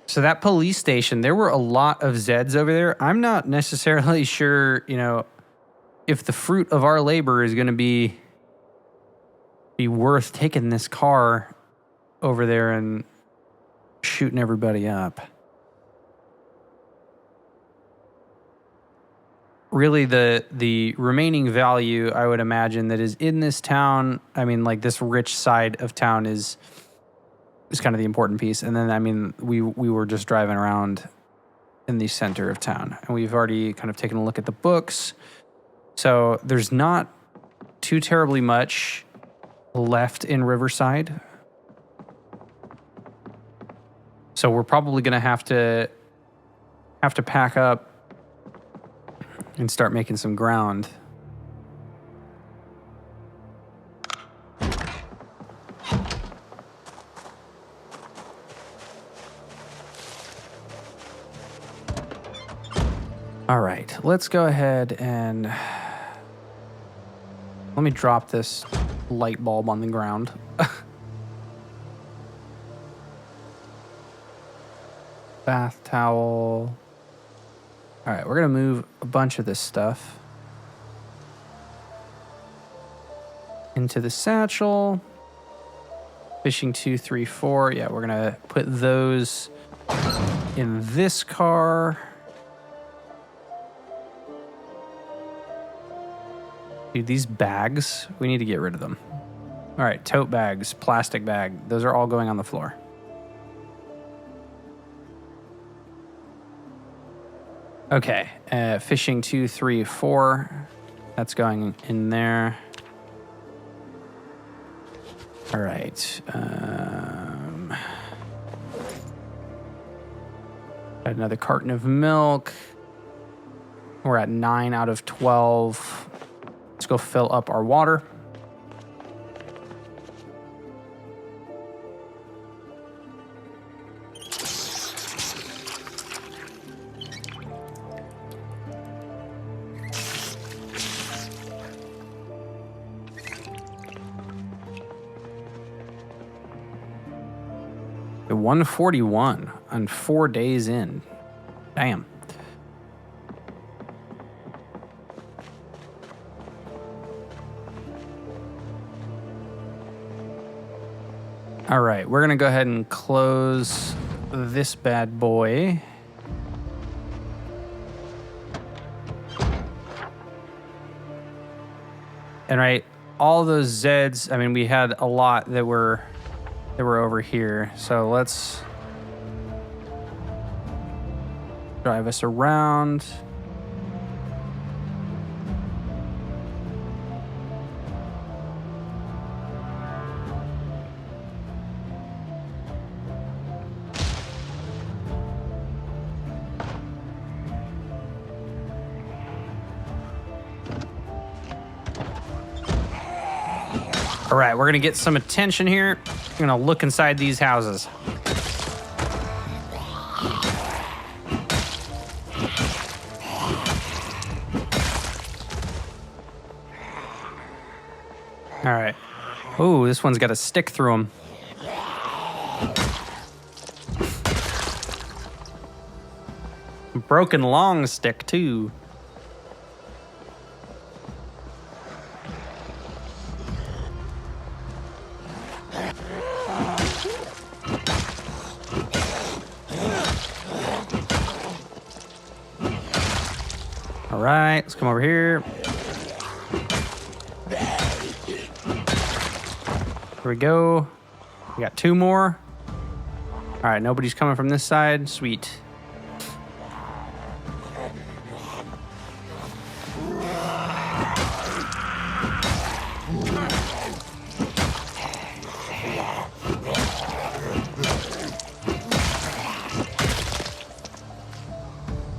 So that police station, there were a lot of Zeds over there. I'm not necessarily sure, if the fruit of our labor is going to be worth taking this car over there and shooting everybody up. Really, the remaining value, I would imagine, that is in this town, this rich side of town is kind of the important piece. And then, we were just driving around in the center of town, and we've already kind of taken a look at the books. So there's not too terribly much left in Riverside. So we're probably going to have to pack up and start making some ground. All right, let's go ahead and let me drop this light bulb on the ground. Bath towel. All right, we're gonna move a bunch of this stuff into the satchel. Fishing 2, 3, 4. Yeah, we're gonna put those in this car. Dude, these bags, we need to get rid of them. All right, tote bags, plastic bag, those are all going on the floor. Okay, fishing 2, 3, 4. That's going in there. All right. Got another carton of milk. We're at 9 out of 12. Let's go fill up our water. The 141 on 4 days in. Damn. All right, we're gonna go ahead and close this bad boy. And right, all those Zeds, we had a lot that were They were over here. So let's drive us around. All right, we're gonna get some attention here. We're gonna look inside these houses. All right. Ooh, this one's got a stick through him. Broken long stick, too. All right, let's come over here. Here we go. We got 2 more. All right, nobody's coming from this side. Sweet.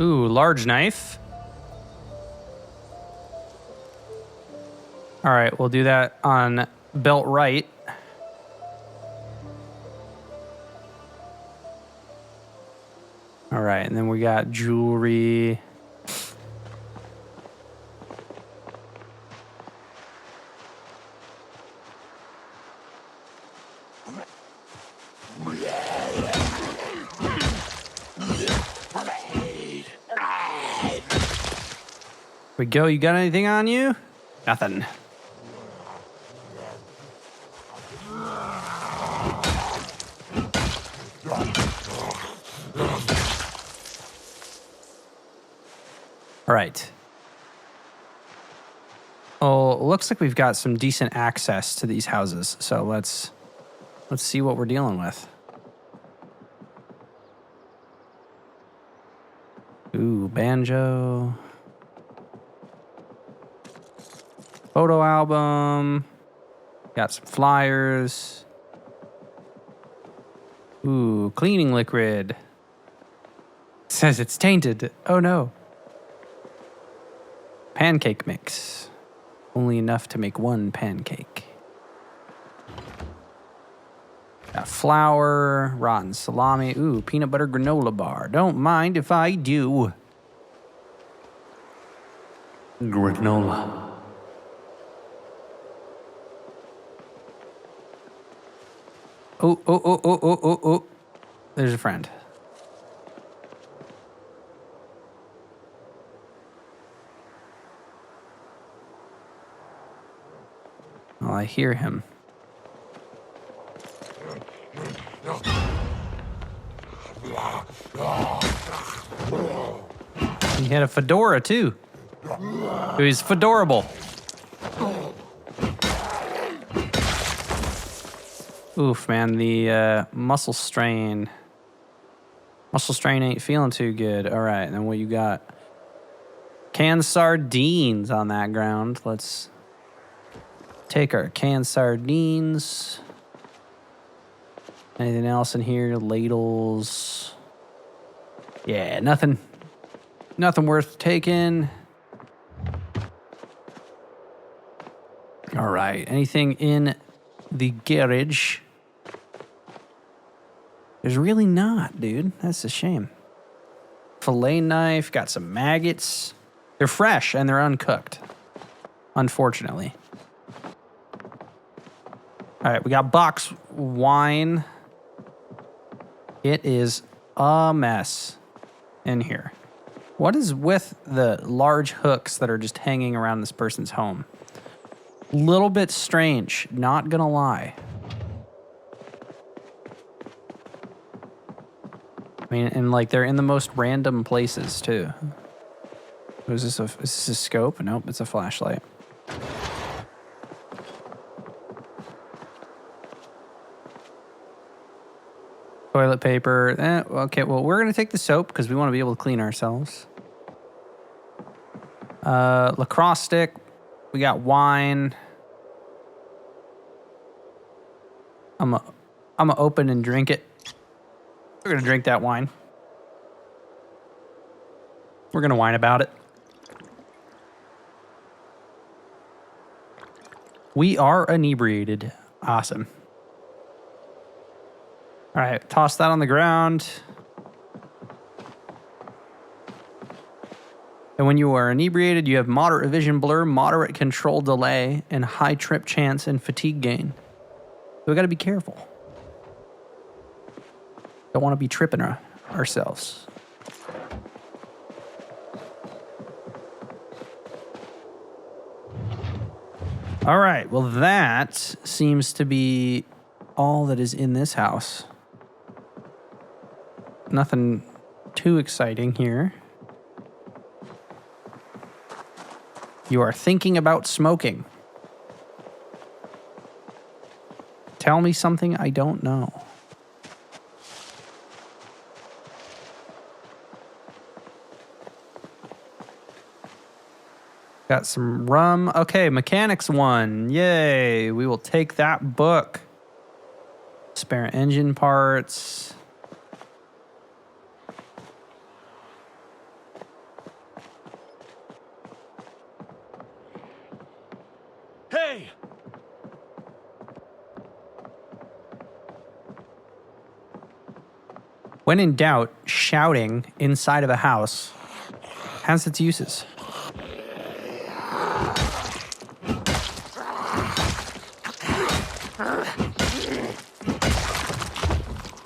Ooh, large knife. All right, we'll do that on belt right. All right, and then we got jewelry. Here we go. You got anything on you? Nothing. All right. Oh, it looks like we've got some decent access to these houses. So let's see what we're dealing with. Ooh, banjo. Photo album. Got some flyers. Ooh, cleaning liquid. It says it's tainted. Oh no. Pancake mix. Only enough to make 1 pancake. Got flour, rotten salami. Ooh, peanut butter granola bar. Don't mind if I do. Granola. Oh. There's a friend. Oh, I hear him. He had a fedora, too. He was fedorable. Oof, man, the muscle strain. Muscle strain ain't feeling too good. All right, then what you got? Canned sardines on that ground. Let's take our canned sardines. Anything else in here? Ladles. Yeah, nothing worth taking. All right, anything in the garage? There's really not, dude. That's a shame. Fillet knife, got some maggots. They're fresh and they're uncooked, unfortunately. All right, we got box wine. It is a mess in here. What is with the large hooks that are just hanging around this person's home? Little bit strange, not gonna lie. I mean, and like they're in the most random places too. Is this a scope? Nope, it's a flashlight. Toilet paper. Okay, well, we're going to take the soap because we want to be able to clean ourselves. Lacrosse stick. We got wine. I'm gonna open and drink it. We're going to drink that wine. We're going to whine about it. We are inebriated. Awesome. All right, toss that on the ground. And when you are inebriated, you have moderate vision blur, moderate control delay, and high trip chance and fatigue gain. So we got to be careful. Don't want to be tripping ourselves. All right, well, that seems to be all that is in this house. Nothing too exciting here. You are thinking about smoking. Tell me something I don't know. Got some rum. Okay, mechanics 1. Yay. We will take that book. Spare engine parts. Hey! When in doubt, shouting inside of a house has its uses.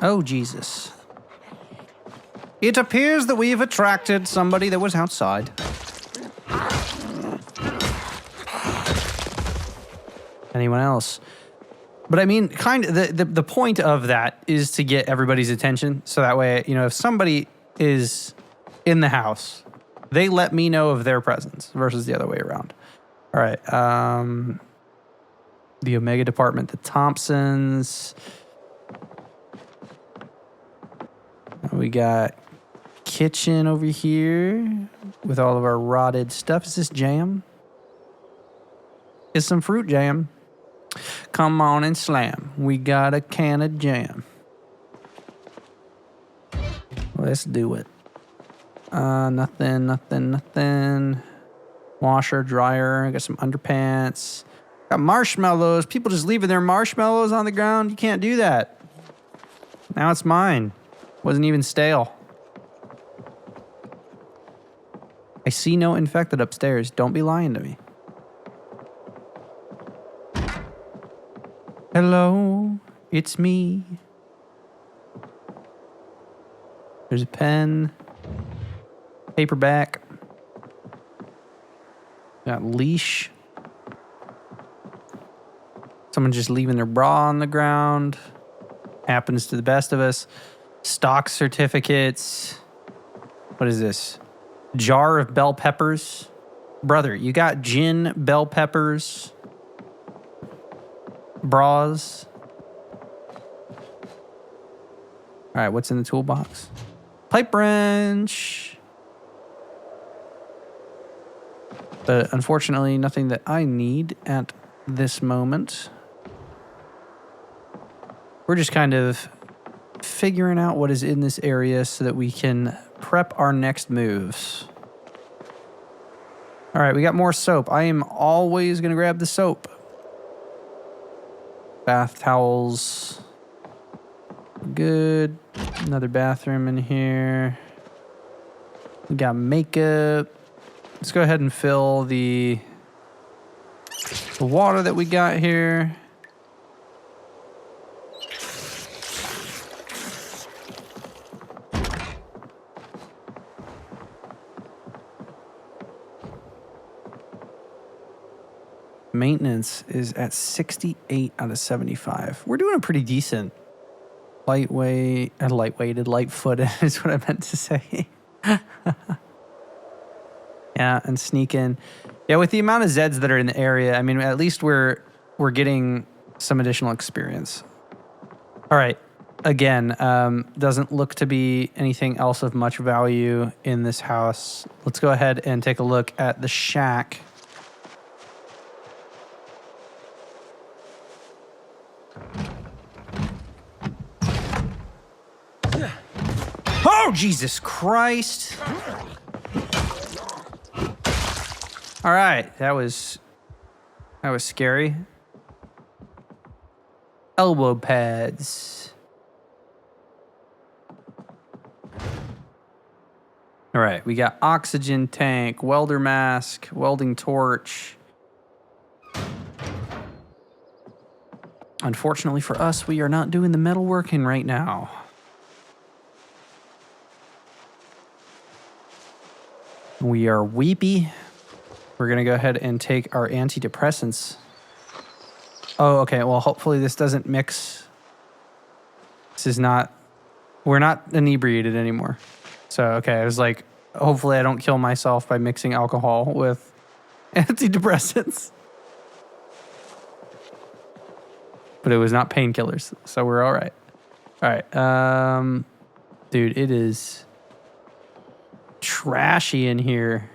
Oh, Jesus. It appears that we've attracted somebody that was outside. Anyone else? But I mean, kind of the point of that is to get everybody's attention. So that way, you know, if somebody is in the house, they let me know of their presence versus the other way around. All right. The Omega Department, the Thompsons. We got kitchen over here with all of our rotted stuff. Is this jam? It's some fruit jam. Come on and slam. We got a can of jam. Let's do it. Nothing. Washer, dryer. I got some underpants. Got marshmallows. People just leaving their marshmallows on the ground. You can't do that. Now it's mine. Wasn't even stale. I see no infected upstairs. Don't be lying to me. Hello, it's me. There's a pen. Paperback. Got leash. Someone just leaving their bra on the ground. Happens to the best of us. Stock certificates. What is this? Jar of bell peppers. Brother, you got gin, bell peppers, bras. All right, what's in the toolbox? Pipe wrench. But unfortunately, nothing that I need at this moment. We're just kind of figuring out what is in this area so that we can prep our next moves. All right, we got more soap. I am always going to grab the soap. Bath towels. Good. Another bathroom in here. We got makeup. Let's go ahead and fill the water that we got here. Maintenance is at 68 out of 75. We're doing a pretty decent light-footed is what I meant to say. Yeah, and sneak in. Yeah, with the amount of Zeds that are in the area, I mean, at least we're getting some additional experience. All right, Again, doesn't look to be anything else of much value in this house. Let's go ahead and take a look at the shack. Oh, Jesus Christ. All right, that was scary. Elbow pads. All right, we got oxygen tank, welder mask, welding torch. Unfortunately for us, we are not doing the metalworking right now. We are weepy. We're going to go ahead and take our antidepressants. Oh, okay. Well, hopefully this doesn't mix. We're not inebriated anymore. So, okay. I was like, hopefully I don't kill myself by mixing alcohol with antidepressants. But it was not painkillers. So we're all right. All right. Dude, it is trashy in here.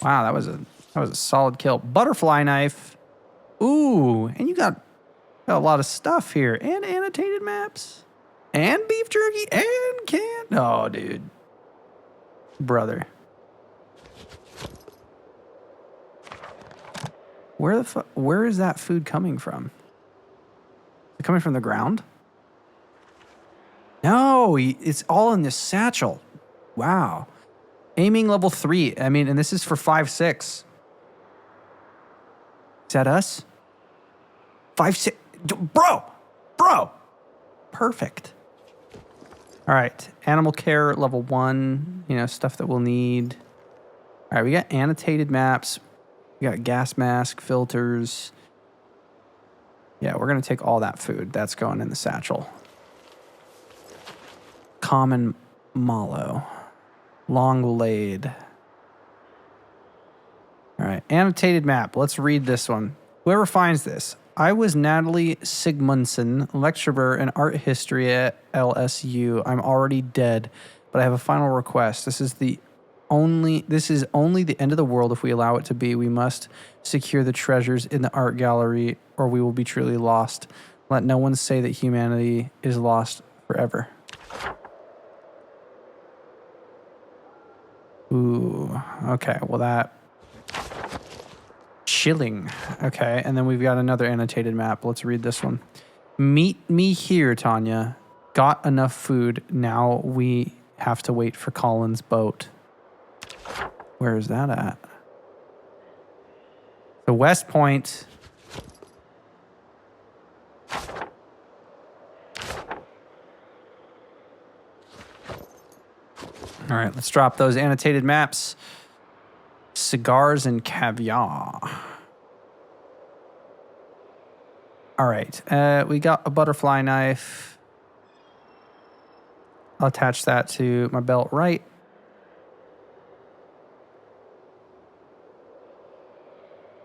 Wow, that was a solid kill. Butterfly knife. Ooh, and you got a lot of stuff here. And annotated maps. And beef jerky. And canned. Oh, dude. Brother. Where is that food coming from? Is it coming from the ground? No, it's all in this satchel. Wow. Aiming level 3. I mean, and this is for 5-6. Is that us? 5-6. Bro. Perfect. All right. Animal care level 1. You know, stuff that we'll need. All right. We got annotated maps. We got gas mask, filters. Yeah, we're going to take all that food. That's going in the satchel. Common mallow. Long laid. All right, annotated map. Let's read this one. Whoever finds this. I was Natalie Sigmundson, lecturer in art history at LSU. I'm already dead, but I have a final request. This is only the end of the world if we allow it to be. We must secure the treasures in the art gallery or we will be truly lost. Let no one say that humanity is lost forever. Ooh, okay. Well, that chilling. Okay, and then we've got another annotated map. Let's read this one. Meet me here, Tanya. Got enough food. Now we have to wait for Colin's boat. Where is that at? The West Point. All right, let's drop those annotated maps. Cigars and caviar. All right, we got a butterfly knife. I'll attach that to my belt right.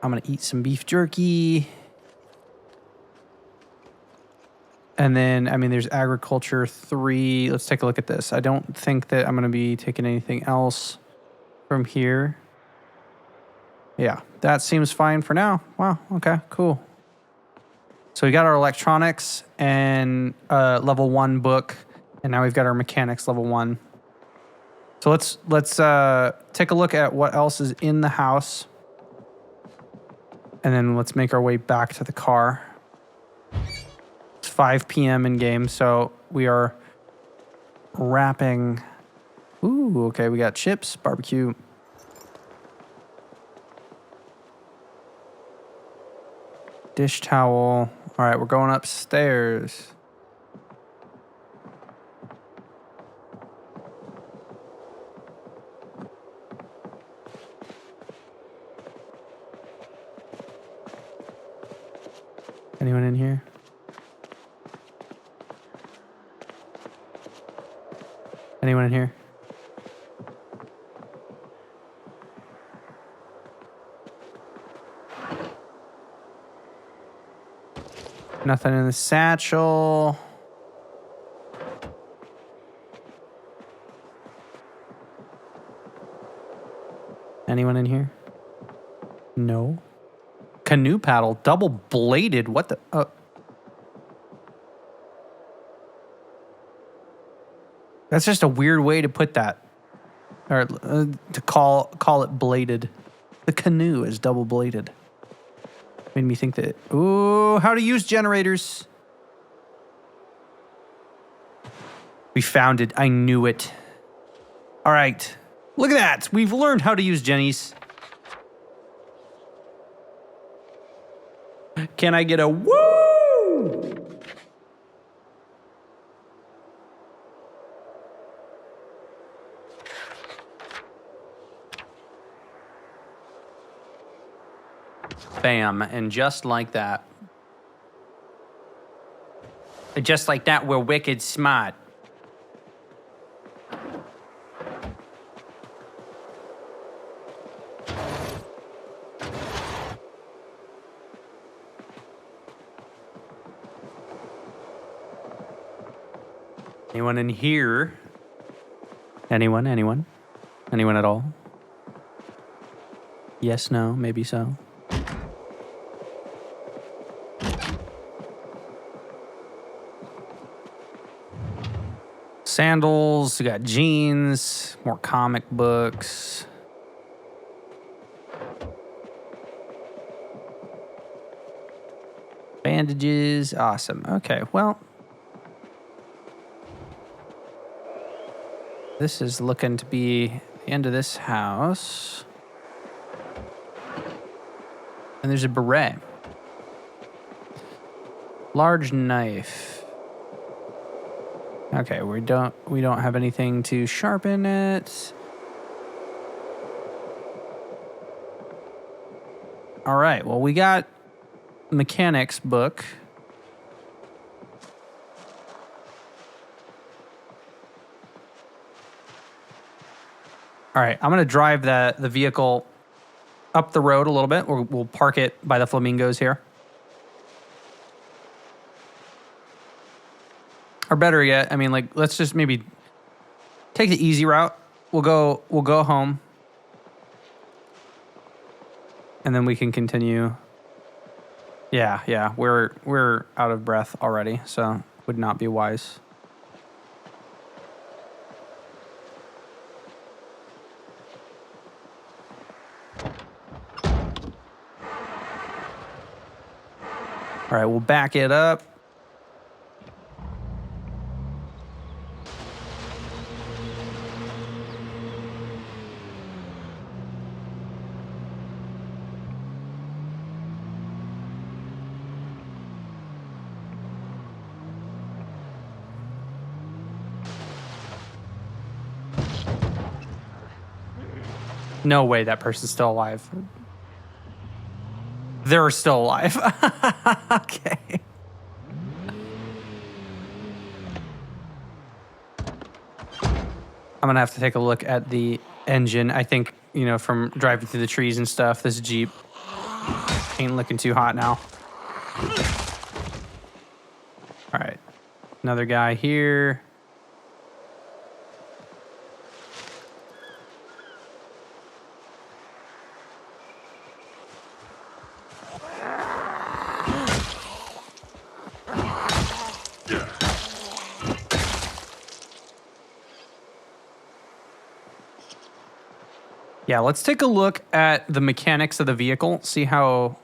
I'm going to eat some beef jerky. And then, I mean, there's agriculture 3. Let's take a look at this. I don't think that I'm going to be taking anything else from here. Yeah, that seems fine for now. Wow, okay, cool. So we got our electronics and level 1 book, and now we've got our mechanics level 1. So let's take a look at what else is in the house, and then let's make our way back to the car. It's 5 p.m. in game, so we are wrapping. Ooh, okay, we got chips, barbecue. Dish towel. All right, we're going upstairs. Anyone in here? Anyone in here? Nothing in the satchel. Anyone in here? No. Canoe paddle, double bladed. What the? That's just a weird way to put that, or to call it bladed. The canoe is double bladed. Made me think that. Ooh, how to use generators. We found it. I knew it. All right. Look at that. We've learned how to use jennies. Can I get a woo? Bam. And just like that. Just like that, we're wicked smart. Anyone in here? Anyone? Anyone? Anyone at all? Yes, no, maybe so. Sandals, we got jeans, more comic books. Bandages, awesome. Okay, well. This is looking to be the end of this house. And there's a beret. Large knife. Okay, we don't have anything to sharpen it. All right, well, we got mechanics book. All right, I'm going to drive the vehicle up the road a little bit. We'll park it by the flamingos here. Or better yet, I mean, like, let's just maybe take the easy route. We'll go home. And then we can continue. Yeah, we're out of breath already, so would not be wise. All right, we'll back it up. No way that person's still alive. They're still alive. Okay. I'm going to have to take a look at the engine. I think, from driving through the trees and stuff, this Jeep ain't looking too hot now. All right. Another guy here. Yeah, let's take a look at the mechanics of the vehicle, see how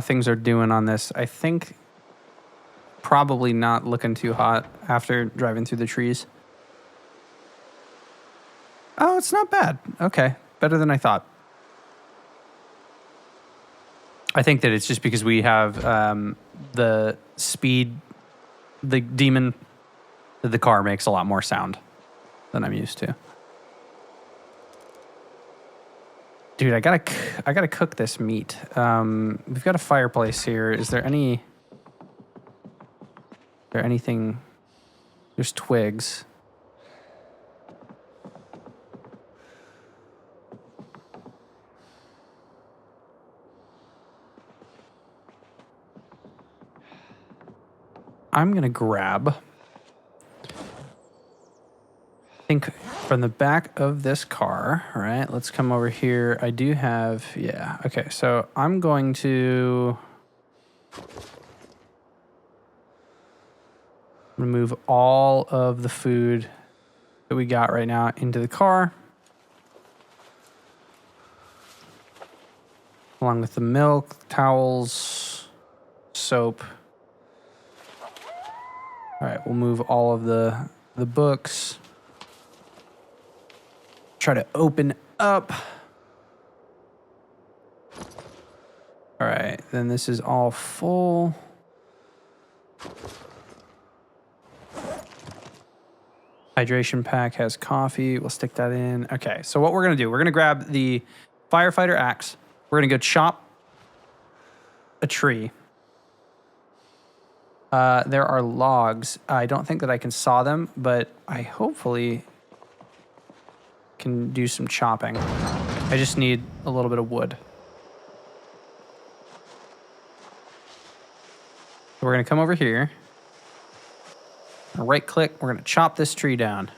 things are doing on this. I think probably not looking too hot after driving through the trees. Oh, it's not bad. Okay, better than I thought. I think that it's just because we have the speed, the demon, the car makes a lot more sound than I'm used to. Dude, I gotta cook this meat. We've got a fireplace here. Is there anything? There's twigs. I'm going to grab, I think from the back of this car, all right, let's come over here. I do have, yeah, okay, so I'm going to remove all of the food that we got right now into the car, along with the milk, towels, soap. All right, we'll move all of the books. Try to open up. All right, then this is all full. Hydration pack has coffee. We'll stick that in. Okay, so what we're gonna do, we're gonna grab the firefighter axe. We're gonna go chop a tree. There are logs. I don't think that I can saw them, but I hopefully can do some chopping. I just need a little bit of wood. So we're gonna come over here. Right click, we're gonna chop this tree down.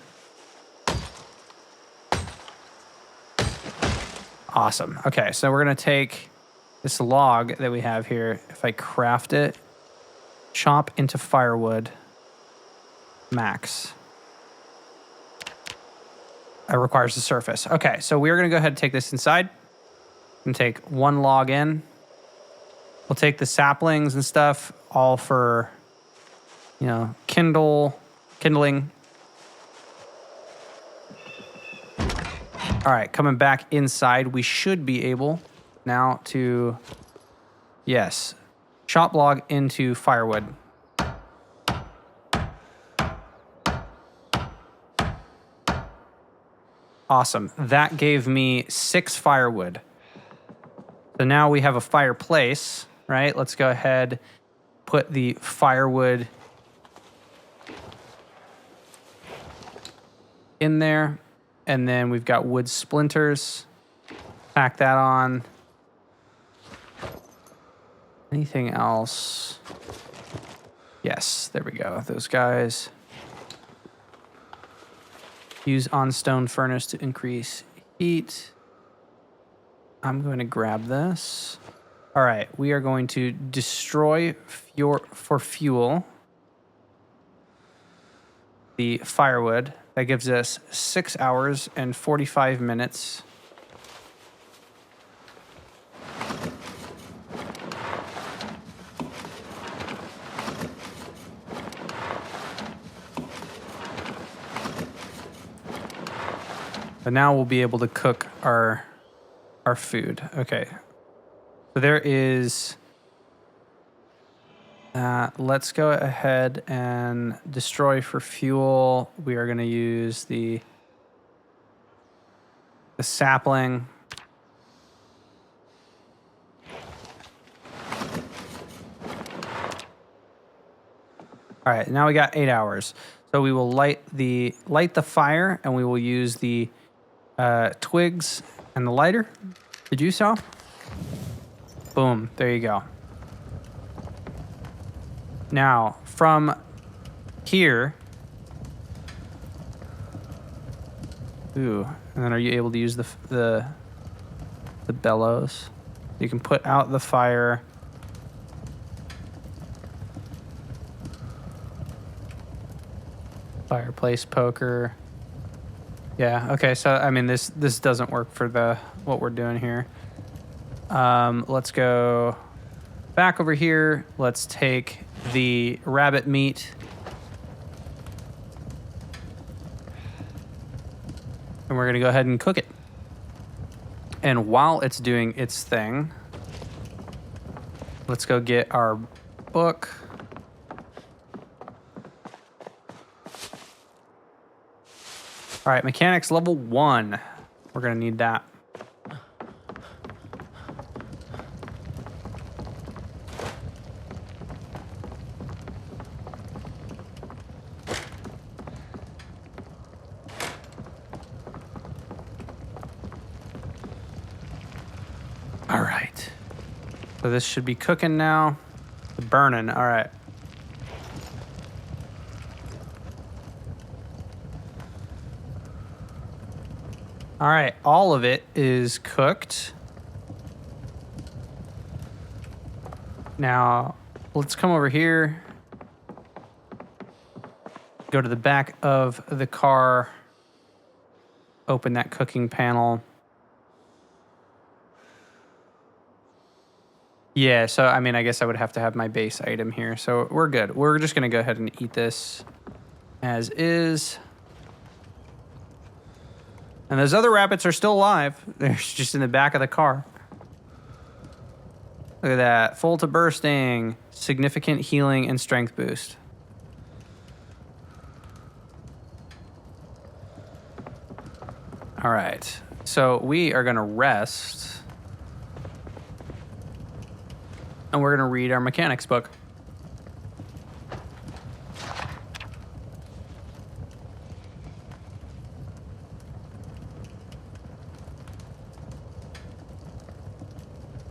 Awesome. Okay, so we're gonna take this log that we have here. If I craft it, chop into firewood, max. It requires the surface. Okay, so we're gonna go ahead and take this inside and take one log in. We'll take the saplings and stuff, all for, you know, kindling. All right, coming back inside, we should be able now to, yes, chop log into firewood. Awesome. That gave me 6 firewood. So now we have a fireplace, right? Let's go ahead, put the firewood in there. And then we've got wood splinters. Pack that on. Anything else? Yes, there we go. Those guys. Use on stone furnace to increase heat. I'm going to grab this. All right, we are going to destroy for fuel the firewood. That gives us 6 hours and 45 minutes. But now we'll be able to cook our food. Okay. So there is... let's go ahead and destroy for fuel. We are going to use the sapling. All right, now we got 8 hours. So we will light the fire, and we will use the twigs and the lighter. Did you saw? Boom, there you go. Now, from here, ooh, and then are you able to use the bellows? You can put out the fire. Fireplace poker. Yeah, okay, so I mean this doesn't work for what we're doing here. Let's go back over here. Let's take the rabbit meat. And we're gonna go ahead and cook it. And while it's doing its thing, let's go get our book. All right, mechanics level 1. We're gonna need that. All right. So this should be cooking now. Burning, all right. All right, all of it is cooked. Now, let's come over here. Go to the back of the car. Open that cooking panel. Yeah, so I mean, I guess I would have to have my base item here. So we're good. We're just going to go ahead and eat this as is. And those other rabbits are still alive. They're just in the back of the car. Look at that. Full to bursting. Significant healing and strength boost. All right. So we are going to rest. And we're going to read our mechanics book.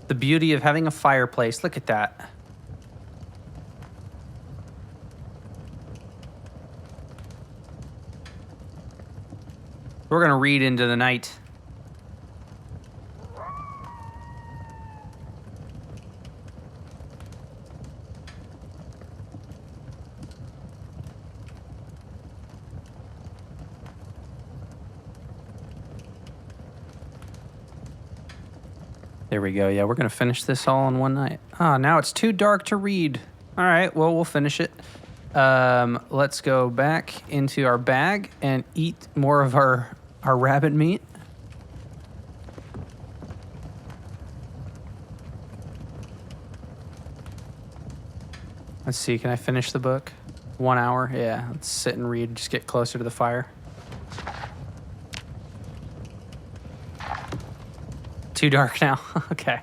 The beauty of having a fireplace. Look at that. We're going to read into the night. There we go. Yeah, we're going to finish this all in one night. Ah, now it's too dark to read. All right, well, we'll finish it. Let's go back into our bag and eat more of our rabbit meat. Let's see, can I finish the book? 1 hour? Yeah, let's sit and read, just get closer to the fire. Too dark now. Okay.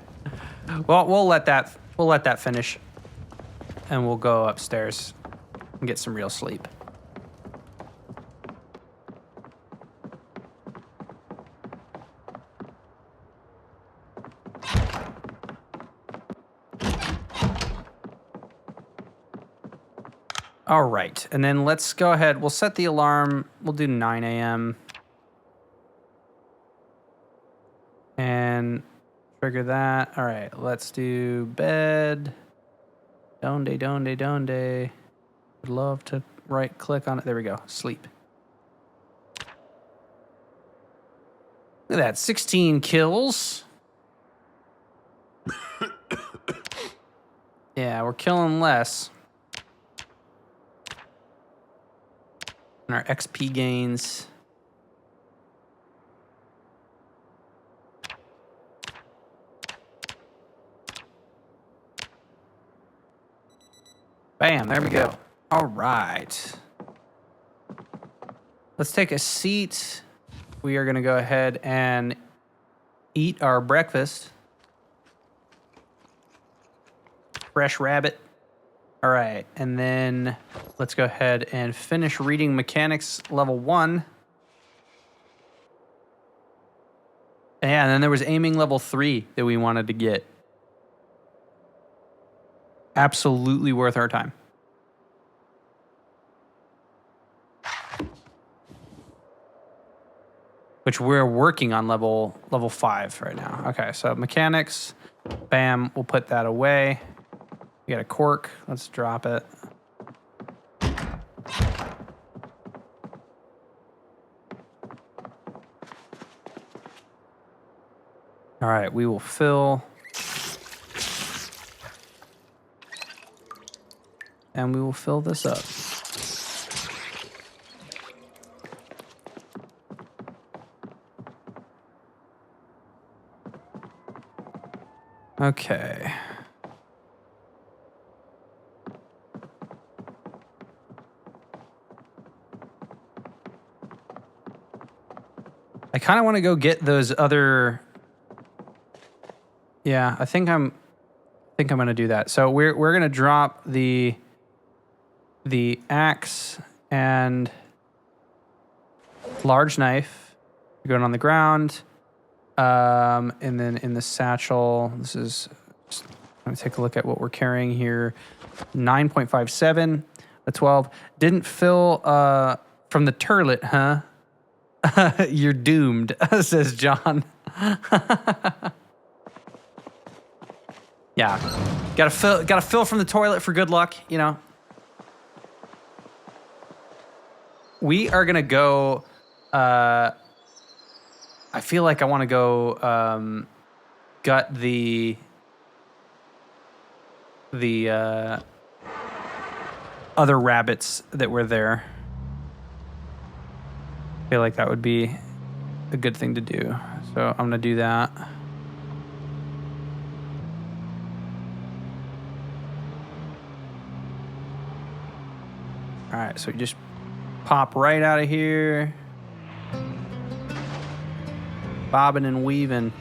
Well, we'll let that finish, and we'll go upstairs and get some real sleep. All right, and then let's go ahead. We'll set the alarm. We'll do 9 a.m. And trigger that. All right, let's do bed. Donde. Would love to right click on it. There we go. Sleep. Look at that. 16 kills. Yeah, we're killing less. And our XP gains. Bam, there we go. All right. Let's take a seat. We are going to go ahead and eat our breakfast. Fresh rabbit. All right, and then let's go ahead and finish reading mechanics level 1. Yeah, and then there was aiming level 3 that we wanted to get. Absolutely worth our time. Which we're working on level 5 right now. Okay, so mechanics, bam, we'll put that away. We got a cork, let's drop it. All right, we will fill. And we will fill this up. Okay. I kind of want to go get those other. Yeah, I think I'm going to do that. So we're going to drop the axe and large knife going on the ground. And then in the satchel, this is, let me take a look at what we're carrying here. 9.57, a 12. Didn't fill from the turlet, huh? You're doomed, says John. Yeah. Gotta fill from the toilet for good luck, you know. We are gonna go I feel like I wanna go gut the other rabbits that were there. I feel like that would be a good thing to do. So I'm gonna do that. All right, so you just pop right out of here. Bobbing and weaving.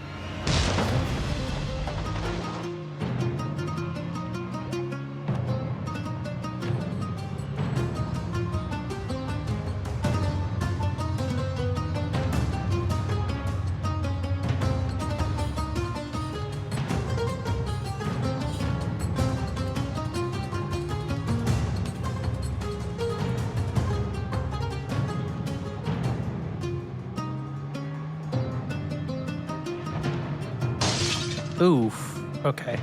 Oof. Okay.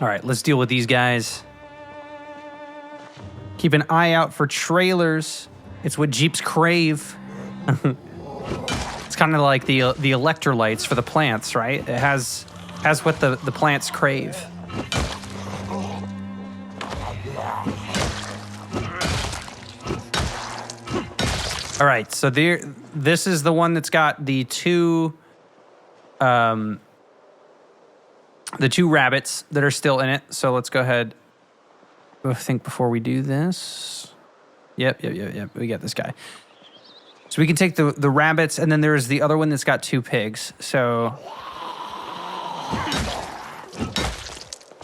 All right, let's deal with these guys. Keep an eye out for trailers. It's what Jeeps crave. It's kind of like the electrolytes for the plants, right? It has what the plants crave. All right, so this is the one that's got the two rabbits that are still in it. So let's go ahead. I think before we do this. Yep. We got this guy. So we can take the rabbits, and then there's the other one that's got two pigs. So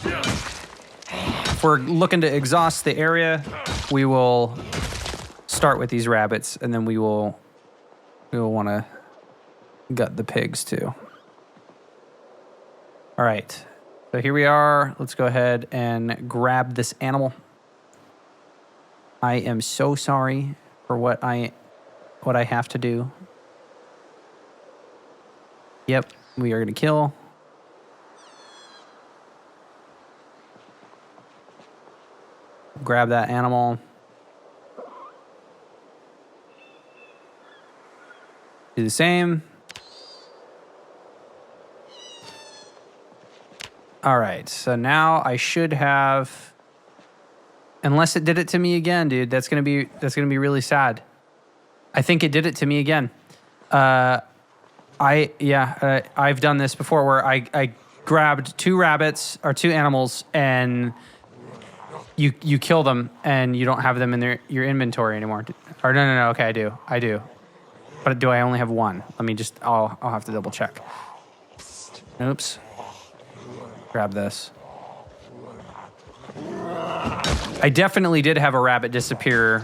if we're looking to exhaust the area, we will start with these rabbits, and then we will want to gut the pigs too. All right. So here we are. Let's go ahead and grab this animal. I am so sorry for what I have to do. Yep, we are going to kill. Grab that animal. Do the same. All right, so now I should have, unless it did it to me again, dude, that's gonna be really sad. I think it did it to me again. I've done this before where I grabbed two rabbits or two animals and you kill them and you don't have them in your inventory anymore. Or no, okay, I do. But do I only have one? Let me just, I'll have to double check. Oops. Grab this. I definitely did have a rabbit disappear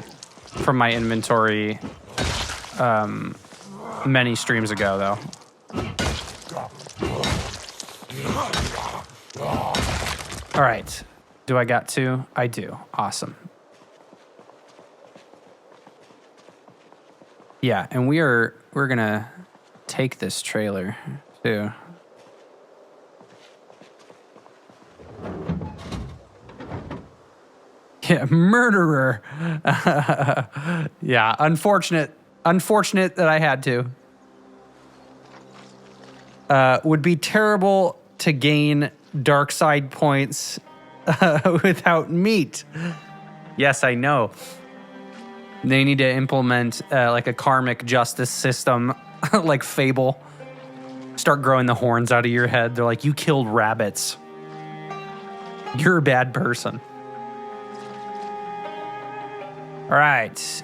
from my inventory many streams ago, though. All right. Do I got two? I do. Awesome. Yeah, and we're gonna take this trailer too. Yeah, murderer. Yeah, unfortunate that I had to. Would be terrible to gain dark side points without meat. Yes, I know. They need to implement like a karmic justice system, like Fable. Start growing the horns out of your head. They're like, you killed rabbits. You're a bad person. All right.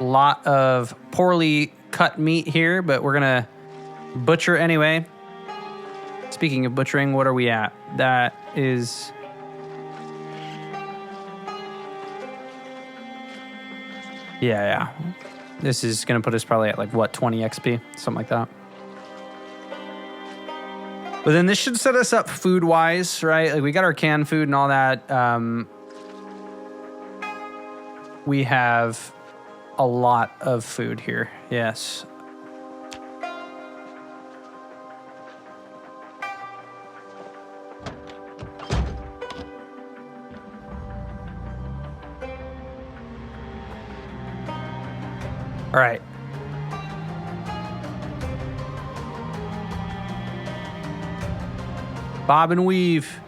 A lot of poorly cut meat here, but we're going to butcher anyway. Speaking of butchering, what are we at? That is... Yeah. This is going to put us probably at like, what, 20 XP? Something like that. But then this should set us up food-wise, right? Like, we got our canned food and all that. We have a lot of food here. Yes. All right. Bob and weave.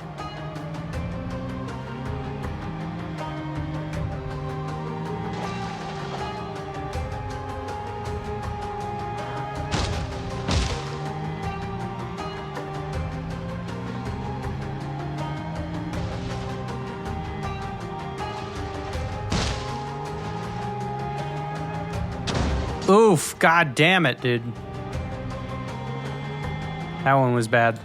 Oof, god damn it, dude. That one was bad.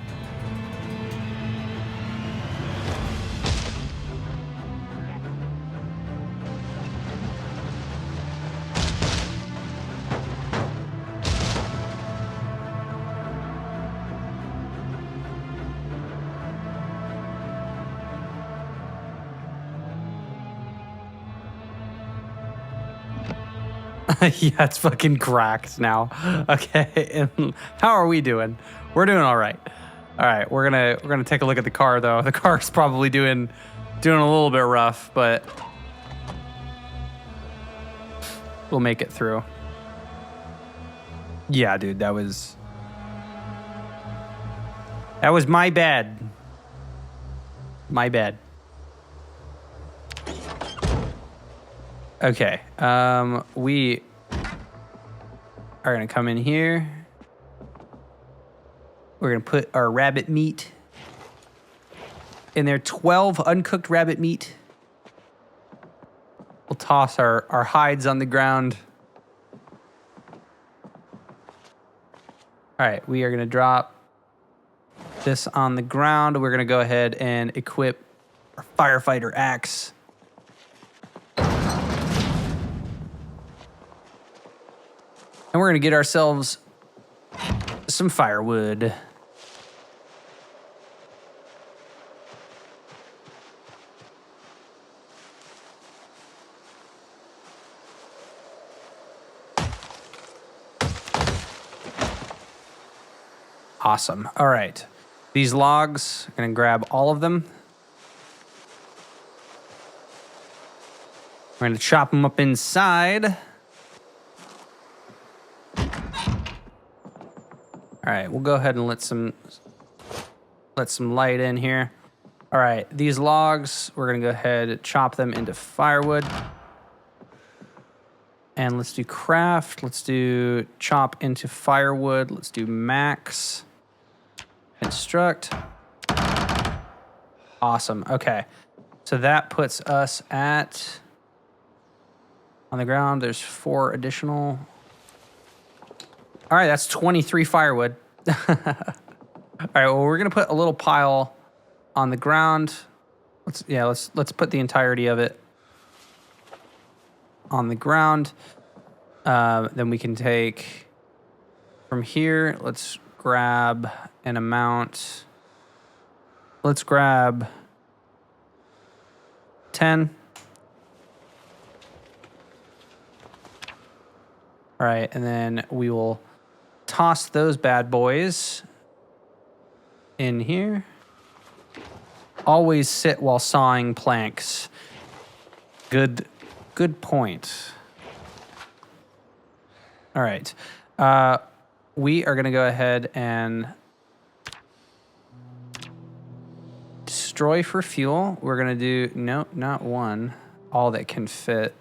Yeah, it's fucking cracked now. Okay, and how are we doing? We're doing all right. All right, we're gonna take a look at the car though. The car's probably doing a little bit rough, but we'll make it through. Yeah, dude, that was my bad. My bad. Okay, we are gonna come in here. We're gonna put our rabbit meat in there, 12 uncooked rabbit meat. We'll toss our hides on the ground. All right, we are gonna drop this on the ground. We're gonna go ahead and equip our firefighter axe. And we're going to get ourselves some firewood. Awesome. All right. These logs, I'm going to grab all of them. We're going to chop them up inside. All right, we'll go ahead and let some light in here. All right, these logs, we're gonna go ahead and chop them into firewood. And let's do craft. Let's do chop into firewood. Let's do max. Construct. Awesome, okay. So that puts us at, on the ground, there's 4 additional. All right, that's 23 firewood. All right, well, we're gonna put a little pile on the ground. Let's put the entirety of it on the ground. Then we can take from here. Let's grab an amount. Let's grab 10. All right, and then we will toss those bad boys in here. Always sit while sawing planks. Good point. All right. We are going to go ahead and destroy for fuel. We're going to do, no, not one. All that can fit.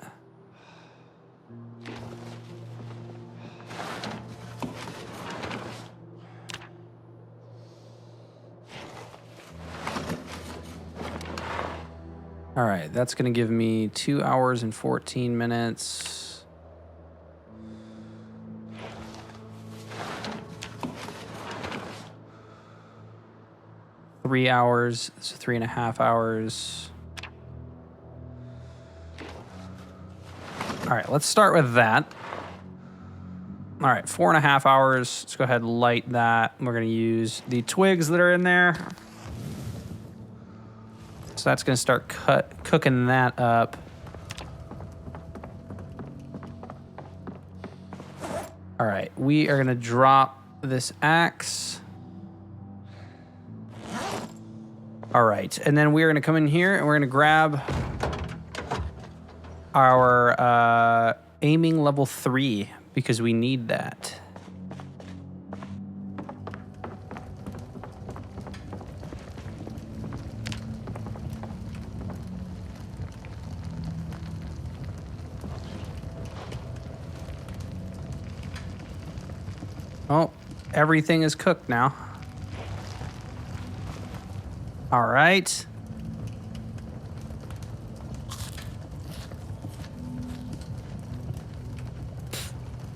All right, that's going to give me 2 hours and 14 minutes. Three hours, so 3.5 hours. All right, let's start with that. All right, 4.5 hours. Let's go ahead and light that. We're going to use the twigs that are in there. So that's going to start cooking that up. All right, we are going to drop this axe. All right, and then we're going to come in here and we're going to grab our aiming level 3 because we need that. Oh, everything is cooked now. All right.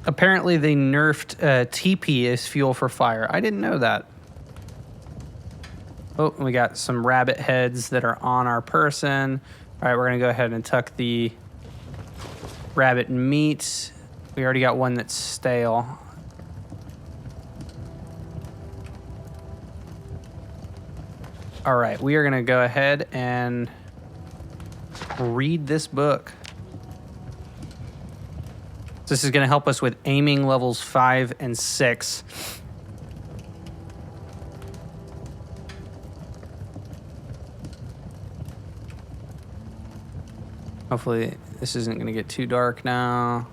Apparently they nerfed TP as fuel for fire. I didn't know that. Oh, we got some rabbit heads that are on our person. All right, we're going to go ahead and tuck the rabbit meat. We already got one that's stale. All right, we are going to go ahead and read this book. This is going to help us with aiming levels 5 and 6. Hopefully this isn't going to get too dark now.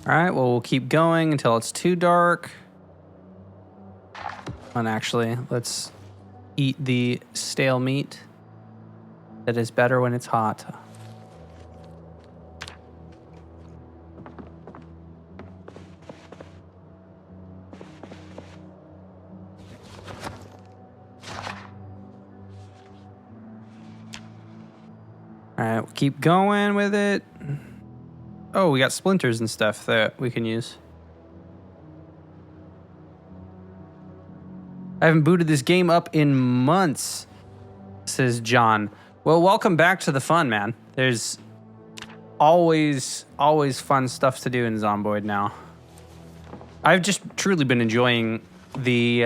All right, well, we'll keep going until it's too dark. And actually, let's eat the stale meat. That is better when it's hot. All right, we'll keep going with it. Oh, we got splinters and stuff that we can use. I haven't booted this game up in months, says John. Well, welcome back to the fun, man. There's always fun stuff to do in Zomboid now. I've just truly been enjoying the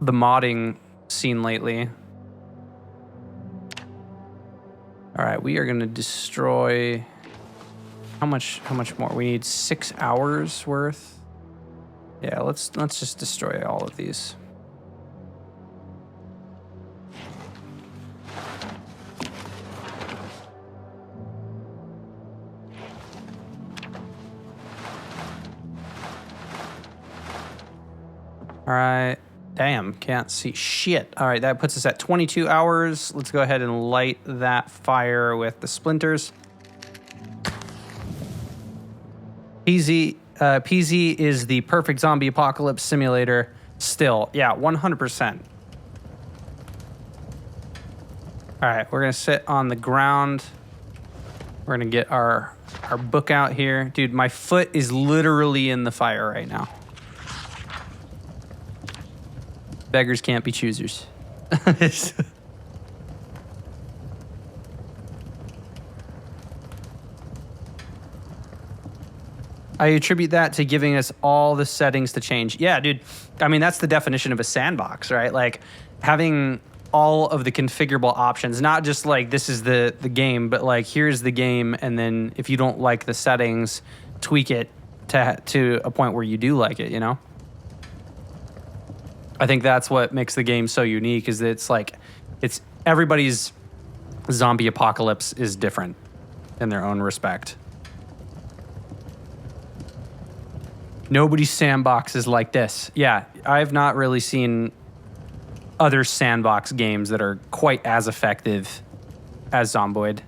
modding scene lately. All right, we are going to destroy... How much more? We need 6 hours worth. Yeah, let's just destroy all of these. All right. Damn, can't see shit. All right, that puts us at 22 hours. Let's go ahead and light that fire with the splinters. PZ is the perfect zombie apocalypse simulator still. Yeah, 100%. All right, we're going to sit on the ground. We're going to get our book out here. Dude, my foot is literally in the fire right now. Beggars can't be choosers. I attribute that to giving us all the settings to change. Yeah, dude. I mean, that's the definition of a sandbox, right? Like having all of the configurable options, not just like this is the game, but like here's the game, and then if you don't like the settings, tweak it to a point where you do like it, you know? I think that's what makes the game so unique, is that it's like it's everybody's zombie apocalypse is different in their own respect. Nobody's sandbox is like this. Yeah, I've not really seen other sandbox games that are quite as effective as Zomboid.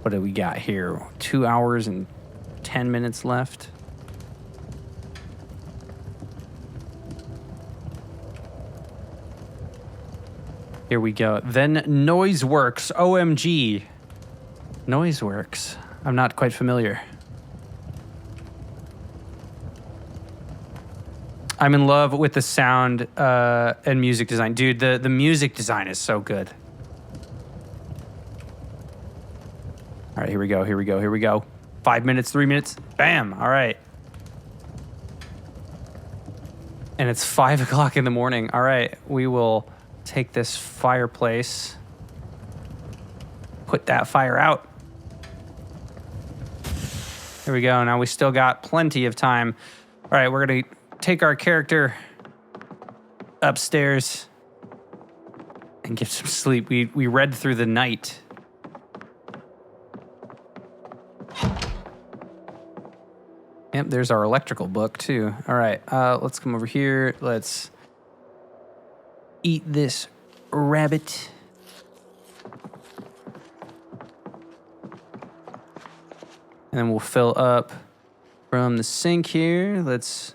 What do we got here? 2 hours and 10 minutes left. Here we go. Then Noiseworks. OMG. Noiseworks. I'm not quite familiar. I'm in love with the sound and music design. Dude, the music design is so good. All right, here we go. 5 minutes, 3 minutes. Bam. All right. And it's 5 o'clock in the morning. All right, we will take this fireplace, put that fire out. Here we go. Now we still got plenty of time. All right, we're going to take our character upstairs and get some sleep. We read through the night. Yep, there's our electrical book too. All right, let's come over here. Let's eat this rabbit. And then we'll fill up from the sink here. Let's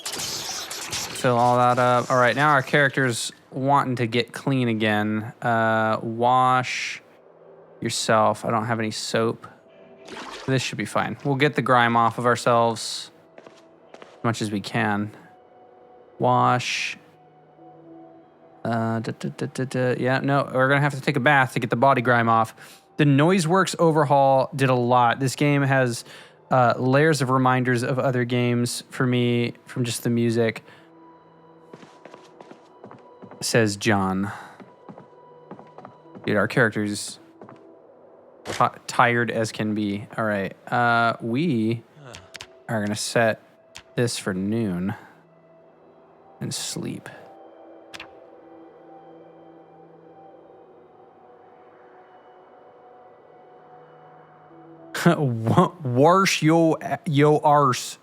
fill all that up. All right, now our character's wanting to get clean again. Wash yourself. I don't have any soap. This should be fine. We'll get the grime off of ourselves as much as we can. Wash. Yeah, no, we're gonna have to take a bath to get the body grime off. The Noiseworks overhaul did a lot. This game has layers of reminders of other games for me from just the music. Says John. Dude, our character's tired as can be. All right, we are gonna set this for noon and sleep. Wash yo arse.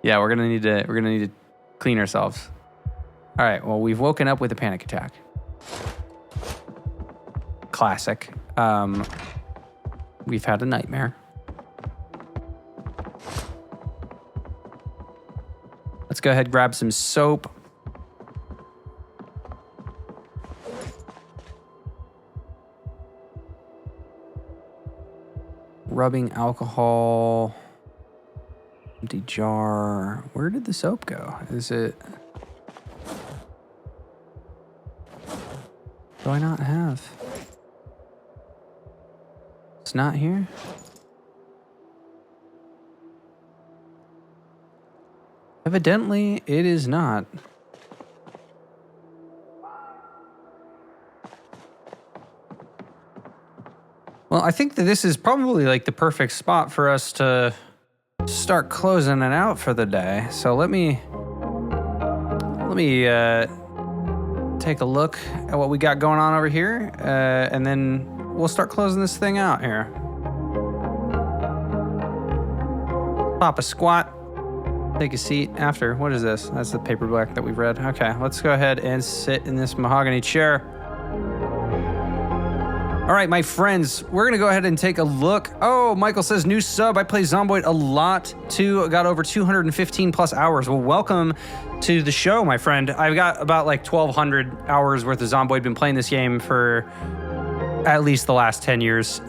Yeah, we're gonna need to clean ourselves. All right. Well, we've woken up with a panic attack. Classic. We've had a nightmare. Let's go ahead and grab some soap. Rubbing alcohol. Empty jar. Where did the soap go? Is it... Do I not have? It's not here? Evidently, it is not. Well, I think that this is probably like the perfect spot for us to start closing it out for the day. So let me take a look at what we got going on over here, and then we'll start closing this thing out here. Pop a squat. Take a seat after. What is this? That's the paperback that we've read. Okay, let's go ahead and sit in this mahogany chair. All right, my friends, we're going to go ahead and take a look. Oh, Michael says, new sub. I play Zomboid a lot, too. Got over 215 plus hours. Well, welcome to the show, my friend. I've got about like 1,200 hours worth of Zomboid. Been playing this game for at least the last 10 years.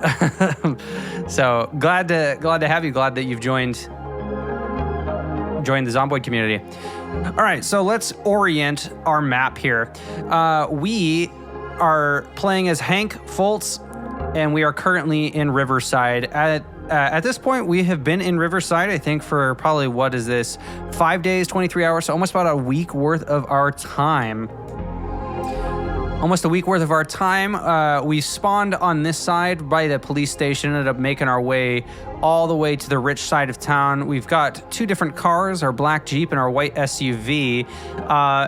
So glad to have you. Glad that you've joined the Zomboid community. All right, so let's orient our map here. We are playing as Hank Fultz, and we are currently in Riverside. At this point, we have been in Riverside, I think, for probably, what is this, 5 days, 23 hours, so almost about a week worth of our time. Almost a week worth of our time. We spawned on this side by the police station, ended up making our way all the way to the rich side of town. We've got two different cars, our black Jeep and our white SUV.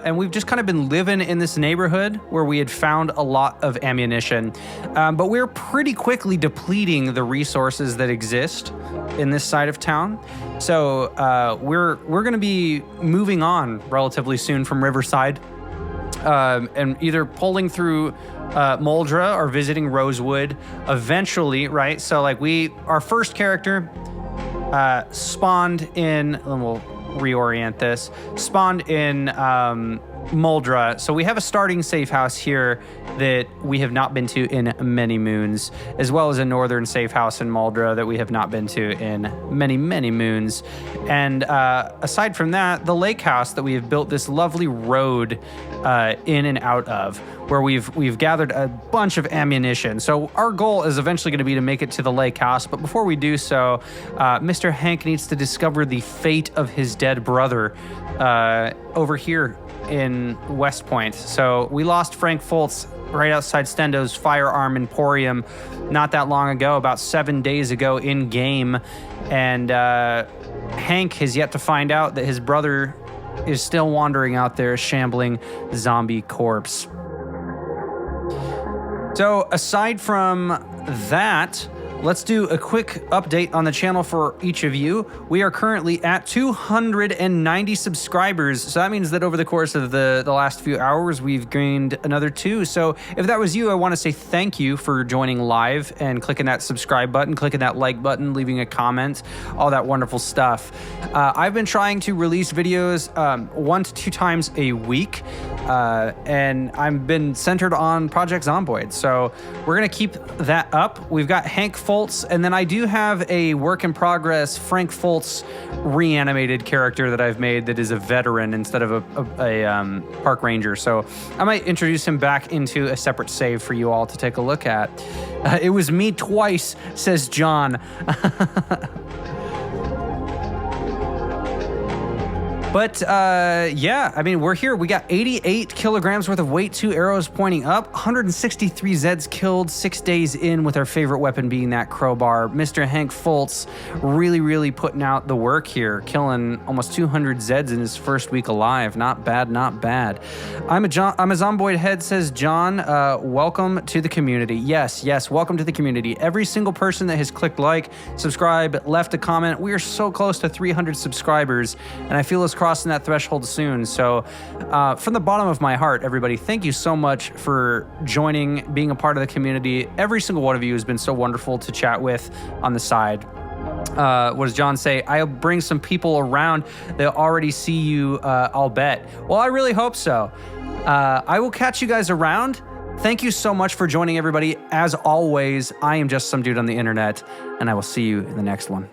And we've just kind of been living in this neighborhood where we had found a lot of ammunition. But we're pretty quickly depleting the resources that exist in this side of town. So we're going to be moving on relatively soon from Riverside. And either pulling through Moldra or visiting Rosewood eventually, right? So like our first character spawned in, and we'll reorient this, spawned in Muldra. So we have a starting safe house here that we have not been to in many moons, as well as a northern safe house in Muldra that we have not been to in many, many moons. And aside from that, the lake house that we have built this lovely road in and out of, where we've gathered a bunch of ammunition. So our goal is eventually going to be to make it to the lake house. But before we do so, Mr. Hank needs to discover the fate of his dead brother over here in West Point. So we lost Frank Fultz right outside Stendo's Firearm Emporium not that long ago, about 7 days ago in game. And Hank has yet to find out that his brother is still wandering out there, a shambling zombie corpse. So aside from that, let's do a quick update on the channel for each of you. We are currently at 290 subscribers. So that means that over the course of the last few hours, we've gained another 2. So if that was you, I want to say thank you for joining live and clicking that subscribe button, clicking that like button, leaving a comment, all that wonderful stuff. I've been trying to release videos 1 to 2 times a week. And I've been centered on Project Zomboid. So we're going to keep that up. We've got Hank Fultz, and then I do have a work in progress Frank Fultz reanimated character that I've made that is a veteran instead of a park ranger. So I might introduce him back into a separate save for you all to take a look at. It was me twice, says John. But yeah, I mean, we're here. We got 88 kilograms worth of weight, 2 arrows pointing up, 163 Zeds killed 6 days in, with our favorite weapon being that crowbar. Mr. Hank Fultz really putting out the work here, killing almost 200 Zeds in his first week alive. Not bad, not bad. I'm a Zomboid head, says John. Welcome to the community. Yes, welcome to the community. Every single person that has clicked like, subscribe, left a comment. We are so close to 300 subscribers, and I feel us crossing that threshold soon. So from the bottom of my heart, everybody, thank you so much for joining, being a part of the community. Every single one of you has been so wonderful to chat with on the side. What does John say? I'll bring some people around. They'll already see you, I'll bet. Well, I really hope so. I will catch you guys around. Thank you so much for joining, everybody. As always, I am just some dude on the internet, and I will see you in the next one.